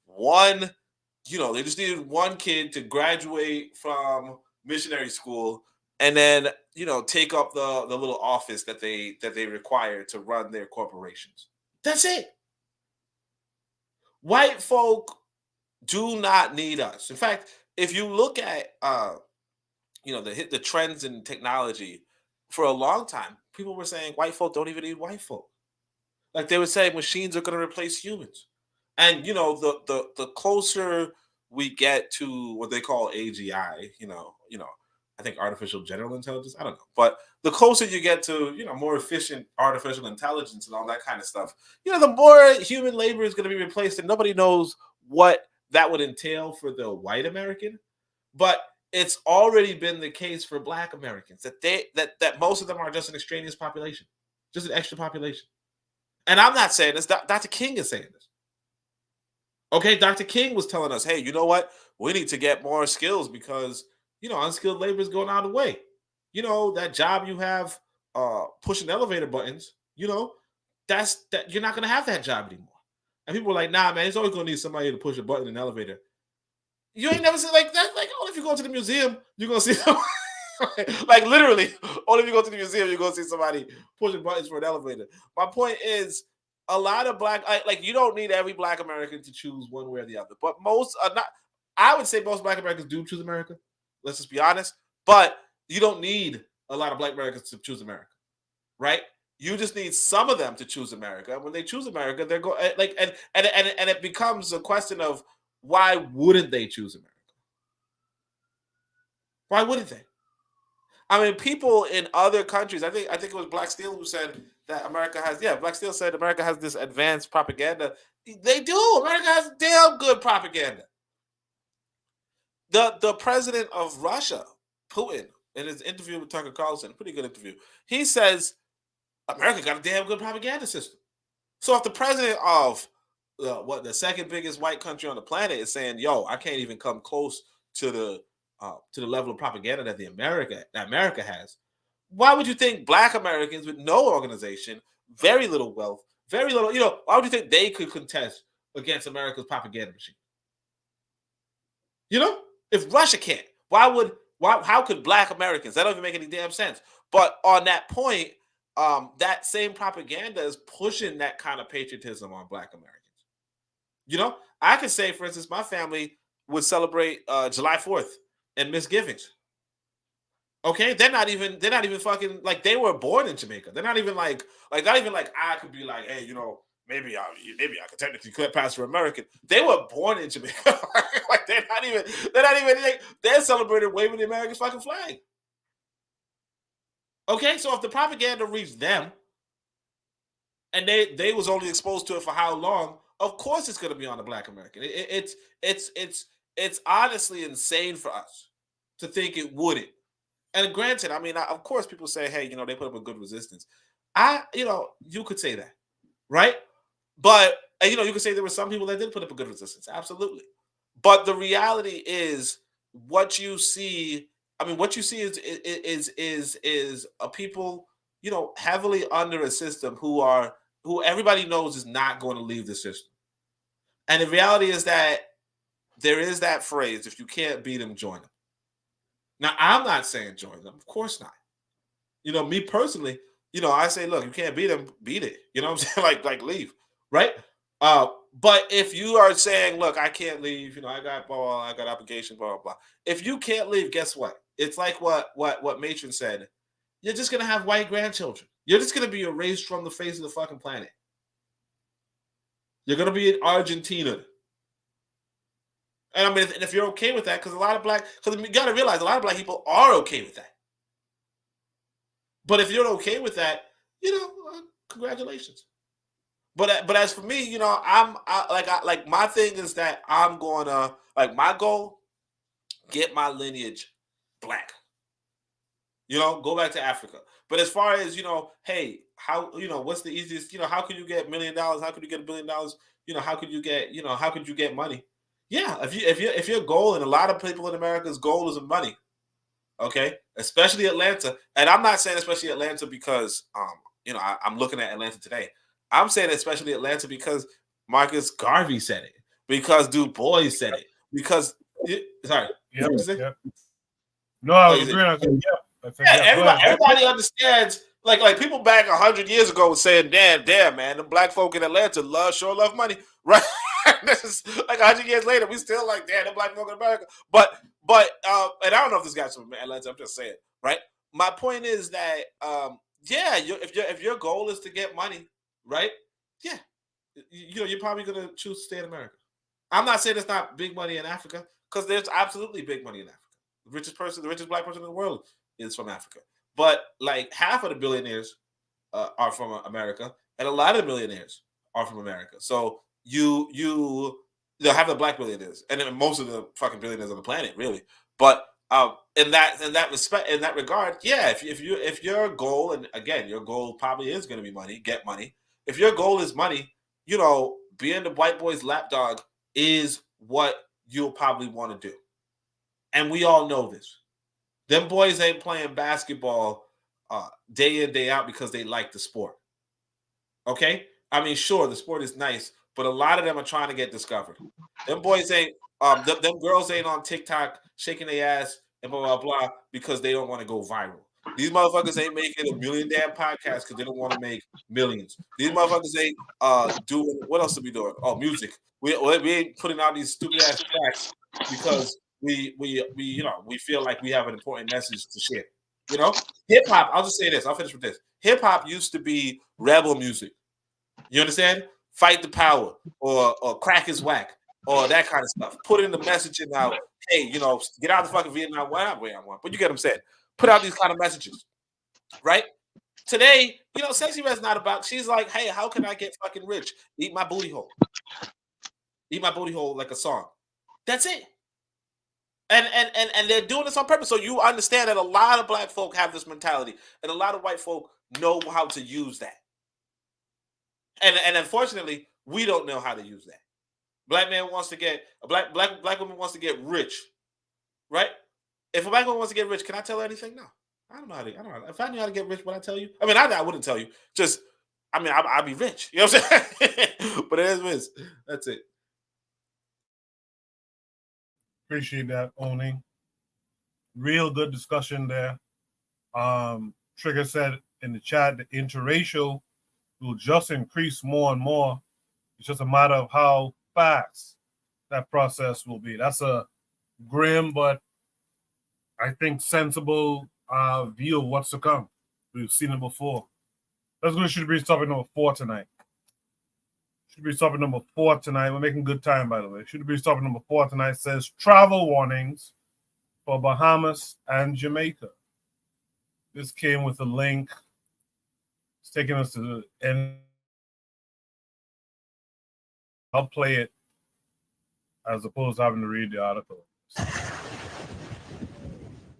one, they just needed one kid to graduate from missionary school and then, take up the little office that they require to run their corporations. That's it. White folk do not need us. In fact, if you look at the trends in technology, for a long time, people were saying white folk don't even need white folk. Like they were saying machines are going to replace humans. And, you know, the closer we get to what they call AGI, you know, I think artificial general intelligence, I don't know. But the closer you get to, you know, more efficient artificial intelligence and all that kind of stuff, you know, the more human labor is going to be replaced. And nobody knows what that would entail for the white American. But it's already been the case for Black Americans that most of them are just an extraneous population, just an extra population. And I'm not saying this. Dr. King is saying this. Okay, Dr. King was telling us, hey, you know what? We need to get more skills because, you know, unskilled labor is going out of the way. You know, that job you have pushing elevator buttons, you know, that you're not going to have that job anymore. And people were like, nah, man, it's always going to need somebody to push a button in an elevator. You ain't never seen like that. Like, oh, if you go to the museum, you're going to see somebody. Like, literally, only if you go to the museum, you're going to see somebody pushing buttons for an elevator. My point is, a lot of Black, like, you don't need every Black American to choose one way or the other. But most are not. I would say most Black Americans do choose America. Let's just be honest. But you don't need a lot of Black Americans to choose America, right? You just need some of them to choose America. When they choose America, they're going like, and it becomes a question of why wouldn't they choose America? Why wouldn't they? I mean, people in other countries, I think it was Black Steel who said that America has, Black Steel said America has this advanced propaganda. They do. America has damn good propaganda. The president of Russia, Putin, in his interview with Tucker Carlson, pretty good interview, he says America got a damn good propaganda system. So if the president of the second biggest white country on the planet is saying, yo, I can't even come close to the level of propaganda that America has, why would you think Black Americans with no organization, very little wealth, very little, you know, why would you think they could contest against America's propaganda machine? You know, if Russia can't, how could Black Americans? That don't even make any damn sense. But on that point, that same propaganda is pushing that kind of patriotism on Black Americans. You know, I could say, for instance, my family would celebrate July 4th and misgivings. Okay, they're not even fucking like they were born in Jamaica. They're not even like not even like I could be like, hey, you know, maybe I could technically pass for American. They were born in Jamaica. Like they're not even like, they're celebrating waving the American fucking flag. Okay, so if the propaganda reached them and they was only exposed to it for how long, of course it's going to be on the Black American. It's honestly insane for us to think it wouldn't. And granted, I mean, of course, people say, hey, you know, they put up a good resistance. You could say that, right? But, you know, you could say there were some people that did put up a good resistance. Absolutely. But the reality is what you see is a people, you know, heavily under a system who everybody knows is not going to leave the system. And the reality is that there is that phrase, if you can't beat them, join them. Now, I'm not saying join them. Of course not. You know, me personally, you know, I say, look, you can't beat them, beat it. You know what I'm saying? Like leave, right? But if you are saying, look, I can't leave, you know, I got obligation, blah, blah, blah. If you can't leave, guess what? It's like what Matron said. You're just going to have white grandchildren. You're just going to be erased from the face of the fucking planet. You're going to be in Argentina. And I mean, if you're okay with that, because you got to realize a lot of Black people are okay with that. But if you're okay with that, you know, congratulations. But as for me, you know, my thing is that I'm gonna, like, my goal, get my lineage Black. You know, go back to Africa. But as far as, you know, hey, how, you know, what's the easiest, you know, how can you get $1 million? How could you get $1 billion? You know, how could you get money? Yeah, if your goal, and a lot of people in America's goal is money, okay, especially Atlanta, and I'm not saying especially Atlanta because you know, I'm looking at Atlanta today. I'm saying especially Atlanta because Marcus Garvey said it, because Du Bois said it, because sorry, yeah. No, I was agreeing. Everybody understands. Like people back 100 years ago were saying, damn, man, the Black folk in Atlanta sure love money, right? This is like 100 years later, we still like, damn, the Black folk in America. But and I don't know if this guy's from Atlanta. I'm just saying, right? my point is that yeah, if your goal is to get money, right? Yeah, you're probably gonna choose to stay in America. I'm not saying there's not big money in Africa, because there's absolutely big money in Africa. The richest black person in the world is from Africa. But like half of the billionaires are from America, and a lot of the millionaires are from America. So they'll have the black billionaires, and then most of the fucking billionaires on the planet, really. But in that regard, yeah, if your goal, and again, your goal probably is going to be money, get money. If your goal is money, being the white boy's lapdog is what you'll probably want to do. And we all know this. Them boys ain't playing basketball day in, day out because they like the sport. Okay? I mean, sure, the sport is nice, but a lot of them are trying to get discovered. Them boys ain't, them girls ain't on TikTok shaking their ass and blah, blah, blah, because they don't want to go viral. These motherfuckers ain't making a million damn podcasts because they don't want to make millions. These motherfuckers ain't doing, what else are we doing? Oh, music. We ain't putting out these stupid ass tracks because we feel like we have an important message to share. Hip hop, I'll just say this, I'll finish with this. Hip hop used to be rebel music. You understand? Fight the power, or crack is whack, or that kind of stuff. Put in the messaging out, hey, get out of the fucking Vietnam way I want. But you get what I'm saying. Put out these kind of messages, right? Today, Sexy Red's not about, she's like, hey, how can I get fucking rich? Eat my booty hole. Eat my booty hole like a song. That's it. And they're doing this on purpose. So you understand that a lot of black folk have this mentality, and a lot of white folk know how to use that. And unfortunately, we don't know how to use that. Black man wants to get black woman wants to get rich, right? If a black woman wants to get rich, can I tell her anything? No, I don't know how to. I don't know. If I knew how to get rich, would I tell you? I mean, I wouldn't tell you. Just, I mean, I'd be rich. You know what I'm saying? But it is what it is. That's it. Appreciate that, Oni. Real good discussion there. Trigger said in the chat that interracial will just increase more and more. It's just a matter of how fast that process will be. That's a grim but I think sensible view of what's to come. We've seen it before. Let's go to Should Be topic number 4 tonight. Should Be topic number 4 tonight. We're making good time, by the way. Should Be topic number 4 tonight says travel warnings for Bahamas and Jamaica. This came with a link. It's taking us to the end. I'll play it as opposed to having to read the article.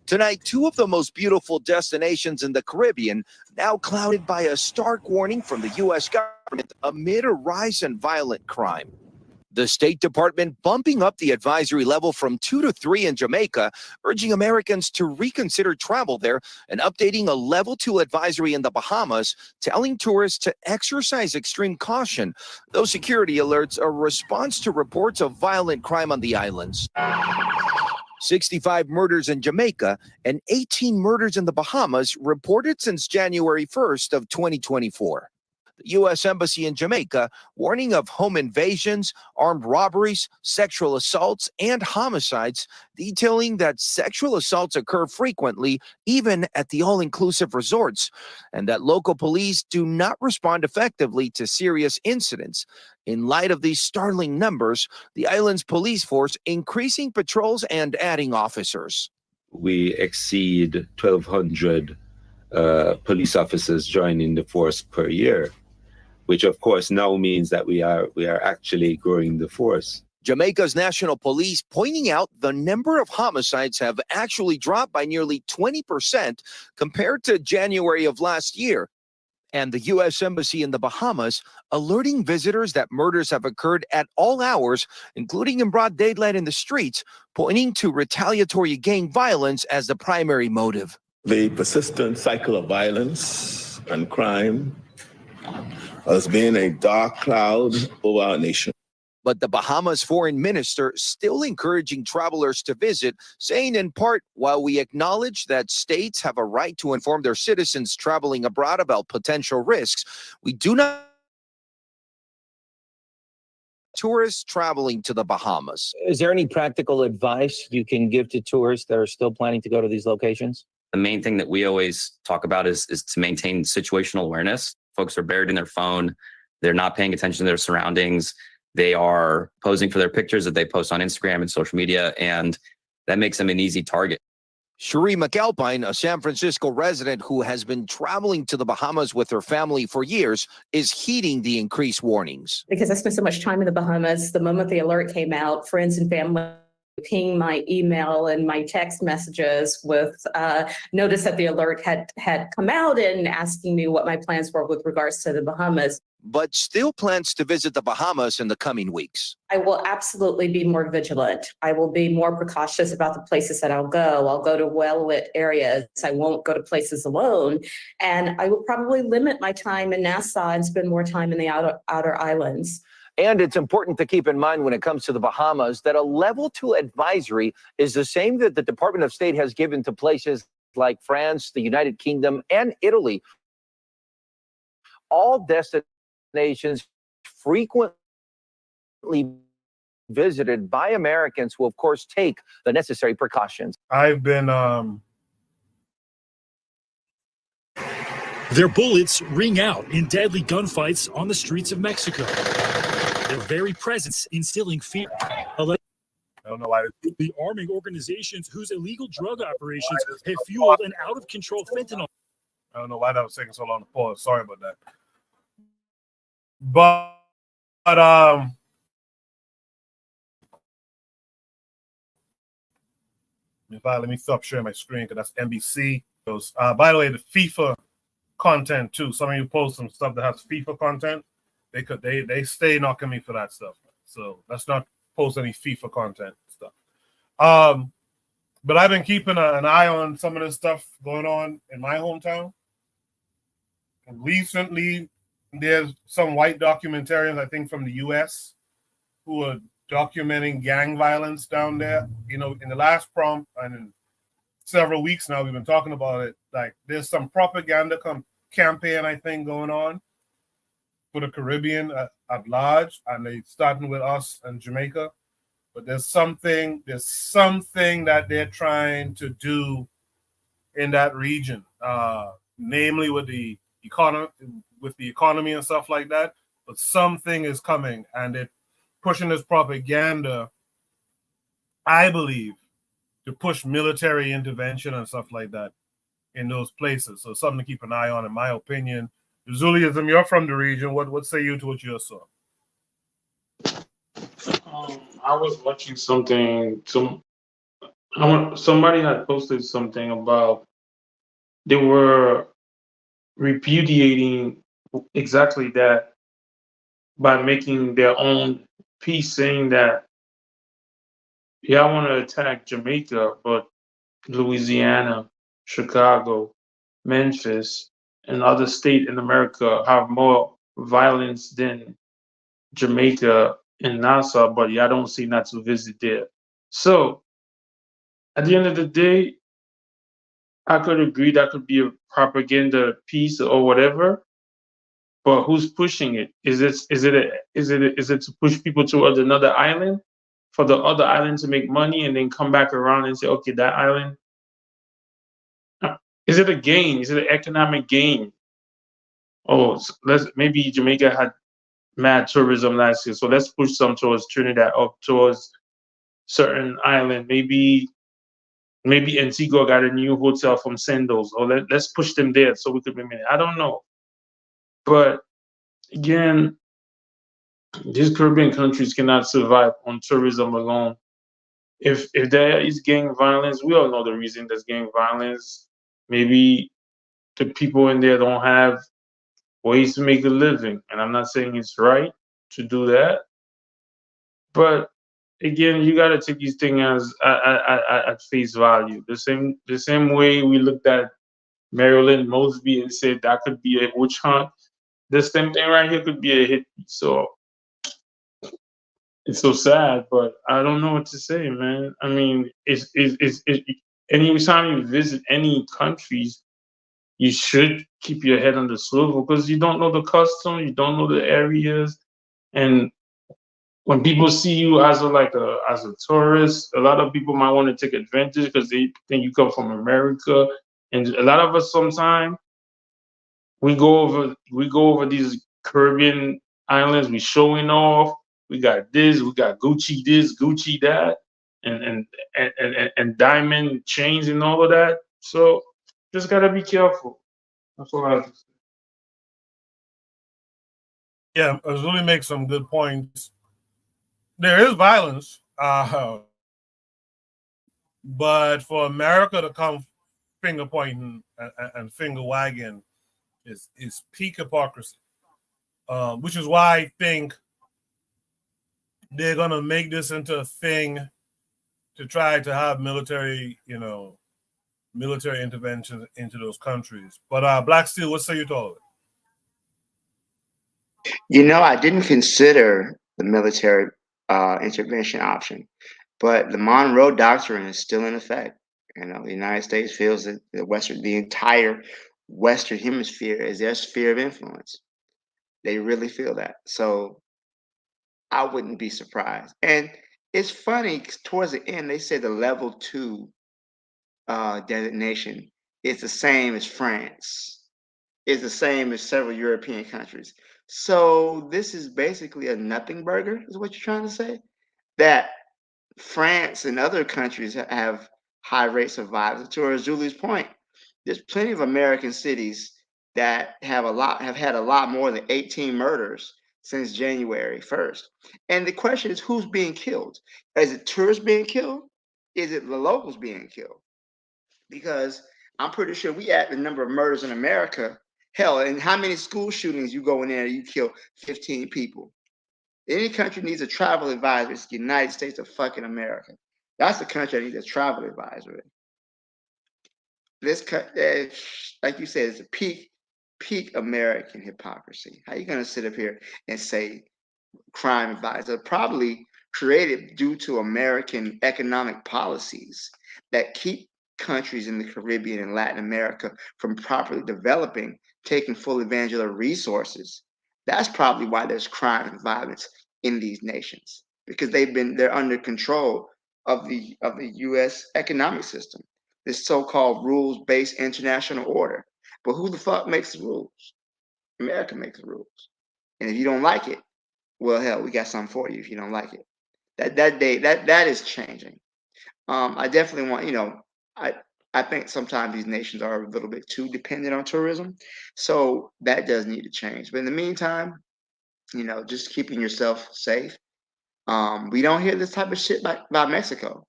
Tonight, 2 of the most beautiful destinations in the Caribbean now clouded by a stark warning from the U.S. government amid a rise in violent crime. The State Department bumping up the advisory level from 2 to 3 in Jamaica, urging Americans to reconsider travel there, and updating a level 2 advisory in the Bahamas, telling tourists to exercise extreme caution, though security alerts a response to reports of violent crime on the islands. 65 murders in Jamaica and 18 murders in the Bahamas reported since January 1st of 2024. The U.S. Embassy in Jamaica warning of home invasions, armed robberies, sexual assaults, and homicides, detailing that sexual assaults occur frequently, even at the all-inclusive resorts, and that local police do not respond effectively to serious incidents. In light of these startling numbers, the island's police force increasing patrols and adding officers. We exceed 1,200 police officers joining the force per year, which of course now means that we are actually growing the force. Jamaica's National Police pointing out the number of homicides have actually dropped by nearly 20% compared to January of last year. And the U.S. Embassy in the Bahamas alerting visitors that murders have occurred at all hours, including in broad daylight in the streets, pointing to retaliatory gang violence as the primary motive. The persistent cycle of violence and crime has been a dark cloud over our nation. But the Bahamas foreign minister still encouraging travelers to visit, saying in part, while we acknowledge that states have a right to inform their citizens traveling abroad about potential risks, we do not tourists traveling to the Bahamas. Is there any practical advice you can give to tourists that are still planning to go to these locations? The main thing that we always talk about is to maintain situational awareness. Folks are buried in their phone. They're not paying attention to their surroundings. They are posing for their pictures that they post on Instagram and social media, and that makes them an easy target. Cherie McAlpine, a San Francisco resident who has been traveling to the Bahamas with her family for years, is heeding the increased warnings. Because I spent so much time in the Bahamas, the moment the alert came out, friends and family ping my email and my text messages with notice that the alert had come out and asking me what my plans were with regards to the Bahamas. But still plans to visit the Bahamas in the coming weeks. I will absolutely be more vigilant. I will be more precautious about the places that I'll go. I'll go to well-lit areas. I won't go to places alone. And I will probably limit my time in Nassau and spend more time in the outer islands. And it's important to keep in mind when it comes to the Bahamas that a level 2 advisory is the same that the Department of State has given to places like France, the United Kingdom, and Italy. All destinations frequently visited by Americans who, of course, take the necessary precautions. I've been Their bullets ring out in deadly gunfights on the streets of Mexico. Their very presence instilling fear. I don't know why. The arming organizations whose illegal drug operations have fueled an out-of-control fentanyl. I don't know why that was taking so long to pause. Sorry about that. But let me stop sharing my screen because that's NBC. By the way, the FIFA content too. Some of you post some stuff that has FIFA content. They stay knocking me for that stuff. So let's not post any FIFA content stuff. But I've been keeping an eye on some of this stuff going on in my hometown. And recently, there's some white documentarians, I think, from the U.S. who are documenting gang violence down there. You know, in the last prompt and in several weeks now, we've been talking about it. Like, there's some propaganda campaign, I think, going on for the Caribbean at large, and they starting with us and Jamaica. But there's something that they're trying to do in that region, namely with the economy and stuff like that. But something is coming, and they're pushing this propaganda, I believe, to push military intervention and stuff like that in those places. So something to keep an eye on, in my opinion. Zuliism, you're from the region. What say you to what you saw? I was watching something. Somebody had posted something about they were repudiating exactly that by making their own piece, saying that, yeah, I want to attack Jamaica, but Louisiana, Chicago, Memphis, and other states in America have more violence than Jamaica and Nassau, but yeah, I don't see not to visit there. So at the end of the day, I could agree that could be a propaganda piece or whatever, but who's pushing it? Is it to push people towards another island, for the other island to make money and then come back around and say, okay, that island? Is it a gain? Is it an economic gain? Oh, maybe Jamaica had mad tourism last year, so let's push some towards Trinidad, up towards certain island. Maybe Antigua got a new hotel from Sendos, or let's push them there so we could make money. I don't know, but again, these Caribbean countries cannot survive on tourism alone. If there is gang violence, we all know the reason there's gang violence. Maybe the people in there don't have ways to make a living, and I'm not saying it's right to do that, but again, you got to take these things at face value. The same way we looked at Marilyn Mosby and said that could be a witch hunt. The same thing right here could be a hit. So it's so sad, but I don't know what to say, man. I mean, anytime you visit any countries, you should keep your head on the swivel because you don't know the custom, you don't know the areas, and when people see you as a tourist, a lot of people might want to take advantage because they think you come from America And a lot of us sometimes we go over these Caribbean islands, we showing off, we got this, we got Gucci this, Gucci that, and diamond chains and all of that. So just gotta be careful. That's all I have to say. Yeah, Azuli makes some good points. There is violence, but for America to come finger pointing and finger wagging is peak hypocrisy. Which is why I think they're gonna make this into a thing to try to have military intervention into those countries. But Black Steel, what say you to all of it? I didn't consider the military intervention option, but the Monroe Doctrine is still in effect. The United States feels that the entire Western Hemisphere is their sphere of influence. They really feel that. So I wouldn't be surprised. And it's funny, 'cause towards the end, they say the level 2 designation is the same as France, is the same as several European countries. So this is basically a nothing burger, is what you're trying to say? That France and other countries have high rates of violence. To Julie's point, there's plenty of American cities that have had a lot more than 18 murders since January 1st. And the question is, who's being killed? Is it tourists being killed? Is it the locals being killed? Because I'm pretty sure we add the number of murders in America. Hell, and how many school shootings you go in there and you kill 15 people? Any country needs a travel advisor. It's the United States of fucking America. That's the country that needs a travel advisor. This country, like you said, it's a peak American hypocrisy. How you gonna sit up here and say crime advisor? Probably created due to American economic policies that keep countries in the Caribbean and Latin America from properly developing, taking full advantage of their resources. That's probably why there's crime and violence in these nations, because they're under control of the US economic system, this so-called rules-based international order. But who the fuck makes the rules? America makes the rules. And if you don't like it, well, hell, we got something for you if you don't like it. That is changing. I definitely want, I think sometimes these nations are a little bit too dependent on tourism. So that does need to change. But in the meantime, just keeping yourself safe. We don't hear this type of shit about Mexico.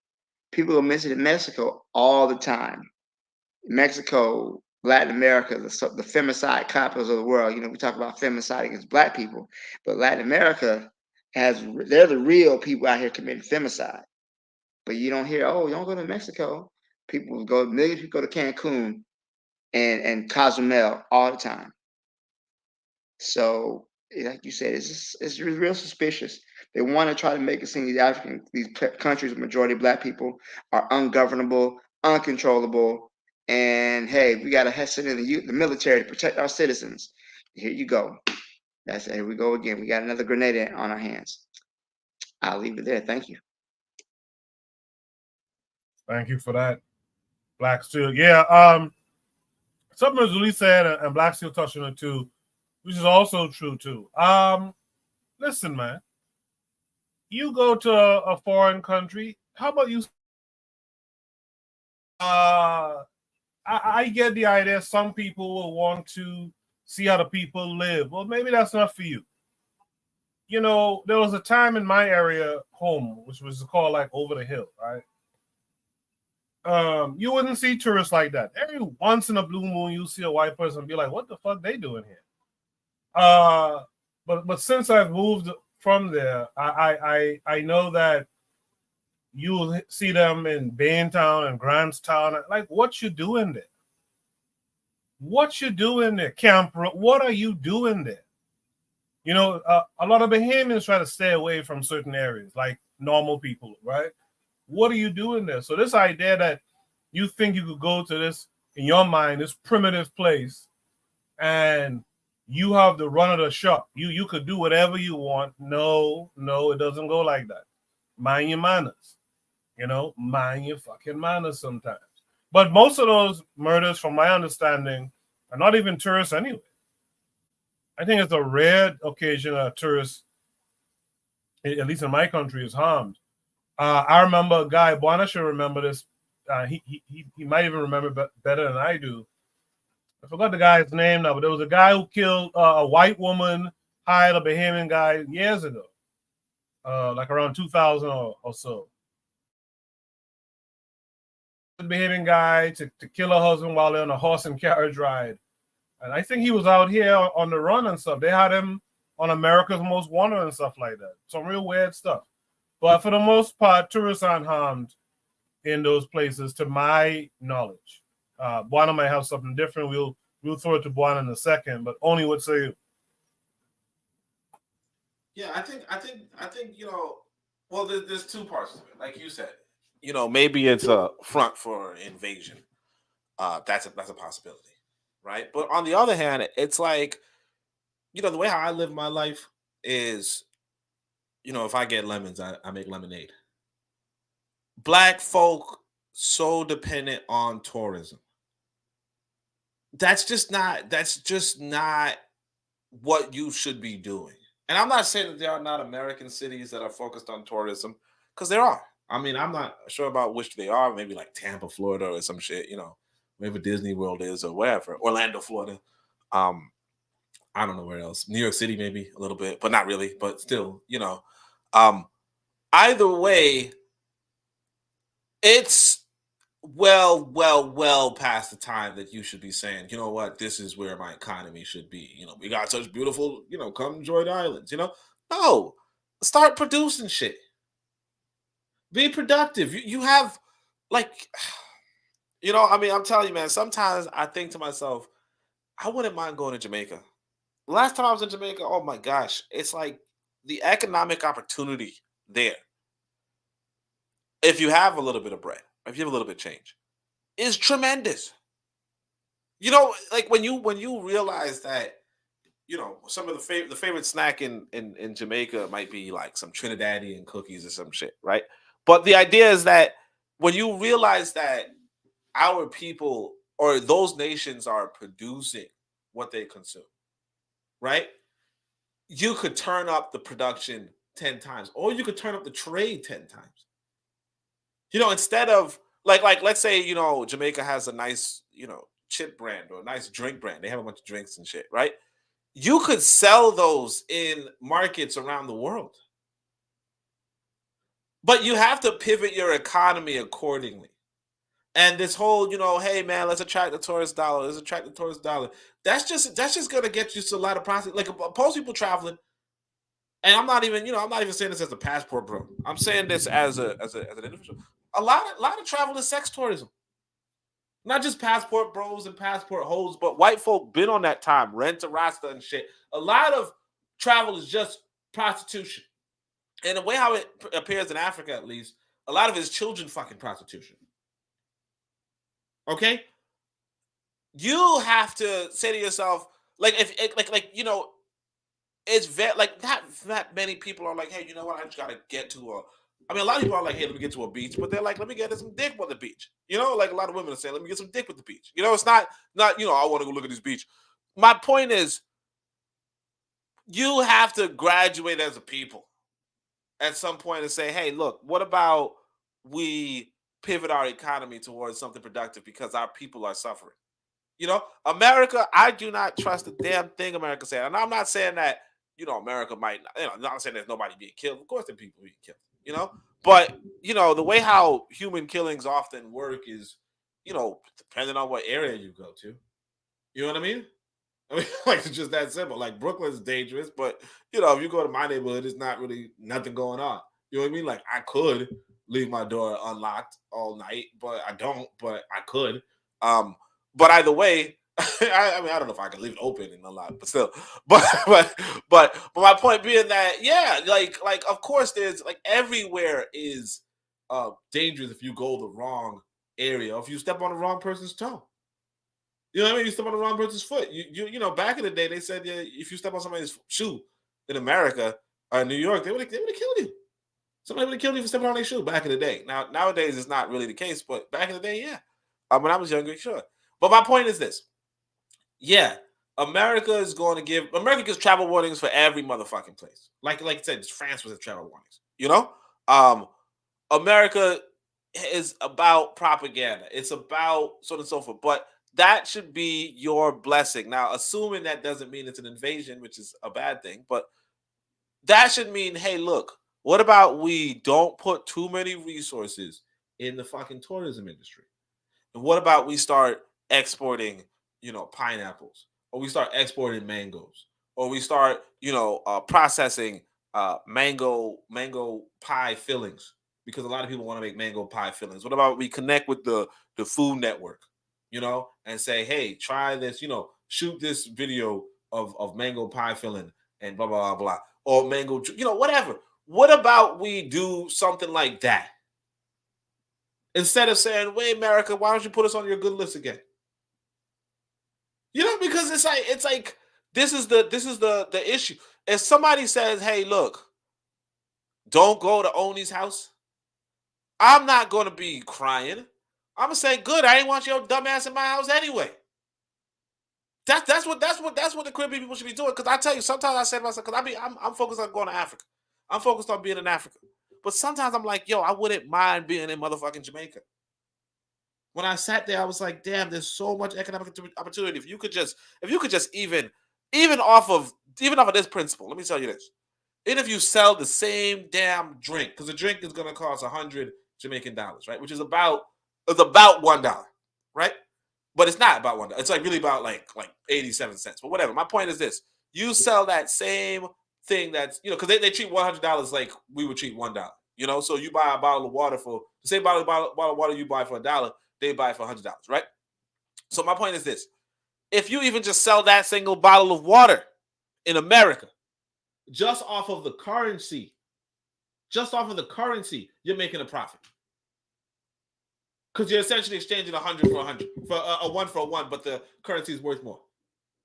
People are visiting Mexico all the time. Mexico, Latin America, the femicide capitals of the world. We talk about femicide against Black people, but Latin America they're the real people out here committing femicide. But you don't hear, oh, you don't go to Mexico. Millions of people go to Cancun and Cozumel all the time. So, like you said, it's real suspicious. They want to try to make it seem these countries with majority Black people are ungovernable, uncontrollable, and hey, we got to send in the military to protect our citizens. Here you go. Here we go again. We got another grenade on our hands. I'll leave it there. Thank you. Thank you for that, Black Steel. Yeah, something Azuli said, and Black Steel touched on it too, which is also true too. Listen, man, you go to a foreign country. How about you? I get the idea. Some people will want to see how the people live. Well, maybe that's not for you. There was a time in my area home, which was called like Over the Hill, right? You wouldn't see tourists like that. Every once in a blue moon, you see a white person be like, "What the fuck they doing here?" But since I've moved from there, I know that you will see them in Baintown and Grantstown. Like, what you doing there? What you doing there? Camp? What are you doing there? A lot of Bahamians try to stay away from certain areas, like normal people, right? What are you doing there? So this idea that you think you could go to this, in your mind, this primitive place, and you have the run of the shop. You could do whatever you want. No, it doesn't go like that. Mind your manners. Mind your fucking manners sometimes. But most of those murders, from my understanding, are not even tourists anyway. I think it's a rare occasion a tourist, at least in my country, is harmed. I remember a guy, Buana should remember this. He might even remember better than I do. I forgot the guy's name now, but there was a guy who killed a white woman, hired a Bahamian guy years ago, like around 2000 or so. The Bahamian guy to kill her husband while they're on a horse and carriage ride. And I think he was out here on the run and stuff. They had him on America's Most Wanted and stuff like that. Some real weird stuff. But for the most part, tourists aren't harmed in those places, to my knowledge. Buana might have something different. We'll throw it to Buana in a second, but only would say. Yeah, I think well, there's two parts to it. Like you said, maybe it's a front for invasion. That's a possibility, right? But on the other hand, it's like, the way how I live my life is, if I get lemons, I make lemonade. Black folk so dependent on tourism. That's just not what you should be doing. And I'm not saying that there are not American cities that are focused on tourism, because there are. I mean, I'm not sure about which they are. Maybe like Tampa, Florida, or some shit. Maybe Disney World is, or wherever. Orlando, Florida. I don't know where else. New York City, maybe a little bit, but not really. But still, either way, it's well past the time that you should be saying, you know what, this is where my economy should be. We got such beautiful, come enjoy the islands. No, start producing shit. Be productive. You have, like, I'm telling you, man, sometimes I think to myself, I wouldn't mind going to Jamaica. Last time I was in Jamaica, oh my gosh, it's like the economic opportunity there, if you have a little bit of bread, if you have a little bit of change, is tremendous. Like when you realize that, some of the favorite snack in Jamaica might be like some Trinidadian cookies or some shit, right? But the idea is that when you realize that our people or those nations are producing what they consume, right? You could turn up the production 10 times, or you could turn up the trade 10 times. Instead of like let's say, Jamaica has a nice, chip brand or a nice drink brand. They have a bunch of drinks and shit, right? You could sell those in markets around the world. But you have to pivot your economy accordingly. And this whole, hey man, let's attract the tourist dollar. Let's attract the tourist dollar. That's just gonna get you to a lot of process. Like most people traveling, and I'm not even saying this as a passport bro. I'm saying this as an individual. A lot of travel is sex tourism. Not just passport bros and passport hoes, but white folk been on that time, rent a rasta and shit. A lot of travel is just prostitution. And the way how it appears in Africa, at least, a lot of it is children fucking prostitution. Okay? You have to say to yourself, like, it's very, like, not many people are like, hey, you know what, I just gotta get to a lot of people are like, hey, let me get to a beach, but they're like, let me get some dick with the beach. Like a lot of women are saying, let me get some dick with the beach. It's not, I want to go look at this beach. My point is, you have to graduate as a people at some point and say, hey, look, what about we pivot our economy towards something productive because our people are suffering? America, I do not trust a damn thing America said. And I'm not saying that, America might, I'm not saying there's nobody being killed. Of course, there are people being killed, But, the way how human killings often work is, depending on what area you go to. You know what I mean? Like, it's just that simple. Like, Brooklyn's dangerous, but, if you go to my neighborhood, it's not really nothing going on. You know what I mean? Like, I could leave my door unlocked all night, but I don't, but I could. But either way, I don't know if I can leave it open and unlocked, but still. But my point being that, yeah, like of course there's, like, everywhere is dangerous if you go the wrong area, or if you step on the wrong person's toe. You know what I mean? You step on the wrong person's foot. Back in the day, they said, yeah, if you step on somebody's shoe in America or New York, they would have killed you. Somebody would have killed you for stepping on their shoe back in the day. Now, nowadays, it's not really the case, but back in the day, yeah. When I was younger, sure. But my point is this. Yeah, America gives travel warnings for every motherfucking place. Like I said, France was a travel warnings. You know? America is about propaganda. It's about so on and so forth. But that should be your blessing. Now, assuming that doesn't mean it's an invasion, which is a bad thing, but that should mean, hey, look, what about we don't put too many resources in the fucking tourism industry? And what about we start exporting, pineapples, or we start exporting mangoes, or we start, processing mango pie fillings, because a lot of people want to make mango pie fillings. What about we connect with the Food Network, and say, hey, try this, shoot this video of mango pie filling and blah blah blah blah, or mango, whatever. What about we do something like that? Instead of saying, wait, America, why don't you put us on your good list again? Because it's like this is the issue. If somebody says, hey, look, don't go to Oni's house, I'm not gonna be crying. I'm gonna say, good, I ain't want your dumb ass in my house anyway. That's what the Caribbean people should be doing. Because I tell you, sometimes I say to myself, because I'm focused on going to Africa. I'm focused on being in Africa. But sometimes I'm like, yo, I wouldn't mind being in motherfucking Jamaica. When I sat there, I was like, damn, there's so much economic opportunity. If you could just even off of this principle, let me tell you this. Even if you sell the same damn drink, because the drink is gonna cost 100 Jamaican dollars, right? Which is about $1, right? But it's not about $1. It's like really about like 87 cents. But whatever. My point is this: you sell that same thing that's because they treat $100 like we would treat $1. So you buy a bottle of water for the same bottle of water you buy for $1, they buy it for $100, right? So my point is this: if you even just sell that single bottle of water in America, just off of the currency, you're making a profit. Because you're essentially exchanging 100 for 100, for a 1 for a 1, but the currency is worth more.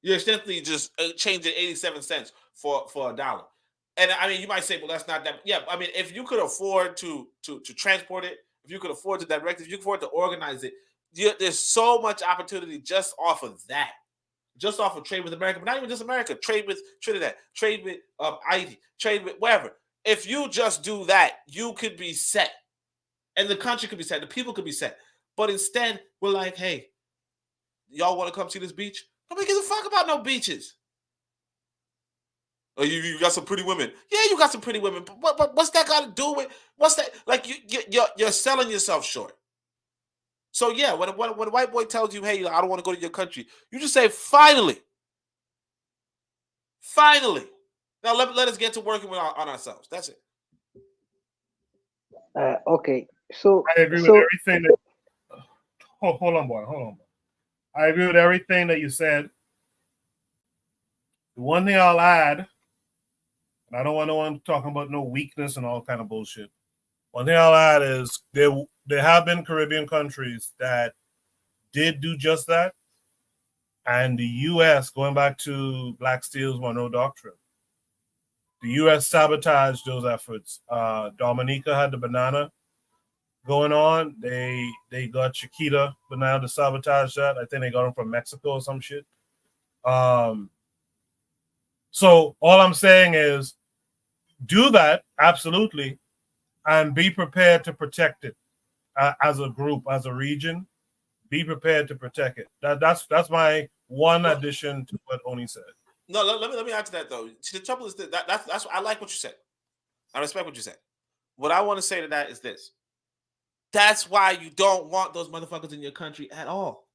You're essentially just changing 87 cents for $1. And I mean, you might say, well, that's not that. Yeah, I mean, if you could afford to transport it, if you could afford to direct it, if you could afford to organize it, there's so much opportunity just off of that. Just off of trade with America, but not even just America. Trade with Trinidad, trade with Haiti, trade with wherever. If you just do that, you could be set. And the country could be set. The people could be set. But instead, we're like, hey, y'all want to come see this beach? Nobody gives a fuck about no beaches. Oh, you got some pretty women. Yeah, you got some pretty women. But what's that got to do with? What's that? Like you're selling yourself short. So yeah, when a white boy tells you, hey, I don't want to go to your country, you just say, finally. Now let us get to working on ourselves. That's it. Okay, so I agree with everything that. Hold on, boy. I agree with everything that you said. The one thing I'll add, and I don't want no one talking about no weakness and all kind of bullshit. One thing I'll add is there have been Caribbean countries that did do just that, and the U.S., going back to Black Steel's Monroe Doctrine, the U.S. sabotaged those efforts. Dominica had the banana going on. They got Chiquita banana to sabotage that. I think they got them from Mexico or some shit. So all I'm saying is do that, absolutely, and be prepared to protect it as a group, as a region. Be prepared to protect it. That's my one addition to what Oni said. No, let me add to that though. The trouble is that's I like what you said. I respect what you said. What I want to say to that is this. That's why you don't want those motherfuckers in your country at all.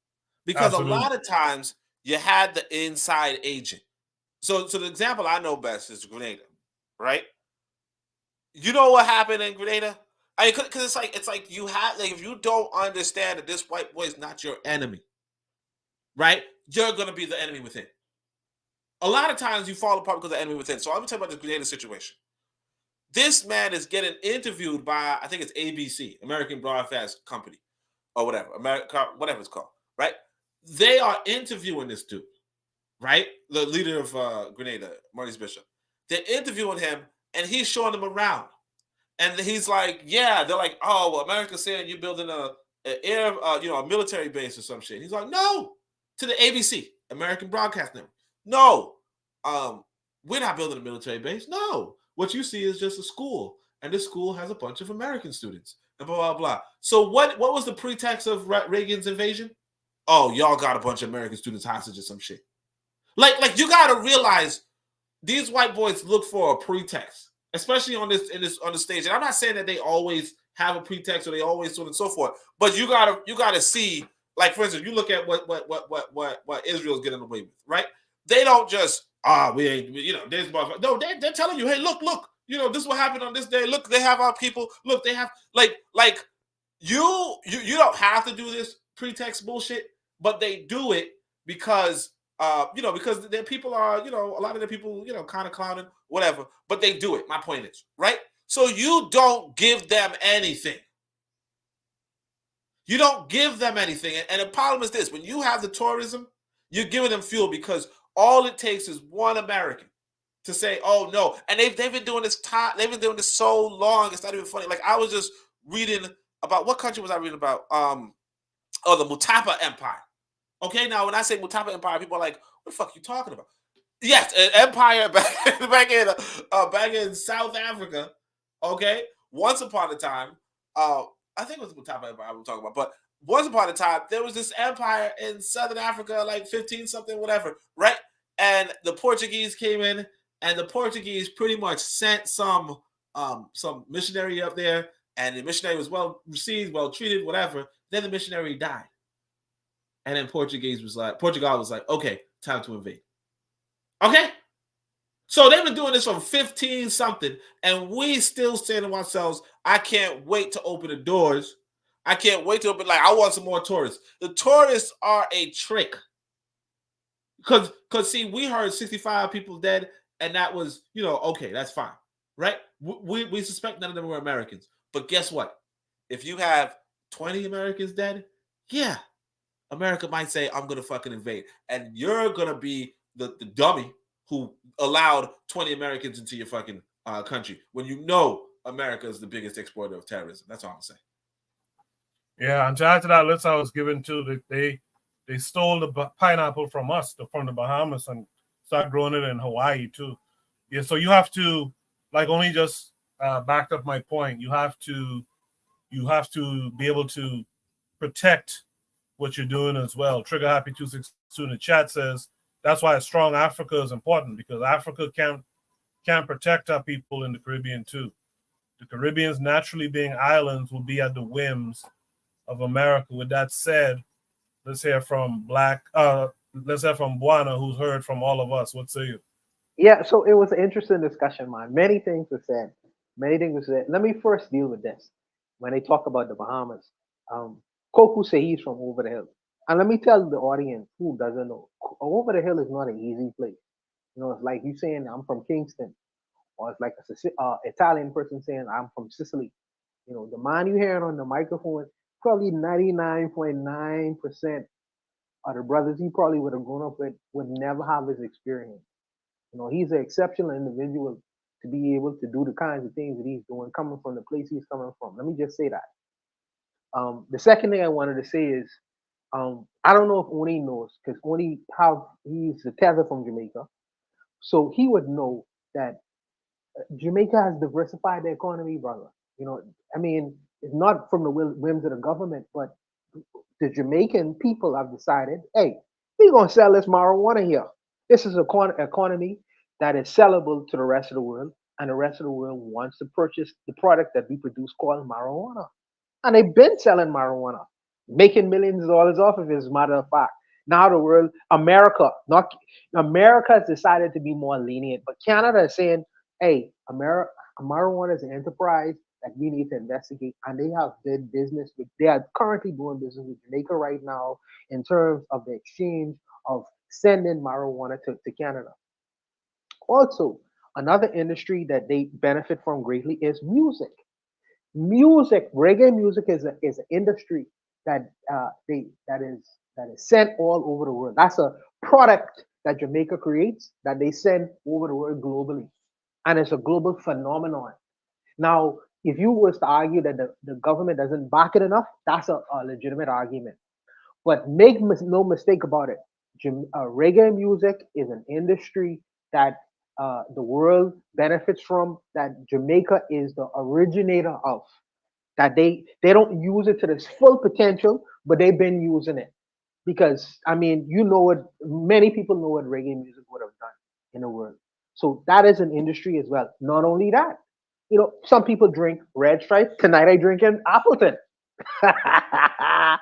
Because Absolutely. A lot of times you had the inside agent. So the example I know best is Grenada, right? You know what happened in Grenada? I mean, because it's like you have, like, if you don't understand that this white boy is not your enemy, right? You're gonna be the enemy within. A lot of times you fall apart because of the enemy within. So I'm gonna tell you about this Grenada situation. This man is getting interviewed by, I think it's ABC, American Broadcast Company, or whatever, whatever it's called, right? They are interviewing this dude, right? The leader of Grenada, Maurice Bishop. They're interviewing him, and he's showing them around. And he's like, yeah, they're like, oh, well, America's saying you're building a military base or some shit. He's like, no, to the ABC, American Broadcast Network. No, we're not building a military base. No, what you see is just a school, and this school has a bunch of American students, and blah blah blah. So what was the pretext of Reagan's invasion? Oh, y'all got a bunch of American students hostage or some shit. Like you got to realize these white boys look for a pretext, especially on the stage. And I'm not saying that they always have a pretext or they always so on and so forth, but you gotta see, like, for instance, you look at what Israel's getting away with, right? They don't just we ain't, this motherfucker. No, they're telling you, hey, look, this will happen on this day. Look, they have our people. Look, they have like you don't have to do this pretext bullshit, but they do it because because their people are, a lot of their people, kind of clowning, whatever, but they do it. My point is, right? So you don't give them anything. You don't give them anything. And the problem is this: when you have the tourism, you're giving them fuel, because all it takes is one American to say, "Oh no," and they've been doing this they've been doing this so long. It's not even funny. Like, I was just reading about, what country was I reading about? The Mutapa Empire. Okay, now when I say Mutapa Empire, people are like, "What the fuck are you talking about?" Yes, an empire back in South Africa. Okay, once upon a time, I think it was the Mutapa Empire we're talking about, but once upon a time, there was this empire in Southern Africa, like 15 something, whatever, right? And the Portuguese came in, and the Portuguese pretty much sent some missionary up there, and the missionary was well received, well treated, whatever. Then the missionary died. And then Portugal was like, okay, time to invade. Okay? So they've been doing this from 15 something, and we still saying to ourselves, I can't wait to open the doors. I can't wait to open, I want some more tourists. The tourists are a trick. Because see, we heard 65 people dead, and that was, okay, that's fine. Right? We suspect none of them were Americans. But guess what? If you have 20 Americans dead, yeah, America might say, I'm going to fucking invade. And you're going to be the dummy who allowed 20 Americans into your fucking country when America is the biggest exporter of terrorism. That's all I'm saying. Yeah, and to add to that list I was given to, they stole the pineapple from us, from the Bahamas, and started growing it in Hawaii too. Yeah, so you have to, only just backed up my point, you have to be able to protect what you're doing as well. Trigger Happy 262 in the chat says that's why a strong Africa is important, because Africa can't protect our people in the Caribbean too. The Caribbeans, naturally being islands, will be at the whims of America. With that said, let's hear from Buana, who's heard from all of us. What say you? Yeah, so it was an interesting discussion, man. Many things were said. Let me first deal with this. When they talk about the Bahamas, Koku say he's from Over the Hill. And let me tell the audience who doesn't know, Over the Hill is not an easy place. It's like you saying I'm from Kingston, or it's like a Italian person saying I'm from Sicily. The man you hearing on the microphone, probably 99.9% of the brothers he probably would have grown up with would never have this experience. He's an exceptional individual to be able to do the kinds of things that he's doing, coming from the place he's coming from. Let me just say that. The second thing I wanted to say is, I don't know if Oni knows, because he's a tether from Jamaica, so he would know that Jamaica has diversified the economy, brother. It's not from the whims of the government, but the Jamaican people have decided, hey, we're gonna sell this marijuana here. This is an economy that is sellable to the rest of the world, and the rest of the world wants to purchase the product that we produce called marijuana. And they've been selling marijuana, making millions of dollars off of it, as a matter of fact. Now the world, America has decided to be more lenient, but Canada is saying, hey, marijuana is an enterprise that we need to investigate, and they are currently doing business with Jamaica right now in terms of the exchange of sending marijuana to Canada. Also, another industry that they benefit from greatly is music. Reggae music is an industry that is sent all over the world. That's a product that Jamaica creates that they send over the world globally, and it's a global phenomenon. Now, If you was to argue that the government doesn't back it enough, that's a legitimate argument. But no mistake about it, reggae music is an industry that the world benefits from, that Jamaica is the originator of. That they don't use it to its full potential, but they've been using it. Because I mean, you know what, many people know what reggae music would have done in the world. So that is an industry as well. Not only that, some people drink Red Stripe. Tonight I drink in Appleton. The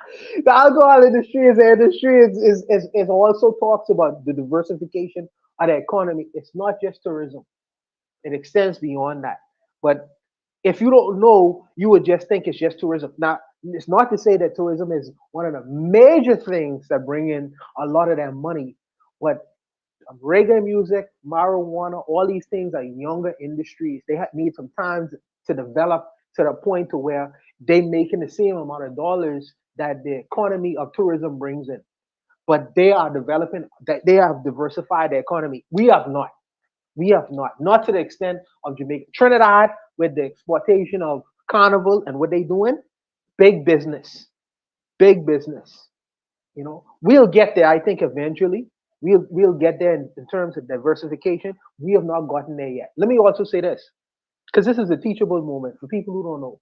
alcohol industry is an industry is also talks about the diversification of the economy. It's not just tourism. It extends beyond that. But if you don't know, you would just think it's just tourism. Now, it's not to say that tourism is one of the major things that bring in a lot of that money, but reggae music, marijuana, all these things are younger industries. They need some time to develop to the point to where they making the same amount of dollars that the economy of tourism brings in. But they are developing, that they have diversified the economy. We have not. We have not to the extent of Jamaica. Trinidad, with the exploitation of Carnival and what they doing, big business, big business. We'll get there. I think eventually we'll get there in terms of diversification. We have not gotten there yet. Let me also say this, because this is a teachable moment for people who don't know.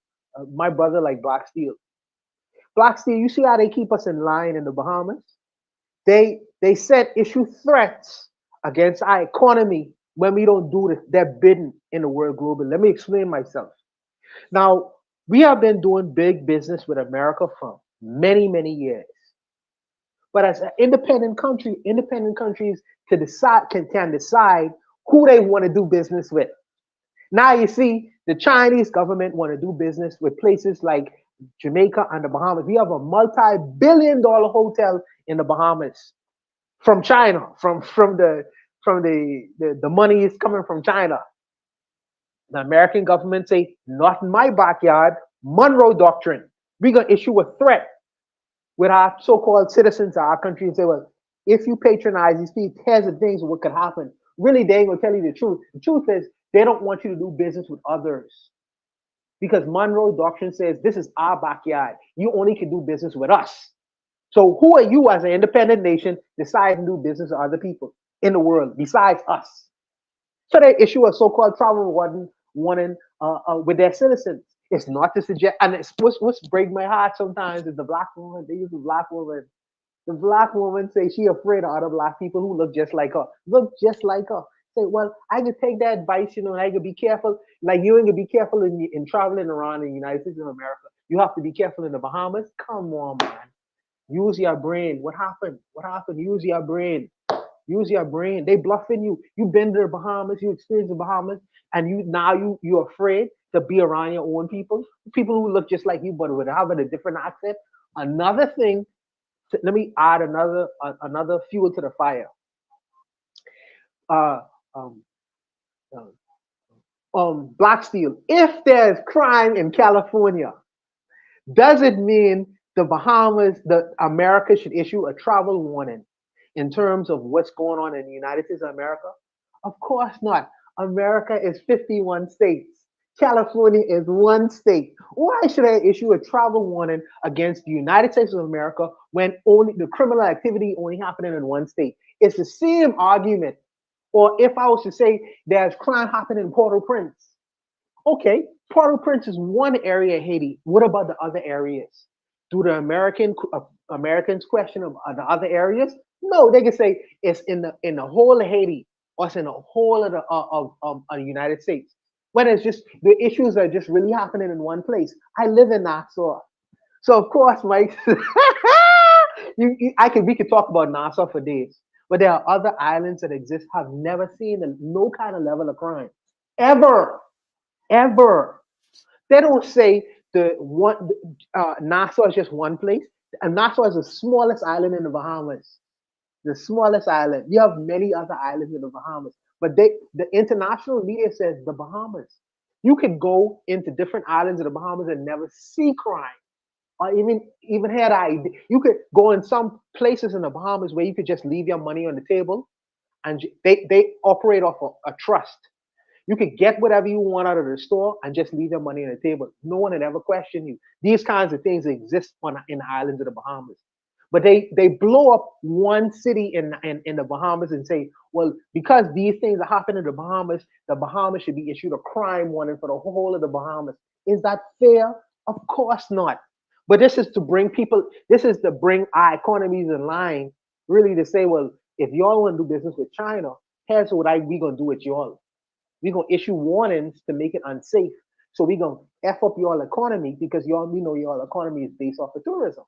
My brother, like Black Steel. Black Steel, you see how they keep us in line in the Bahamas? They issue threats against our economy when we don't do their bidding in the world global. Let me explain myself. Now, we have been doing big business with America for many, many years. But as an independent countries can decide who they want to do business with. Now you see the Chinese government want to do business with places like Jamaica and the Bahamas. We have a multi-billion-dollar hotel in the Bahamas from China, from the money is coming from China. The American government say, not in my backyard. Monroe Doctrine. We're gonna issue a threat with our so-called citizens of our country and say, well, if you patronize these people, here's the things what could happen. Really, they ain't gonna tell you the truth. The truth is they don't want you to do business with others. Because Monroe Doctrine says this is our backyard. You only can do business with us. So who are you as an independent nation deciding to do business with other people in the world besides us? So they issue a so-called travel warning with their citizens. It's not to suggest, and it's what's break my heart sometimes is the black woman. They use the black woman. The black woman say she afraid of other black people who look just like her. Look just like her. Say, well, I could take that advice, and I could be careful. Like you ain't gonna be careful in traveling around in the United States of America. You have to be careful in the Bahamas. Come on, man. Use your brain. What happened? What happened? Use your brain. Use your brain. They bluffing you. You've been to the Bahamas. You experienced the Bahamas, and you're afraid to be around your own people who look just like you, but with having a different accent. Another thing. Let me add another fuel to the fire. Black Steel. If there's crime in California, does it mean the Bahamas, America should issue a travel warning in terms of what's going on in the United States of America? Of course not. America is 51 states. California is one state. Why should I issue a travel warning against the United States of America when only the criminal activity only happening in one state? It's the same argument. Or if I was to say there's crime happening in Port-au-Prince. Okay, Port-au-Prince is one area of Haiti. What about the other areas? Do the Americans question the other areas? No, they can say it's in the whole of Haiti or it's in the whole of the United States. When it's just the issues are just really happening in one place. I live in Nassau, so of course, Mike, we could talk about Nassau for days. But there are other islands that exist have never seen no kind of level of crime ever. They don't say Nassau is just one place. And Nassau is the smallest island in the Bahamas. The smallest island. You have many other islands in the Bahamas. But the international media says the Bahamas. You could go into different islands of the Bahamas and never see crime. Or even had idea. You could go in some places in the Bahamas where you could just leave your money on the table and they operate off a trust. You could get whatever you want out of the store and just leave your money on the table. No one would ever question you. These kinds of things exist in the islands of the Bahamas. But they blow up one city in the Bahamas and say, well, because these things are happening in the Bahamas should be issued a crime warning for the whole of the Bahamas. Is that fair? Of course not. But this is to bring our economies in line, really to say, well, if y'all want to do business with China, here's what we gonna do with y'all. We're gonna issue warnings to make it unsafe. So we're gonna F up your economy because we know your economy is based off of tourism.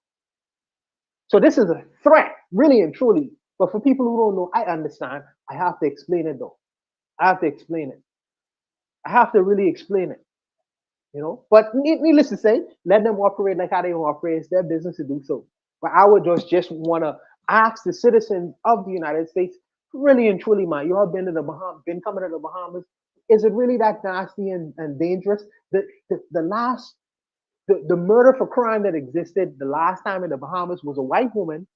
So this is a threat, really and truly. But for people who don't know, I understand. I have to explain it though. I have to explain it. I have to really explain it. But needless to say, let them operate like how they operate. It's their business to do so. But I would just want to ask the citizens of the United States, really and truly, man, you all been to the Bahamas, been coming to the Bahamas. Is it really that nasty and dangerous? The murder for crime that existed the last time in the Bahamas was a white woman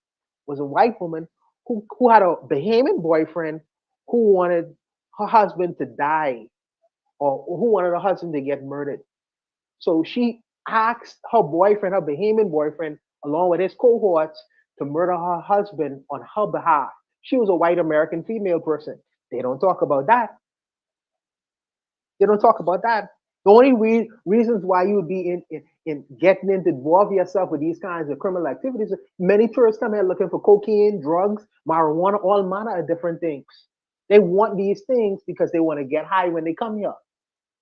who had a Bahamian boyfriend who wanted her husband to die or who wanted her husband to get murdered. So she asked her Bahamian boyfriend, along with his cohorts, to murder her husband on her behalf. She was a white American female person. They don't talk about that. They don't talk about that. The only reasons why you would be in getting into involve yourself with these kinds of criminal activities, many tourists come here looking for cocaine, drugs, marijuana, all manner of different things. They want these things because they want to get high when they come here.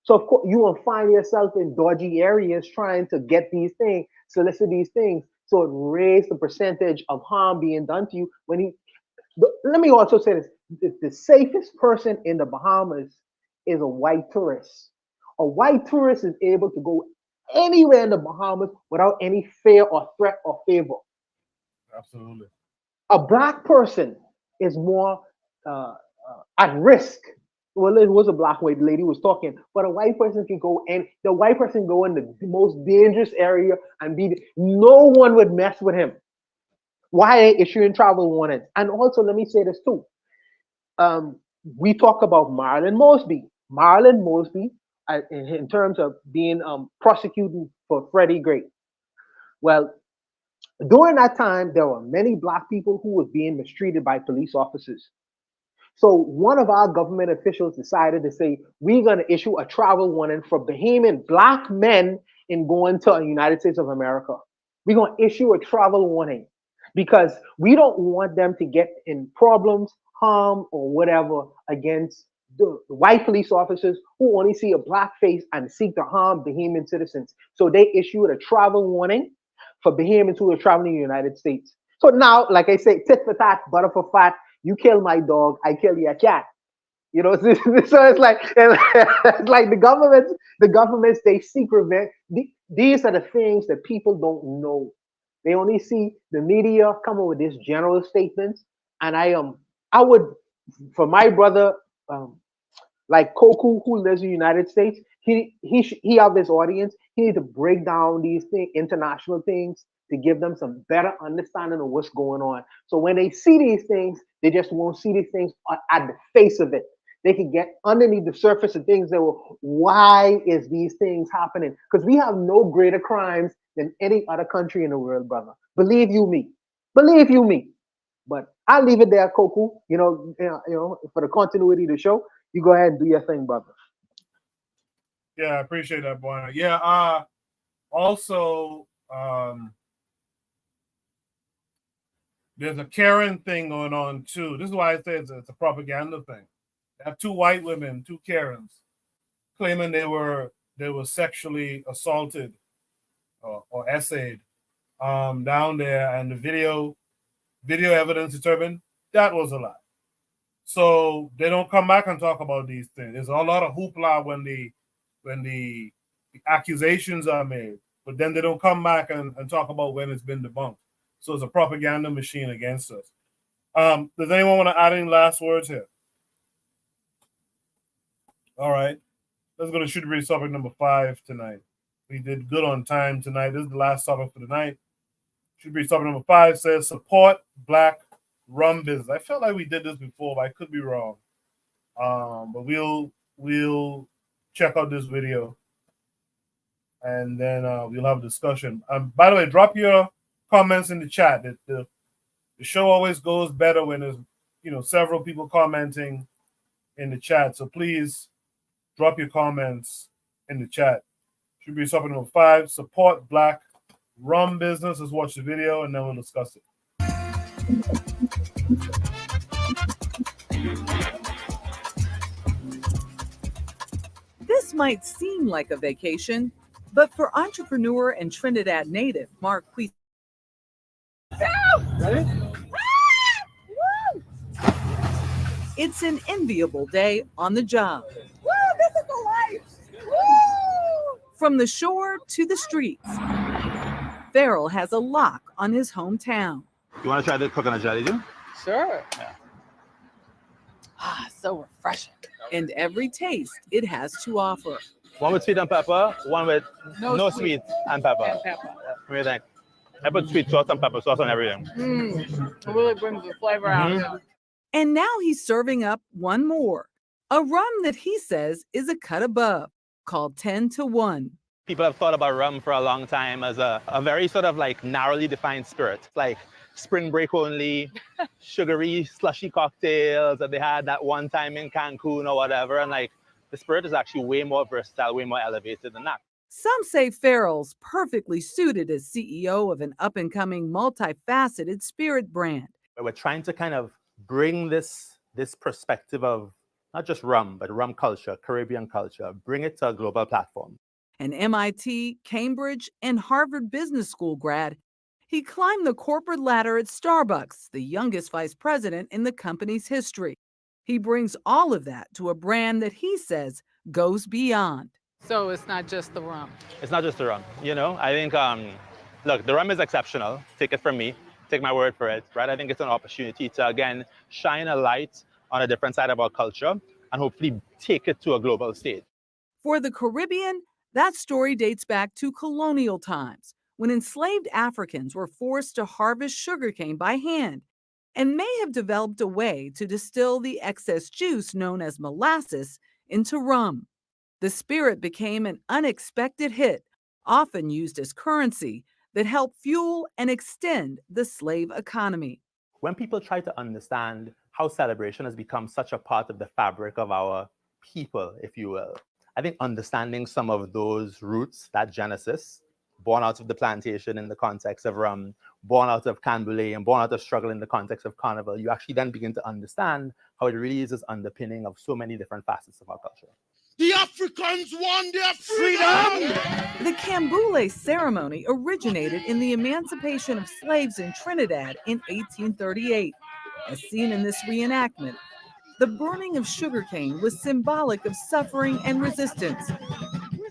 So of course you will find yourself in dodgy areas trying to get these things, solicit these things, so it raises the percentage of harm being done to you. Let me also say this: the safest person in the Bahamas is a white tourist. A white tourist is able to go anywhere in the Bahamas without any fear or threat or favor. Absolutely. A black person is more at risk. Well, it was a black white lady who was talking, but a white person can go, and the white person go in the most dangerous area and no one would mess with him. Why are they issuing travel warnings? And also, let me say this too. We talk about Marilyn Mosby. Marilyn Mosby, in terms of being prosecuted for Freddie Gray. Well, during that time, there were many black people who were being mistreated by police officers. So one of our government officials decided to say, we're going to issue a travel warning for Bahamian black men in going to the United States of America. We're going to issue a travel warning because we don't want them to get in problems, harm, or whatever against the white police officers who only see a black face and seek to harm Bahamian citizens. So they issued a travel warning for Bahamians who are traveling to the United States. So now, like I say, tit for tat, butter for fat. You kill my dog, I kill your cat. So it's like the governments, they seek revenge. These are the things that people don't know. They only see the media coming with these general statements. And I would, for my brother, like Koku, who lives in the United States, he have this audience. He needs to break down these international things to give them some better understanding of what's going on. So when they see these things, they just won't see these things at the face of it. They can get underneath the surface of things that why is these things happening? Because we have no greater crimes than any other country in the world, brother. Believe you me. Believe you me. But I'll leave it there, Koku. For the continuity of the show, you go ahead and do your thing, brother. Yeah, I appreciate that, boy. Yeah. Also, there's a Karen thing going on too. This is why I say it's a propaganda thing. They have two white women, two Karens, claiming they were sexually assaulted or essayed down there, and the video evidence determined that was a lie. So they don't come back and talk about these things. There's a lot of hoopla when the accusations are made, but then they don't come back and talk about when it's been debunked. So it's a propaganda machine against us. Does anyone want to add any last words here? All right. Let's go to Shoot Breeze topic number 5 tonight. We did good on time tonight. This is the last topic for the night. Shoot Breeze topic number 5 says support black rum business. I felt like we did this before, but I could be wrong. But we'll we'll check out this video, and then we'll have a discussion. By the way, drop your comments in the chat. The show always goes better when there's several people commenting in the chat. So please drop your comments in the chat. Should be something number 5. Support Black rum business. Let's watch the video and then we'll discuss it. This might seem like a vacation, but for entrepreneur and Trinidad native Mark Quis. Ready? It's an enviable day on the job. Woo, this is the life. Woo! From the shore to the streets, Farrell has a lock on his hometown. You want to try the coconut jelly, too? Sure. Ah, so refreshing. And every taste it has to offer. One with sweet and pepper, one with no sweet and pepper. What do you think? I put sweet sauce and pepper sauce on everything. It really brings the flavor out. And now he's serving up one more, a rum that he says is a cut above, called 10 to 1. People have thought about rum for a long time as a very sort of like narrowly defined spirit, like spring break only, sugary, slushy cocktails that they had that one time in Cancun or whatever. And like the spirit is actually way more versatile, way more elevated than that. Some say Farrell's perfectly suited as CEO of an up-and-coming, multifaceted spirit brand. We're trying to kind of bring this perspective of not just rum, but rum culture, Caribbean culture, bring it to a global platform. An MIT, Cambridge, and Harvard Business School grad, he climbed the corporate ladder at Starbucks, the youngest vice president in the company's history. He brings all of that to a brand that he says goes beyond. So it's not just the rum. It's not just the rum. I think, look, the rum is exceptional. Take it from me. Take my word for it, right? I think it's an opportunity to, again, shine a light on a different side of our culture and hopefully take it to a global stage. For the Caribbean, that story dates back to colonial times, when enslaved Africans were forced to harvest sugarcane by hand and may have developed a way to distill the excess juice known as molasses into rum. The spirit became an unexpected hit, often used as currency, that helped fuel and extend the slave economy. When people try to understand how celebration has become such a part of the fabric of our people, if you will, I think understanding some of those roots, that genesis, born out of the plantation in the context of rum, born out of Canboulay, and born out of struggle in the context of carnival, you actually then begin to understand how it really is this underpinning of so many different facets of our culture. The Africans won their freedom! The Canboulay ceremony originated in the emancipation of slaves in Trinidad in 1838. As seen in this reenactment, the burning of sugarcane was symbolic of suffering and resistance.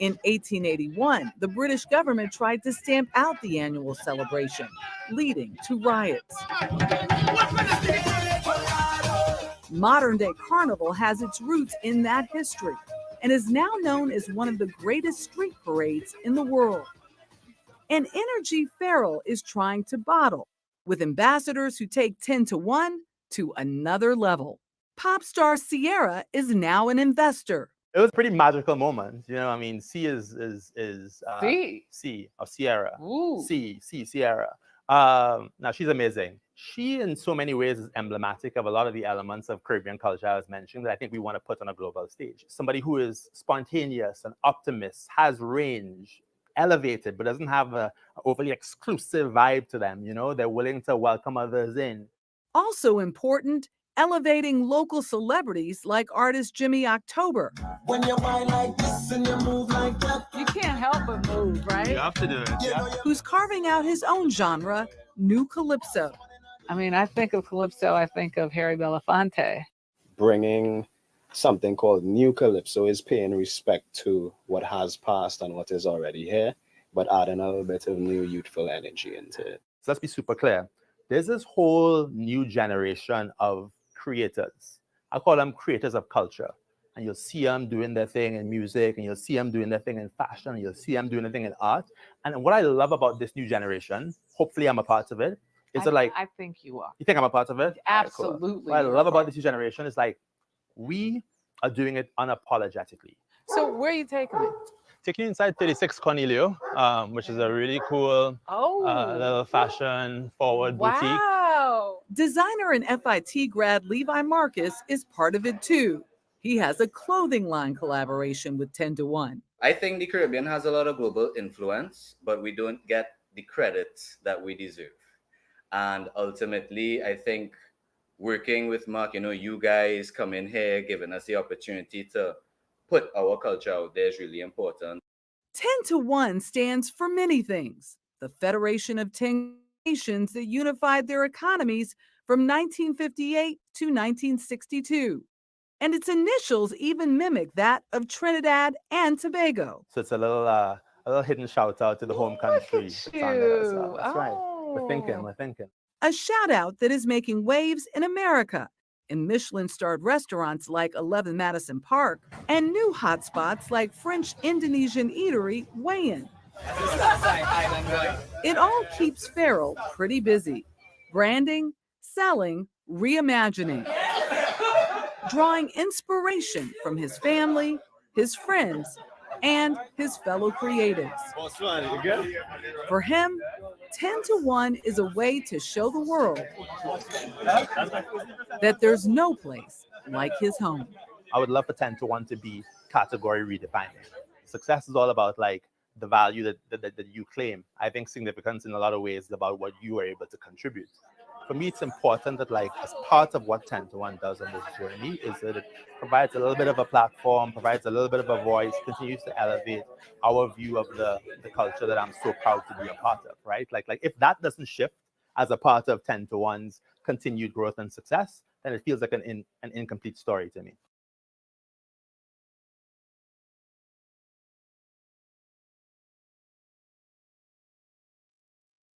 In 1881, the British government tried to stamp out the annual celebration, leading to riots. Modern-day carnival has its roots in that history and is now known as one of the greatest street parades in the world. An energy Farrell is trying to bottle, with ambassadors who take 10 to 1 to another level. Pop star Sierra is now an investor. It was a pretty magical moment. I mean, C is C of Sierra. Ooh. Sierra. Now she's amazing. She, in so many ways, is emblematic of a lot of the elements of Caribbean culture I was mentioning that I think we want to put on a global stage. Somebody who is spontaneous and optimist, has range, elevated, but doesn't have an overly exclusive vibe to them. They're willing to welcome others in. Also important, elevating local celebrities like artist Jimmy October. When you whine like this and you move like that, you can't help but move, right? You have to do it. Yeah. Who's carving out his own genre, New Calypso. I mean, I think of Calypso, I think of Harry Belafonte. Bringing something called New Calypso is paying respect to what has passed and what is already here, but adding a little bit of new youthful energy into it. So let's be super clear. There's this whole new generation of creators. I call them creators of culture. And you'll see them doing their thing in music, and you'll see them doing their thing in fashion, and you'll see them doing their thing in art. And what I love about this new generation, hopefully I'm a part of it, is I think you are. You think I'm a part of it? Absolutely. Right, cool. What I love about this new generation is we are doing it unapologetically. So where are you taking me? Taking you inside 36 Cornelio, which is a really cool little fashion forward boutique. Wow. Designer and FIT grad Levi Marcus is part of it too. He has a clothing line collaboration with 10 to 1. I think the Caribbean has a lot of global influence, but we don't get the credit that we deserve. And ultimately, I think working with Mark, you guys come in here, giving us the opportunity to put our culture out there is really important. 10 to 1 stands for many things. The Federation of 10 Nations that unified their economies from 1958 to 1962. And its initials even mimic that of Trinidad and Tobago. So it's a little hidden shout out to the home country. It's on there as well. That's right. We're thinking. A shout out that is making waves in America in Michelin-starred restaurants like 11 Madison Park and new hotspots like French Indonesian eatery Wayan. It all keeps Farrell pretty busy, branding, selling, reimagining, drawing inspiration from his family, his friends, and his fellow creatives. For him, 10 to 1 is a way to show the world that there's no place like his home. I would love for 10 to 1 to be category redefining. Success is all about like the value that you claim. I think significance in a lot of ways is about what you are able to contribute. For me, it's important that like as part of what 10 to 1 does on this journey is that it provides a little bit of a platform, provides a little bit of a voice, continues to elevate our view of the culture that I'm so proud to be a part of, right? Like if that doesn't shift as a part of 10 to 1's continued growth and success, then it feels like an incomplete story to me.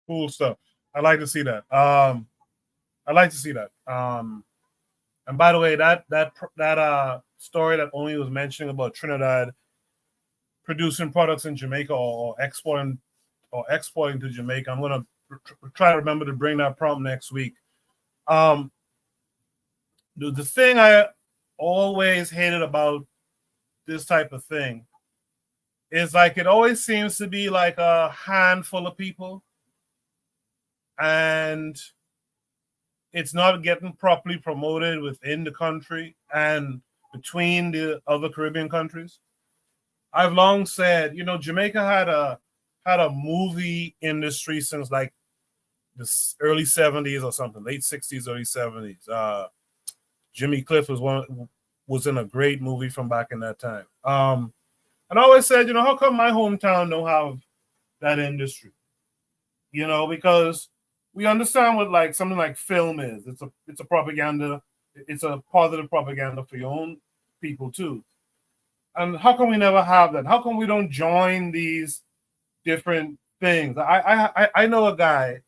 Cool stuff. I like to see that. And by the way, that story that Oni was mentioning about Trinidad producing products in Jamaica or exporting to Jamaica, I'm gonna try to remember to bring that prompt next week. The thing I always hated about this type of thing is like it always seems to be like a handful of people, and it's not getting properly promoted within the country and between the other Caribbean countries. I've long said, Jamaica had a movie industry since like the early 70s or something, late 60s, early 70s. Jimmy Cliff was in a great movie from back in that time. And I always said, how come my hometown don't have that industry? Because we understand what like something like film is. It's a propaganda. It's a positive propaganda for your own people too. And how come we never have that? How come we don't join these different things? I know a guy.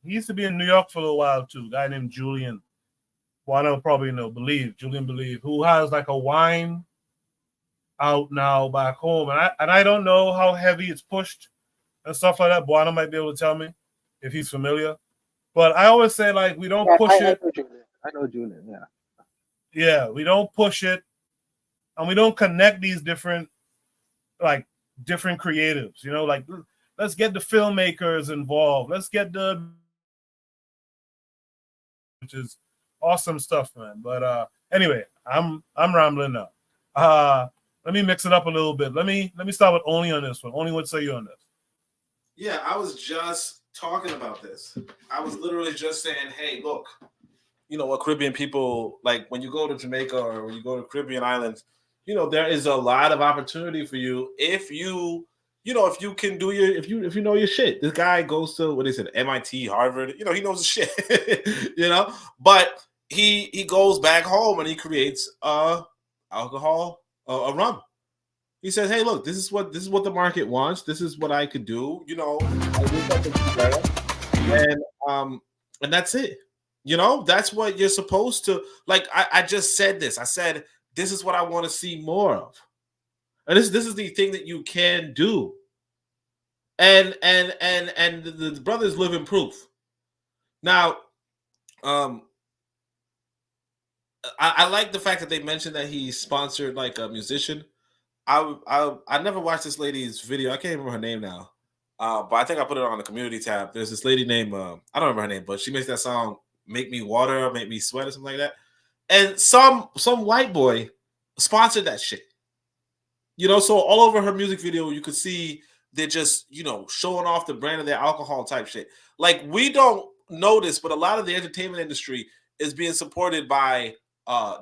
He used to be in New York for a little while too. A guy named Julian. Well, I don't probably know. Julian Believe, who has like a wine out now back home, and I don't know how heavy it's pushed and stuff like that. Buana might be able to tell me if he's familiar. But I always say like we don't push it. I know Julian. Yeah. Yeah, we don't push it, and we don't connect these different creatives. Like let's get the filmmakers involved. Let's get which is awesome stuff, man. But anyway, I'm rambling now. Let me mix it up a little bit. Let me start with Only on this one. Only, what say you on this? Yeah, I was just talking about this. I was literally just saying, hey, look, what Caribbean people, like when you go to Jamaica or when you go to Caribbean islands, there is a lot of opportunity for you if you can do if you know your shit. This guy goes to, what is it, MIT, Harvard, he knows his shit, but he goes back home and he creates alcohol, a rum. He says, hey, look, this is what the market wants. This is what I could do, and that's it. That's what you're supposed to, like. I just said this. I said, this is what I want to see more of. And this is the thing that you can do. And the brothers live in proof. Now, I like the fact that they mentioned that he sponsored like a musician. I never watched this lady's video. I can't remember her name now. But I think I put it on the community tab. There's this lady named I don't remember her name, but she makes that song "Make Me Water" or "Make Me Sweat" or something like that. And some white boy sponsored that shit. You know, so all over her music video, you could see they're just, you know, showing off the brand of their alcohol type shit. Like, we don't notice, but a lot of the entertainment industry is being supported by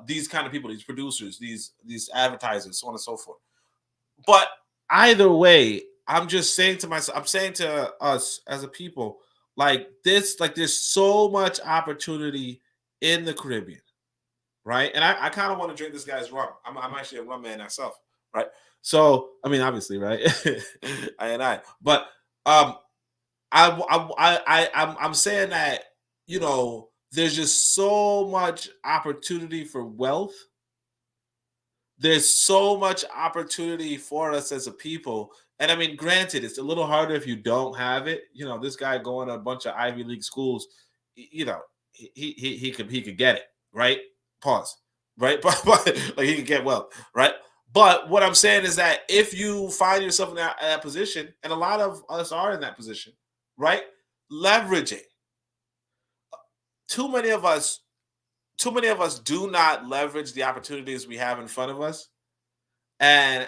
these kind of people, these producers, these advertisers, so on and so forth. But either way, I'm just saying to myself, I'm saying to us as a people, like this, like there's so much opportunity in the Caribbean, right? And I kind of want to drink this guy's rum. I'm actually a rum man myself, right? So I mean, obviously, right? But I'm saying that, you know, there's just so much opportunity for wealth. There's so much opportunity for us as a people. And I mean, granted, it's a little harder if you don't have it. You know, this guy going to a bunch of Ivy League schools, you know, he could get it, right? Pause. Right? But like he could get wealth, right? But what I'm saying is that if you find yourself in that position, and a lot of us are in that position, right? Leveraging. Too many of us do not leverage the opportunities we have in front of us. And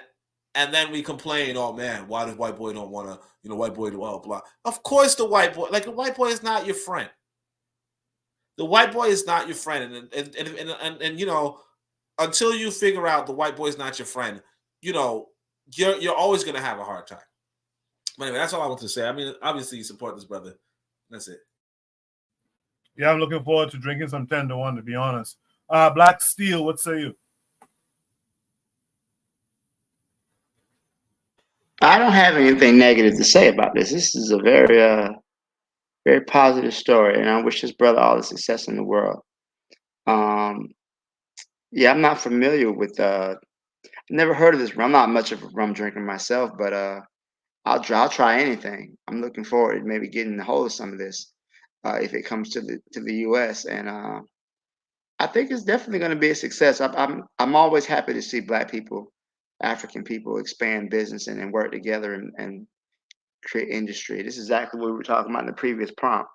then we complain, oh man, why does white boy don't want to, you know, white boy, blah, blah. Of course the white boy is not your friend. The white boy is not your friend. And you know, until you figure out the white boy is not your friend, you know, you're always going to have a hard time. But anyway, that's all I want to say. I mean, obviously you support this brother. That's it. Yeah, I'm looking forward to drinking some 10-1, to be honest. Black Steel, what say you? I don't have anything negative to say about this. This is a very positive story, and I wish this brother all the success in the world. Yeah, I'm not familiar with. Never heard of this rum. I'm not much of a rum drinker myself, but I'll try anything. I'm looking forward to maybe getting a hold of some of this if it comes to the U.S. And I think it's definitely going to be a success. I'm always happy to see Black people, African people expand business and work together and create industry. This is exactly what we were talking about in the previous prompt.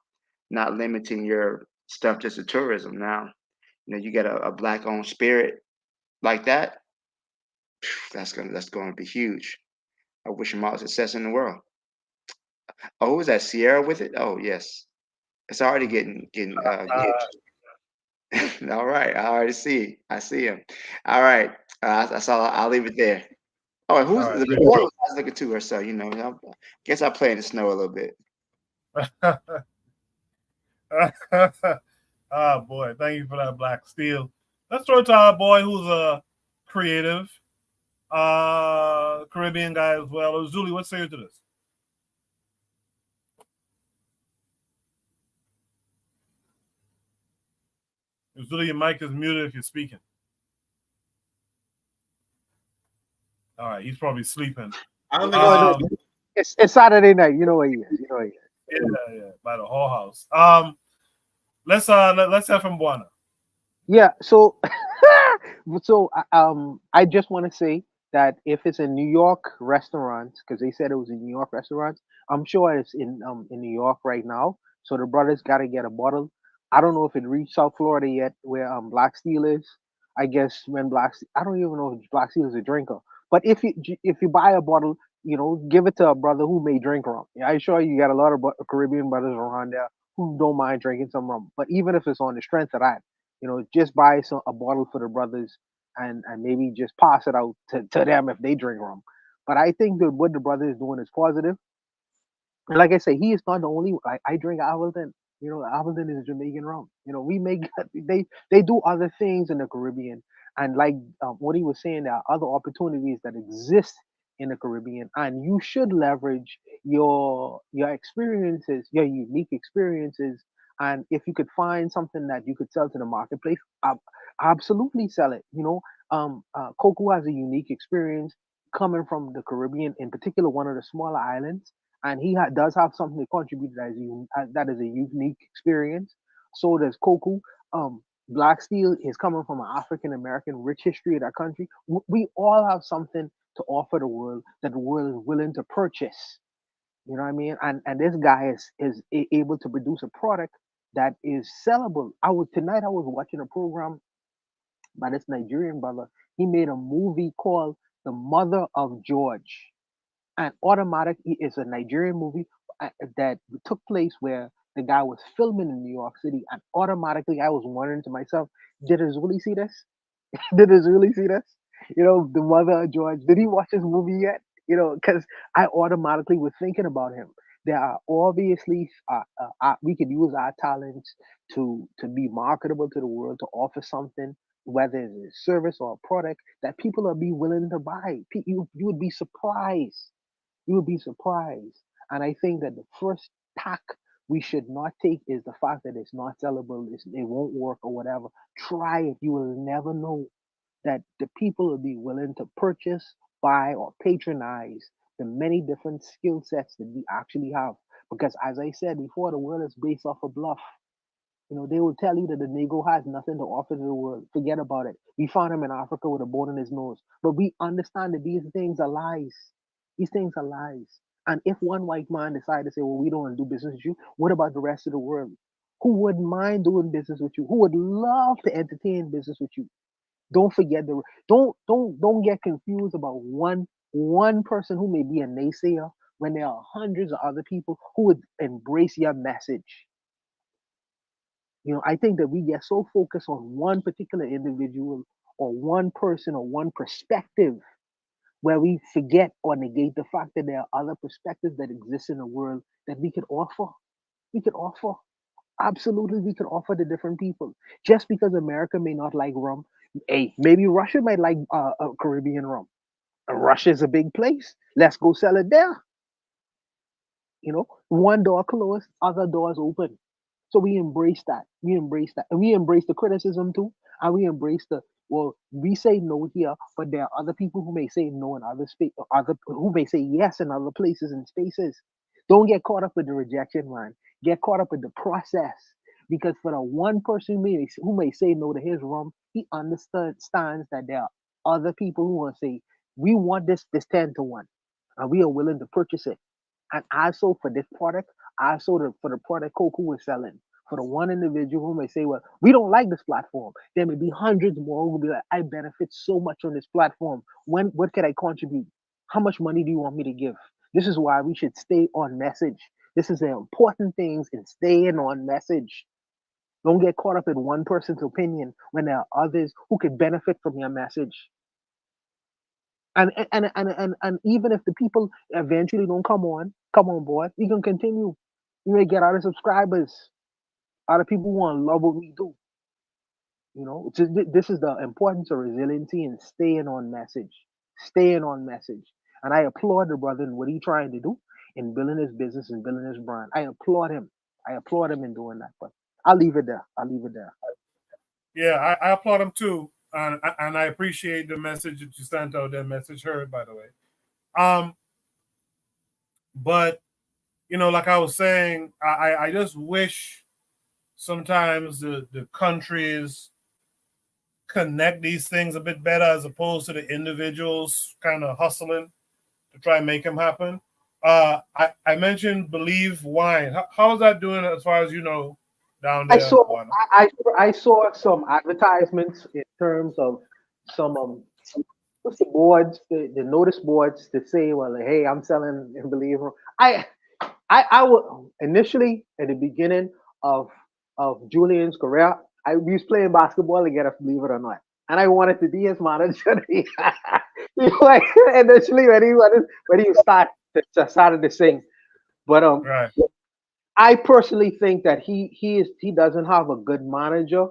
Not limiting your stuff just to tourism. Now, you know, you get a Black-owned spirit like that. That's gonna be huge. I wish him all the success in the world. Oh, who was that? Sierra with it? Oh yes, it's already getting all right. I already see. I see him. All right. That's all. I'll leave it there. Oh, who's All right, the thank reporter you. was nice looking too, or so, you know. I guess I play in the snow a little bit. Ah, boy, thank you for that, Black Steel. Let's throw it to our boy who's a creative Caribbean guy as well. Zuli, what say you to this? Zuli, your mic is muted if you're speaking. All right, he's probably sleeping. I don't think It's Saturday night. You know what he is. Yeah, by the whole house. Let's have from Buana. Yeah. So, I just want to say that if it's in New York restaurants, because they said it was in New York restaurants, I'm sure it's in New York right now. So the brothers got to get a bottle. I don't know if it reached South Florida yet, where Black Steel is. I guess when I don't even know if Black Steel is a drinker. But if you buy a bottle, give it to a brother who may drink rum. Yeah, I'm sure you got a lot of Caribbean brothers around there who don't mind drinking some rum. But even if it's on the strength of that, just buy a bottle for the brothers and maybe just pass it out to them if they drink rum. But I think that what the brother is doing is positive. And like I say, he is not the only. I drink Appleton. Appleton is Jamaican rum. We make they do other things in the Caribbean, and like what he was saying, there are other opportunities that exist in the Caribbean, and you should leverage your experiences, your unique experiences, and if you could find something that you could sell to the marketplace, absolutely sell it. Coco has a unique experience coming from the Caribbean, in particular one of the smaller islands, and he does have something to contribute that is a unique experience. So does Coco. Black steel is coming from an African American rich history of our country. We all have something to offer the world that the world is willing to purchase. You know what I mean? And this guy is able to produce a product that is sellable. I was watching a program by this Nigerian brother. He made a movie called The Mother of George, and it's a Nigerian movie that took place where the guy was filming in New York City, and automatically I was wondering to myself, did his really see this? Did his really see this? You know, the mother of George. Did he watch this movie yet? You know, because I automatically was thinking about him. There are obviously we could use our talents to be marketable to the world, to offer something, whether it's a service or a product that people are be willing to buy. You would be surprised. You would be surprised. And I think that the first tack we should not take is the fact that it's not sellable, it won't work or whatever. Try it. You will never know that the people will be willing to purchase, buy, or patronize the many different skill sets that we actually have. Because as I said before, the world is based off a bluff. You know, they will tell you that the Negro has nothing to offer to the world. Forget about it. We found him in Africa with a bone in his nose. But we understand that these things are lies. These things are lies. And if one white man decided to say, well, we don't want to do business with you, what about the rest of the world? Who wouldn't mind doing business with you? Who would love to entertain business with you? Don't forget don't get confused about one person who may be a naysayer when there are hundreds of other people who would embrace your message. You know, I think that we get so focused on one particular individual or one person or one perspective where we forget or negate the fact that there are other perspectives that exist in the world that we could offer. We could offer. Absolutely, we could offer to different people. Just because America may not like rum, hey, maybe Russia might like Caribbean rum. Russia is a big place. Let's go sell it there. You know, one door closed, other doors open. So we embrace that. We embrace that. And we embrace the criticism too. And we embrace well, we say no here, but there are other people who may say no in other space, other who may say yes in other places and spaces. Don't get caught up with the rejection, man. Get caught up with the process. Because for the one person who may say no to his rum, he understands that there are other people who want to say, we want this 10-1, and we are willing to purchase it. And also for this product, also for the product Coco is selling. For the one individual who may say, well, we don't like this platform. There may be hundreds more who will be like, I benefit so much on this platform. What can I contribute? How much money do you want me to give? This is why we should stay on message. This is the important things in staying on message. Don't get caught up in one person's opinion when there are others who could benefit from your message. And even if the people eventually don't come on board, we can continue. We may get other subscribers, other people who want to love what we do. You know, this is the importance of resiliency and staying on message. Staying on message. And I applaud the brother in what he's trying to do in building his business and building his brand. I applaud him. I applaud him in doing that. But I'll leave it there. Yeah, I applaud him too. And I appreciate the message that you sent out. That message heard, by the way. But you know, like I was saying, I just wish sometimes the countries connect these things a bit better as opposed to the individuals kind of hustling to try and make them happen. I mentioned Believe Wine. How is that doing as far as you know down there? I saw some advertisements in terms of some what's the boards, the notice boards to say, well, hey, I'm selling Believe. I would initially at the beginning of Julian's career, I was playing basketball together, believe it or not, and I wanted to be his manager. Like, initially when he started to sing, but right. I personally think that he doesn't have a good manager,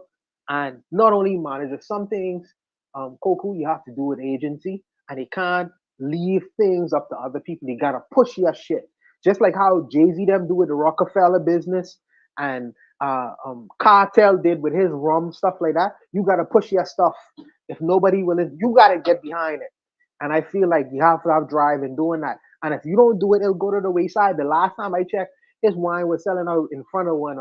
and not only manager. Some things, Coco, you have to do with agency, and he can't leave things up to other people. You gotta push your shit, just like how Jay-Z them do with the Rockefeller business, and Cartel did with his rum stuff like that. You gotta push your stuff. If nobody will, you gotta get behind it. And I feel like you have to have drive in doing that. And if you don't do it, it'll go to the wayside. The last time I checked, his wine was selling out in front of one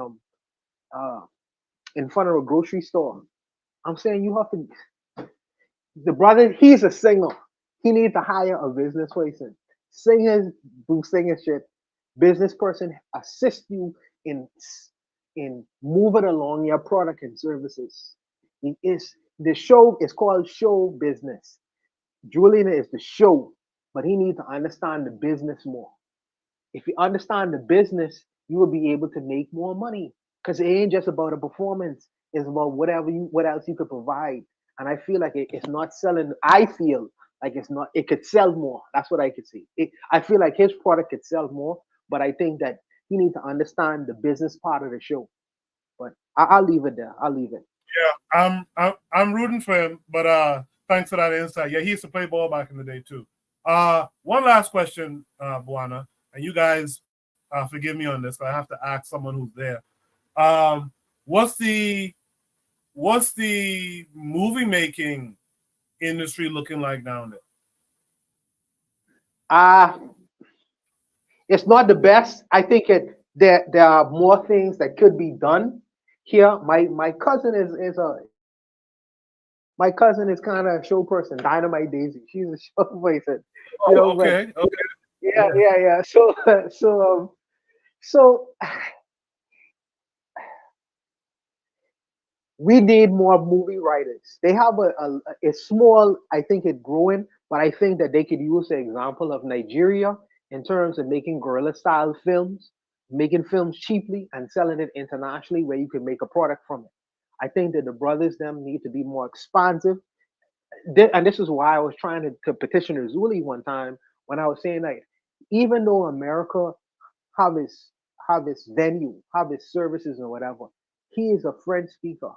in front of a grocery store. I'm saying you have to. The brother, he's a singer. He needs to hire a business person. Singers do singer shit. Business person assist you in moving along your product and services. The show is called show business. Julian is the show, but he needs to understand the business more. If you understand the business, you will be able to make more money. Because it ain't just about a performance. It's about what else you could provide. And I feel like it's not selling. I feel like it's not. It could sell more. That's what I could see. I feel like his product could sell more, but I think that he needs to understand the business part of the show. But I'll leave it there. I'll leave it. Yeah, I'm rooting for him, but thanks for that insight. Yeah, he used to play ball back in the day too. One last question, Buana, and you guys forgive me on this, but I have to ask someone who's there. What's the movie making industry looking like down there? It's not the best. I think there are more things that could be done here. My cousin is kind of a show person, Dynamite Daisy. She's a show person. You know, okay. Yeah. So we need more movie writers. They have a small, I think it's growing, but I think that they could use the example of Nigeria in terms of making guerrilla style films, making films cheaply and selling it internationally where you can make a product from it. I think that the brothers them need to be more expansive. And this is why I was trying to petition Azuli one time when I was saying that even though America have its venue, have its services or whatever, he is a French speaker.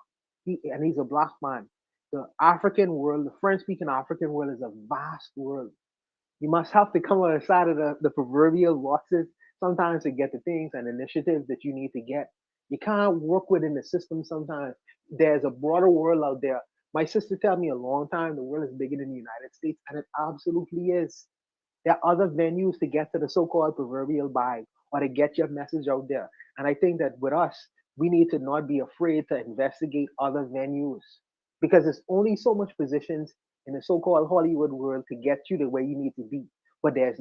He's a black man. The African world, the French speaking African world is a vast world. You must have to come on the side of the proverbial boxes sometimes to get the things and initiatives that you need to get. You can't work within the system sometimes. There's a broader world out there. My sister told me a long time the world is bigger than the United States, and it absolutely is. There are other venues to get to the so-called proverbial bag or to get your message out there. And I think that with us, we need to not be afraid to investigate other venues because there's only so much positions in the so-called Hollywood world to get you to where you need to be. But there's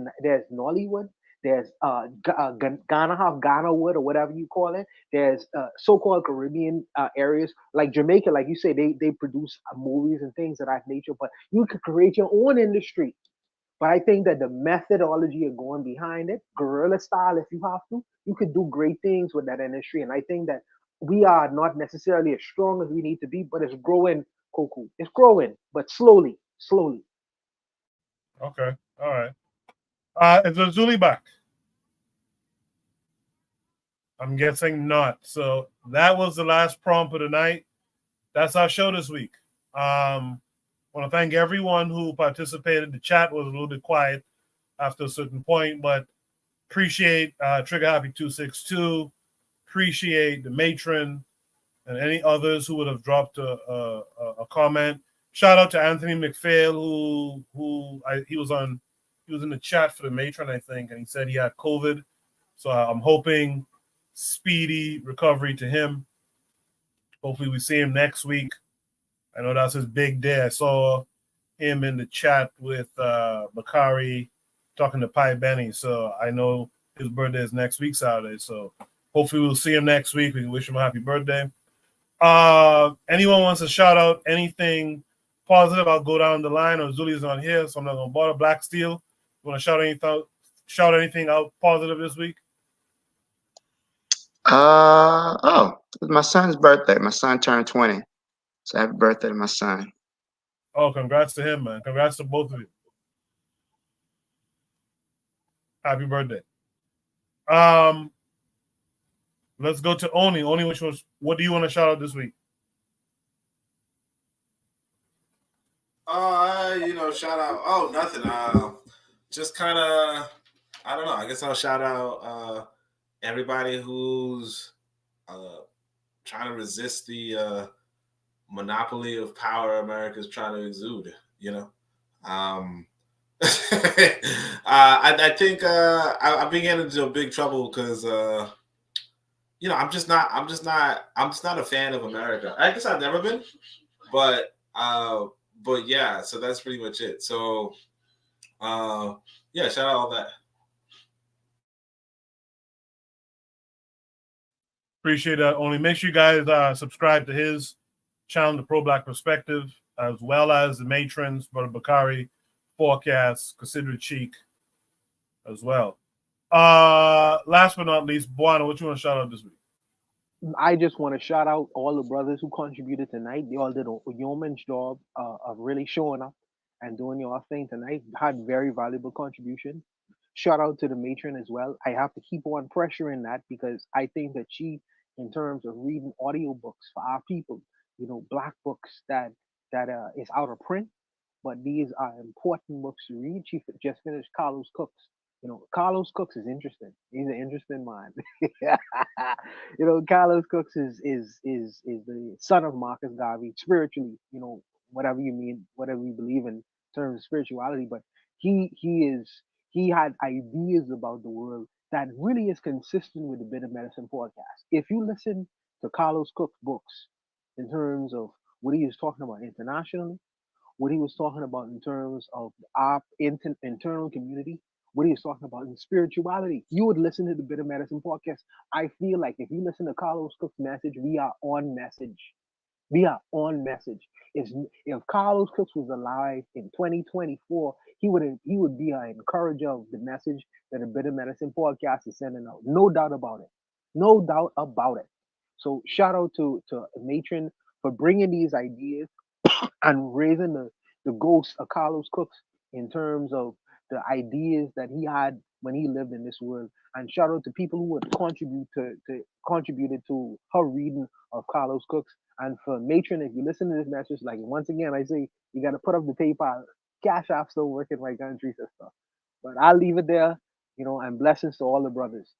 Nollywood, there's Ghana Wood or whatever you call it. There's so-called Caribbean areas like Jamaica, like you say, they produce movies and things of that nature. But you could create your own industry. But I think that the methodology of going behind it, guerrilla style, if you have to, you could do great things with that industry. And I think that we are not necessarily as strong as we need to be, but it's growing, Koku. It's growing, but slowly. Okay, all right. Is Azuli back? I'm guessing not. So that was the last prompt of the night. That's our show this week. I want to thank everyone who participated. The chat was a little bit quiet after a certain point, but appreciate Trigger Happy 262, appreciate the matron and any others who would have dropped a comment. Shout out to Anthony McPhail he was in the chat for the matron, I think, and he said he had COVID. So I'm hoping speedy recovery to him. Hopefully we see him next week. I know that's his big day. I saw him in the chat with Bakari talking to Pi Benny. So I know his birthday is next week, Saturday. So hopefully we'll see him next week. We can wish him a happy birthday. Anyone wants to shout out anything positive, I'll go down the line. Or Zuli's on here, so I'm not going to bother. Black Steel, you want to shout anything out positive this week? It's my son's birthday. My son turned 20. So happy birthday to my son. Oh, congrats to him, man. Congrats to both of you. Happy birthday. Let's go to Oni. Oni, what do you want to shout out this week? Shout out. Oh, nothing. Just kind of, I don't know. I guess I'll shout out everybody who's trying to resist the monopoly of power America's trying to exude. I think I began into a big trouble because I'm just not a fan of America. I guess I've never been, but yeah, so that's pretty much it. So yeah, shout out all that. Appreciate that. Only make sure you guys subscribe to his channel, The Pro Black Perspective, as well as the matrons, Brother Bakari, Forecast, Consider Cheek, as well. Last but not least, Buana, what you want to shout out this week? I just want to shout out all the brothers who contributed tonight. They all did a yeoman's job of really showing up and doing your thing tonight. Had very valuable contribution. Shout out to the matron as well. I have to keep on pressuring that because I think that she, in terms of reading audiobooks for our people, black books that is out of print, but these are important books to read. She just finished Carlos Cooks. Carlos Cooks is interesting. He's an interesting mind. Carlos Cooks is the son of Marcus Garvey spiritually. Whatever you mean, whatever you believe in terms of spirituality, but he had ideas about the world that really is consistent with the Bitter Medicine podcast. If you listen to Carlos Cook's books in terms of what he is talking about internationally, what he was talking about in terms of our internal community, what he was talking about in spirituality, you would listen to the Bitter Medicine podcast. I feel like if you listen to Carlos Cook's message, we are on message. We are on message. If Carlos Cooks was alive in 2024, he would be an encourager of the message that the Bitter Medicine podcast is sending out. No doubt about it. No doubt about it. So shout out to Matron for bringing these ideas and raising the ghost of Carlos Cooks in terms of the ideas that he had when he lived in this world. And shout out to people who would contributed to her reading of Carlos Cooks. And for Matron, if you listen to this message, like once again, I say you got to put up the PayPal. Cash App still working my country, sister. But I'll leave it there, and blessings to all the brothers.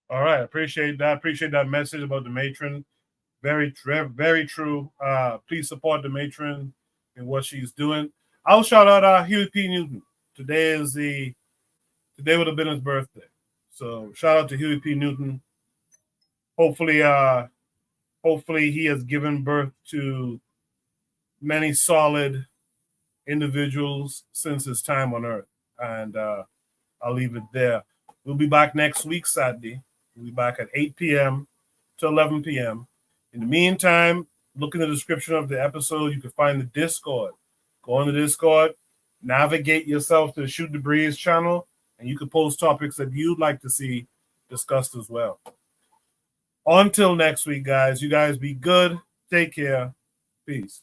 All right, appreciate that. Appreciate that message about the matron. Very true. Please support the matron in what she's doing. I'll shout out Huey P. Newton. Today would have been his birthday. So shout out to Huey P. Newton. Hopefully he has given birth to many solid individuals since his time on earth. And I'll leave it there. We'll be back next week, Saturday. We'll be back at 8 p.m. to 11 p.m. In the meantime, look in the description of the episode. You can find the Discord. Go on the Discord, navigate yourself to the Shoot the Breeze channel, and you can post topics that you'd like to see discussed as well. Until next week, guys, you guys be good. Take care. Peace.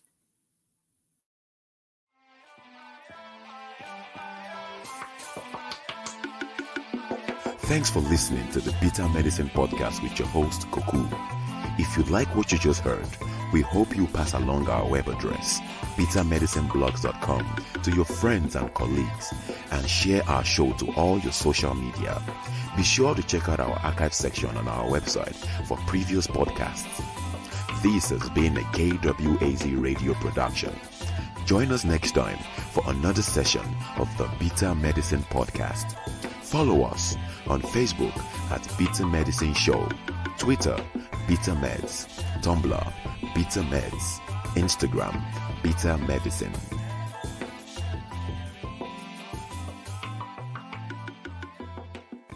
Thanks for listening to the Bitter Medicine Podcast with your host, Koku. If you like what you just heard, we hope you pass along our web address, bittermedicineblogs.com, to your friends and colleagues, and share our show to all your social media. Be sure to check out our archive section on our website for previous podcasts. This has been a KWAZ radio production. Join us next time for another session of the Bitter Medicine Podcast. Follow us on Facebook at Bitter Medicine Show, Twitter, Bitter Meds, Tumblr, Bitter Meds, Instagram, Bitter Medicine.